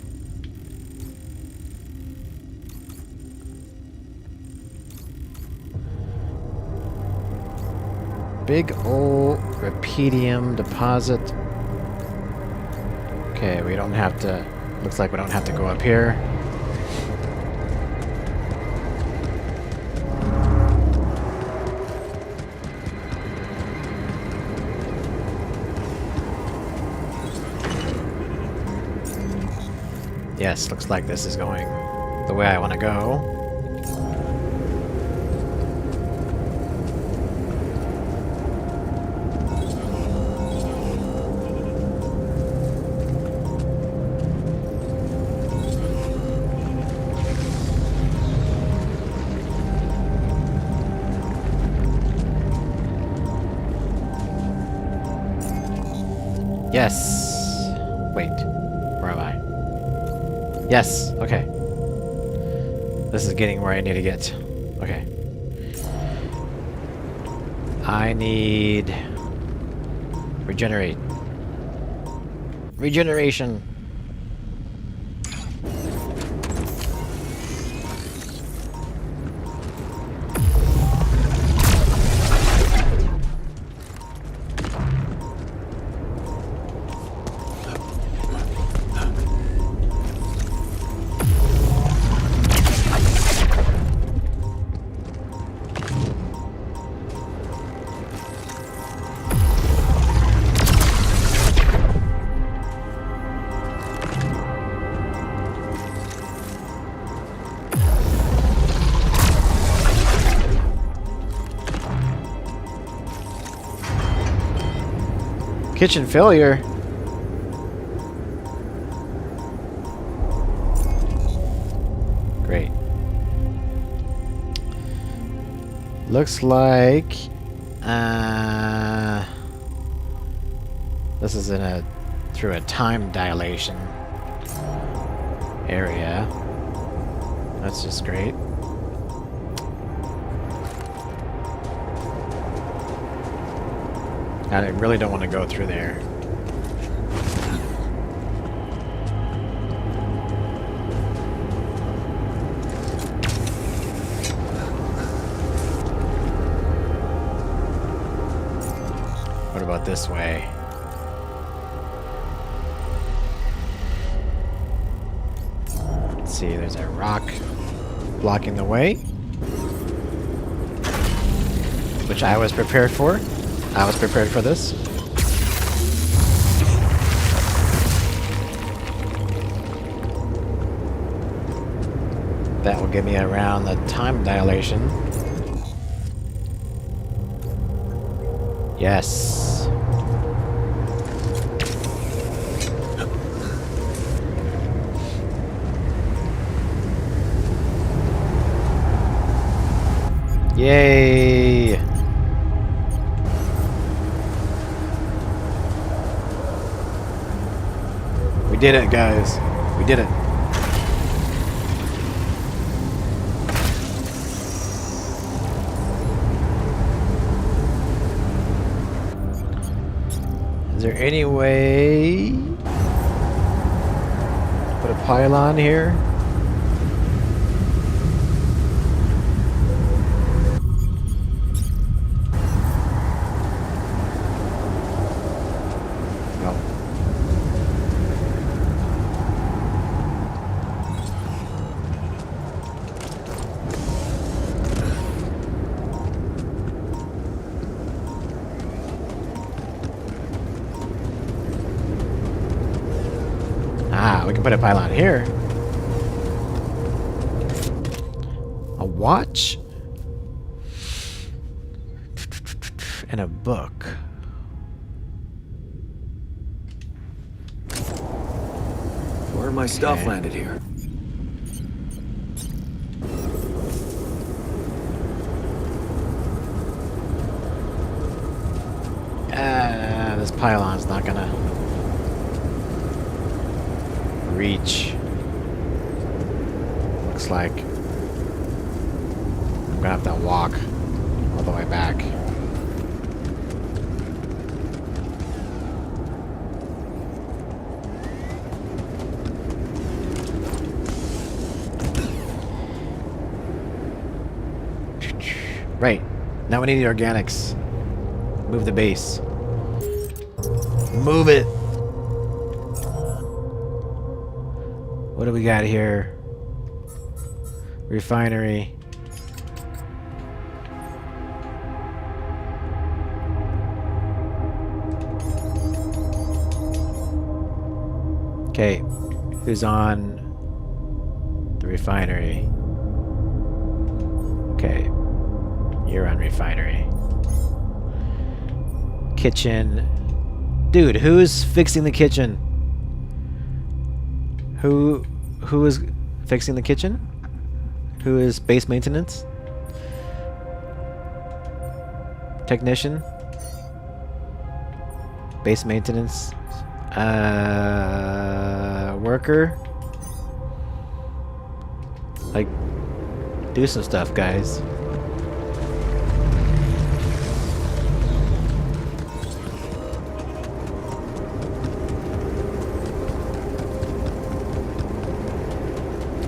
Big old Rapedium deposit. Okay, we don't have to... Looks like we don't have to go up here. Yes, looks like this is going the way I want to go. Yes. Wait. Where am I? Yes. Okay. This is getting where I need to get. Okay. I need... Regenerate. Regeneration. Kitchen failure. Great. Looks like this is through a time dilation area. That's just great. I really don't want to go through there. What about this way? Let's see, there's a rock blocking the way, which I was prepared for. I was prepared for this. That will get me around the time dilation. Yes. Yay! We did it, guys. We did it. Is there any way to put a pylon here? No. Ah, we can put a pylon here. watch and a book. Where my stuff landed here? This pylon's not gonna reach. Looks like I'm gonna have to walk all the way back. Right. Now we need the organics. Move the base. Move it! What do we got here? Refinery. Okay. Who's on the refinery? Okay. You're on refinery. Kitchen. Dude, who's fixing the kitchen? Who is fixing the kitchen? Who is base maintenance? Technician? Base maintenance? Worker? Like, do some stuff, guys.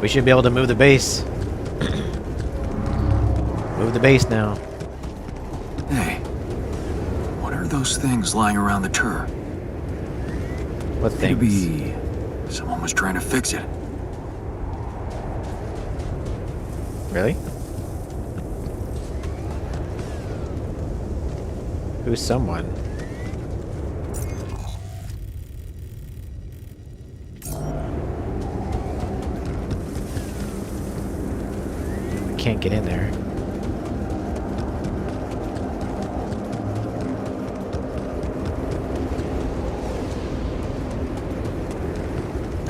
We should be able to move the base. Move the base now. Hey, what are those things lying around the turret? What things? Maybe someone was trying to fix it. Really? Who's someone? Can't get in there.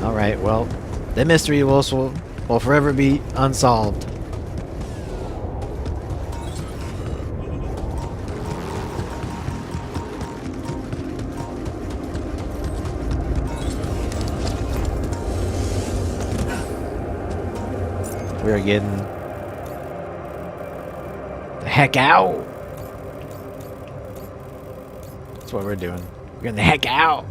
Alright, well, the mystery will forever be unsolved. We are getting the heck out. That's what we're doing. We're getting the heck out.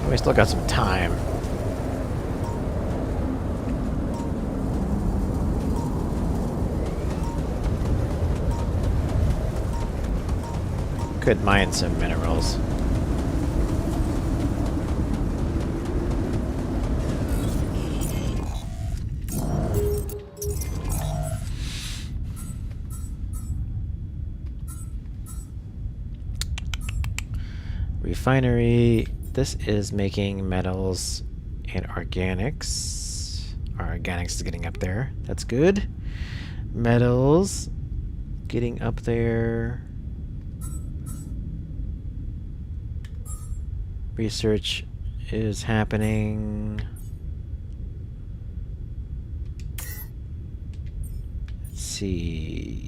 We still got some time. Could mine some minerals. Refinery. This is making metals and organics. Our organics is getting up there. That's good. Metals getting up there. Research is happening. Let's see.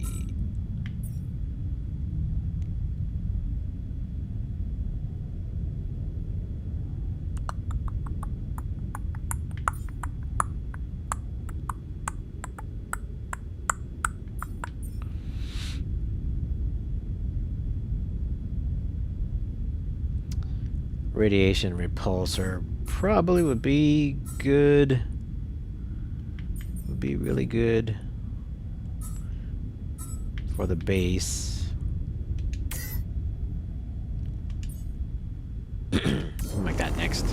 Radiation repulsor probably would be good. Would be really good for the base. What I got next?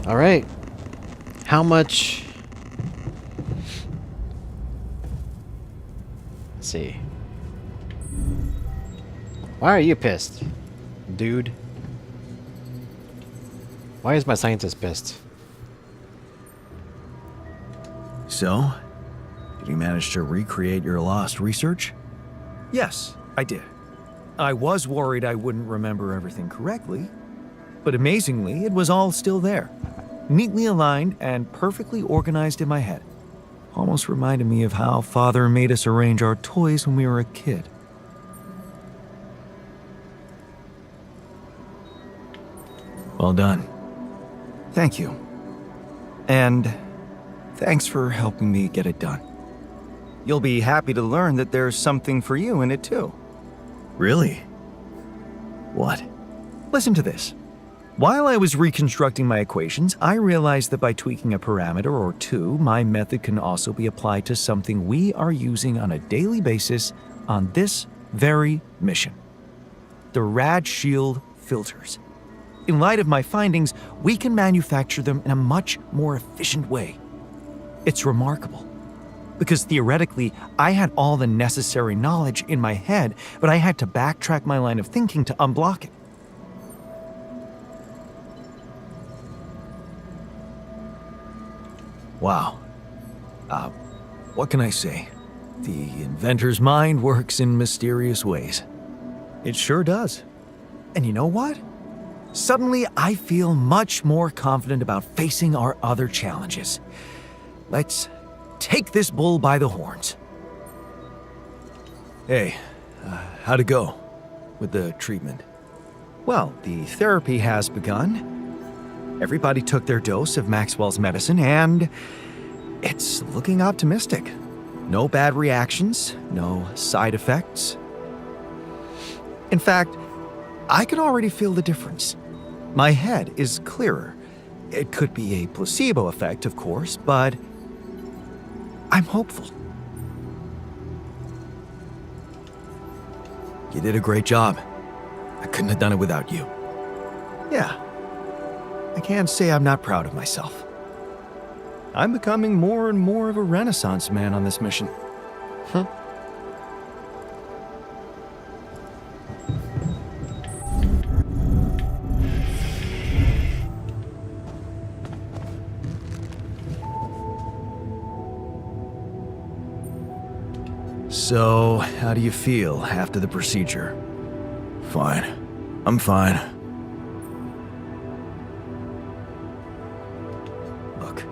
All right. How much? Let's see. Why are you pissed, dude? Why is my scientist pissed? So, did you manage to recreate your lost research? Yes, I did. I was worried I wouldn't remember everything correctly, but amazingly, it was all still there. Neatly aligned and perfectly organized in my head. Almost reminded me of how Father made us arrange our toys when we were a kid. Well done. Thank you. And thanks for helping me get it done. You'll be happy to learn that there's something for you in it too. Really? What? Listen to this. While I was reconstructing my equations, I realized that by tweaking a parameter or two, my method can also be applied to something we are using on a daily basis on this very mission. The Rad Shield filters. In light of my findings, we can manufacture them in a much more efficient way. It's remarkable. Because theoretically, I had all the necessary knowledge in my head, but I had to backtrack my line of thinking to unblock it. Wow. What can I say? The inventor's mind works in mysterious ways. It sure does. And you know what? Suddenly, I feel much more confident about facing our other challenges. Let's take this bull by the horns. Hey, how'd it go with the treatment? Well, the therapy has begun. Everybody took their dose of Maxwell's medicine, and it's looking optimistic. No bad reactions, no side effects. In fact, I can already feel the difference. My head is clearer. It could be a placebo effect, of course, but I'm hopeful. You did a great job. I couldn't have done it without you. Yeah. I can't say I'm not proud of myself. I'm becoming more and more of a Renaissance man on this mission. Huh? So, how do you feel after the procedure? Fine. I'm fine. Look,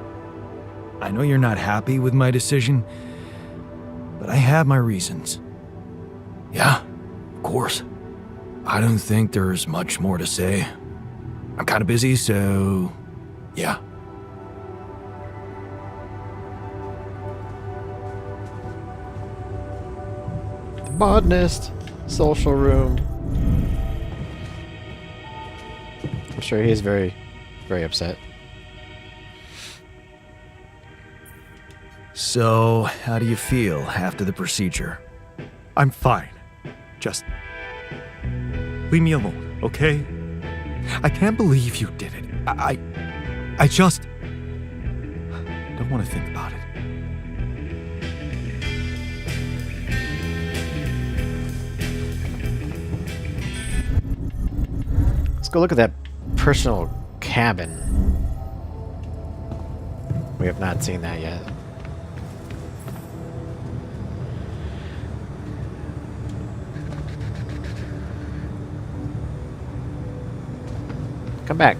I know you're not happy with my decision, but I have my reasons. Yeah, of course. I don't think there's much more to say. I'm kind of busy, so yeah. Botanist, social room. I'm sure he's very, very upset. So, how do you feel after the procedure? I'm fine. Just leave me alone, okay? I can't believe you did it. I just don't want to think about it. Let's go look at that personal cabin. We have not seen that yet. Come back.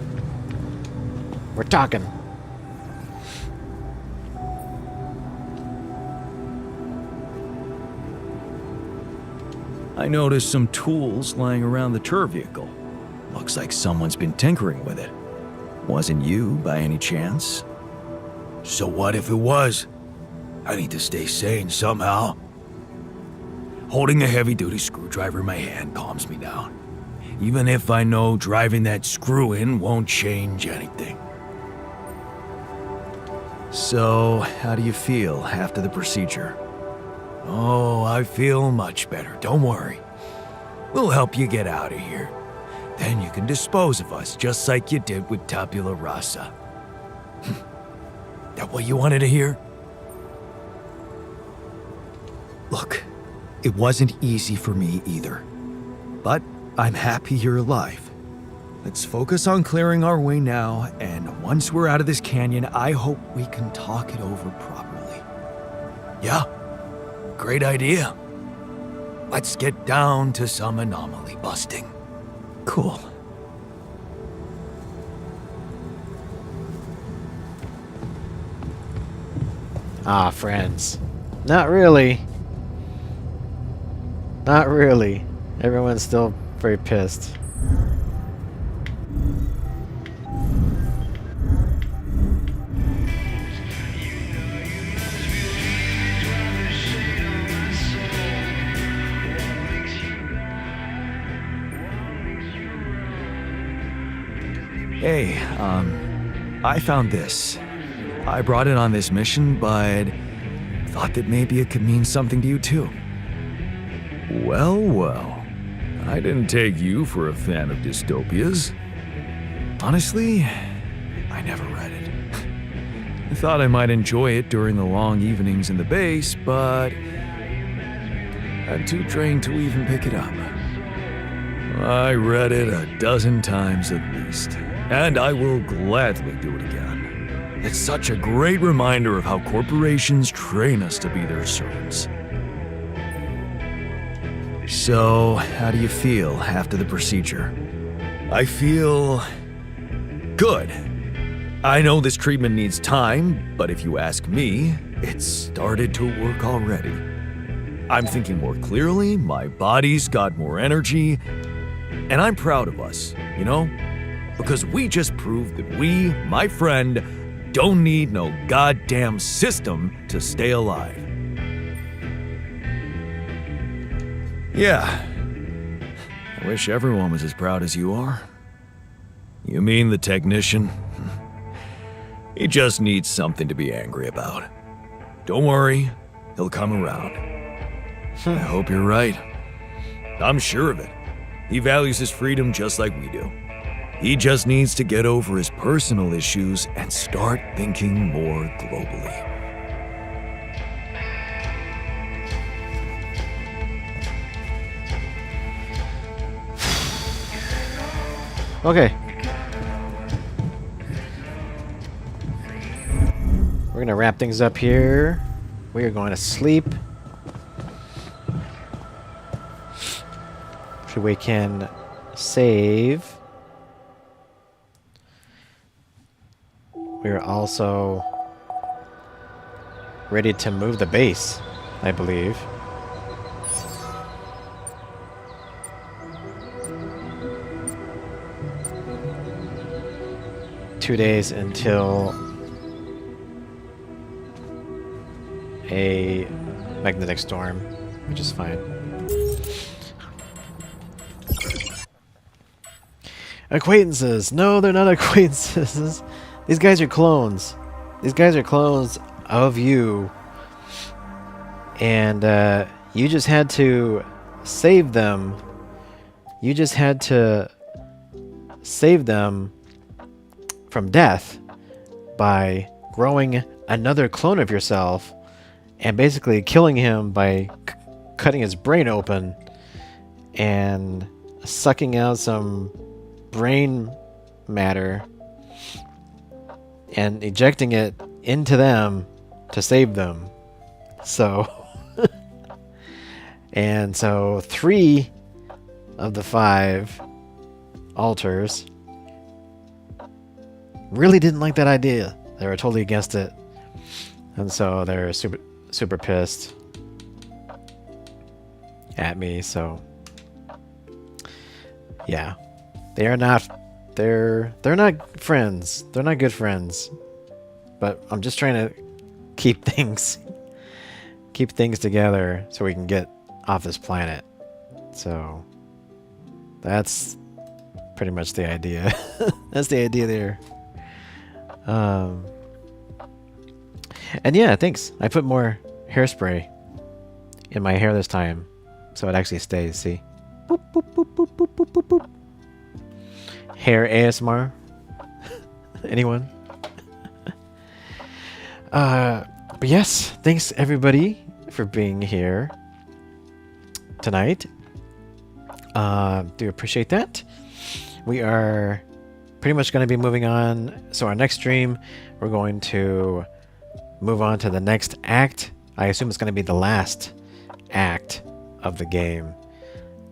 We're talking. I noticed some tools lying around the tour vehicle. Looks like someone's been tinkering with it. Wasn't you, by any chance? So what if it was? I need to stay sane somehow. Holding a heavy-duty screwdriver in my hand calms me down, even if I know driving that screw-in won't change anything. So, how do you feel after the procedure? Oh, I feel much better, don't worry. We'll help you get out of here. Then you can dispose of us just like you did with Tabula Rasa. That what you wanted to hear? Look, it wasn't easy for me either. But I'm happy you're alive. Let's focus on clearing our way now, and once we're out of this canyon, I hope we can talk it over properly. Yeah, great idea. Let's get down to some anomaly busting. Cool. Ah, friends. Not really. Not really. Everyone's still very pissed. Hey, I found this. I brought it on this mission, but thought that maybe it could mean something to you too. Well, well. I didn't take you for a fan of dystopias. Honestly, I never read it. I thought I might enjoy it during the long evenings in the base, but I'm too drained to even pick it up. I read it a dozen times at least, and I will gladly do it again. It's such a great reminder of how corporations train us to be their servants. So, how do you feel after the procedure? I feel good. I know this treatment needs time, but if you ask me, it's started to work already. I'm thinking more clearly, my body's got more energy, and I'm proud of us, you know? Because we just proved that we, my friend, don't need no goddamn system to stay alive. Yeah. I wish everyone was as proud as you are. You mean the technician? He just needs something to be angry about. Don't worry, he'll come around. I hope you're right. I'm sure of it. He values his freedom just like we do. He just needs to get over his personal issues and start thinking more globally. Okay. We're gonna wrap things up here. We are going to sleep. So we can save. We're also ready to move the base, I believe. Two days until a magnetic storm, which is fine. Acquaintances! No, they're not acquaintances. These guys are clones. These guys are clones of you. And you just had to save them. You just had to save them from death by growing another clone of yourself and basically killing him by cutting his brain open and sucking out some brain matter and ejecting it into them to save them. So and so 3 of the 5 alters really didn't like that idea. They were totally against it. And so they're super pissed at me, so Yeah. They are not they're not friends. They're not good friends. But I'm just trying to keep things together so we can get off this planet. So that's pretty much the idea. That's the idea there. And yeah, thanks. I put more hairspray in my hair this time, so it actually stays. See, boop, boop, boop, boop, boop, boop, boop, boop. Hair ASMR. Anyone? But yes, thanks everybody for being here tonight. Do appreciate that. We are pretty much going to be moving on. So our next stream, we're going to move on to the next act. I assume it's going to be the last act of the game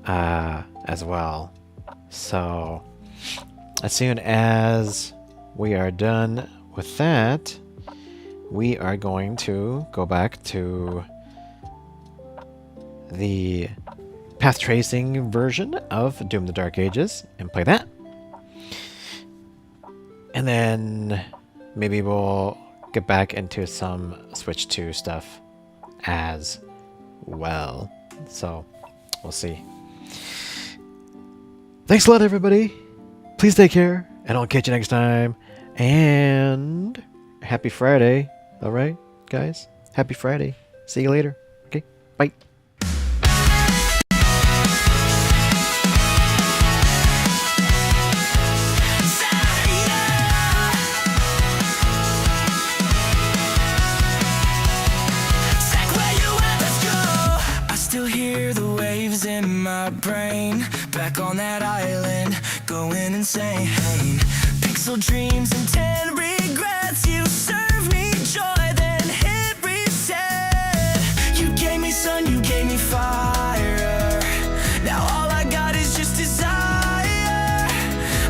as well. So as soon as we are done with that, we are going to go back to the path tracing version of Doom the Dark Ages and play that. And then maybe we'll get back into some Switch 2 stuff as well. So we'll see. Thanks a lot, everybody. Please take care, and I'll catch you next time. And happy Friday. All right, guys? Happy Friday. See you later. Okay, bye. Brain back on that island, going insane. Pixel dreams and 10 regrets. You serve me joy, then hit reset. You gave me sun, you gave me fire. Now all I got is just desire.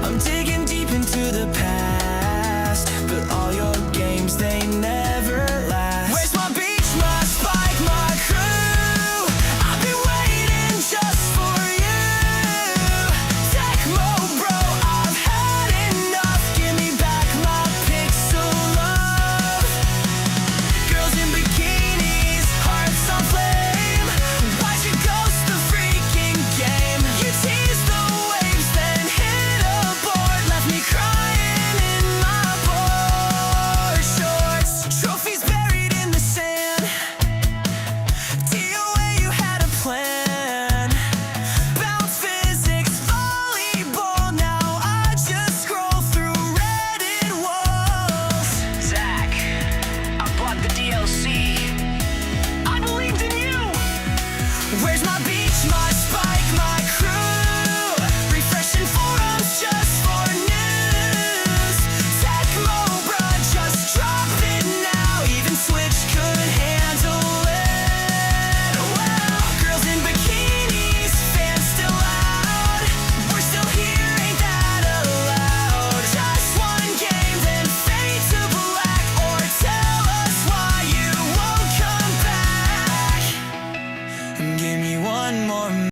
I'm digging deep into the past, but all your games, they never last. Where's my beach, my spike, my crew? I've been waiting just for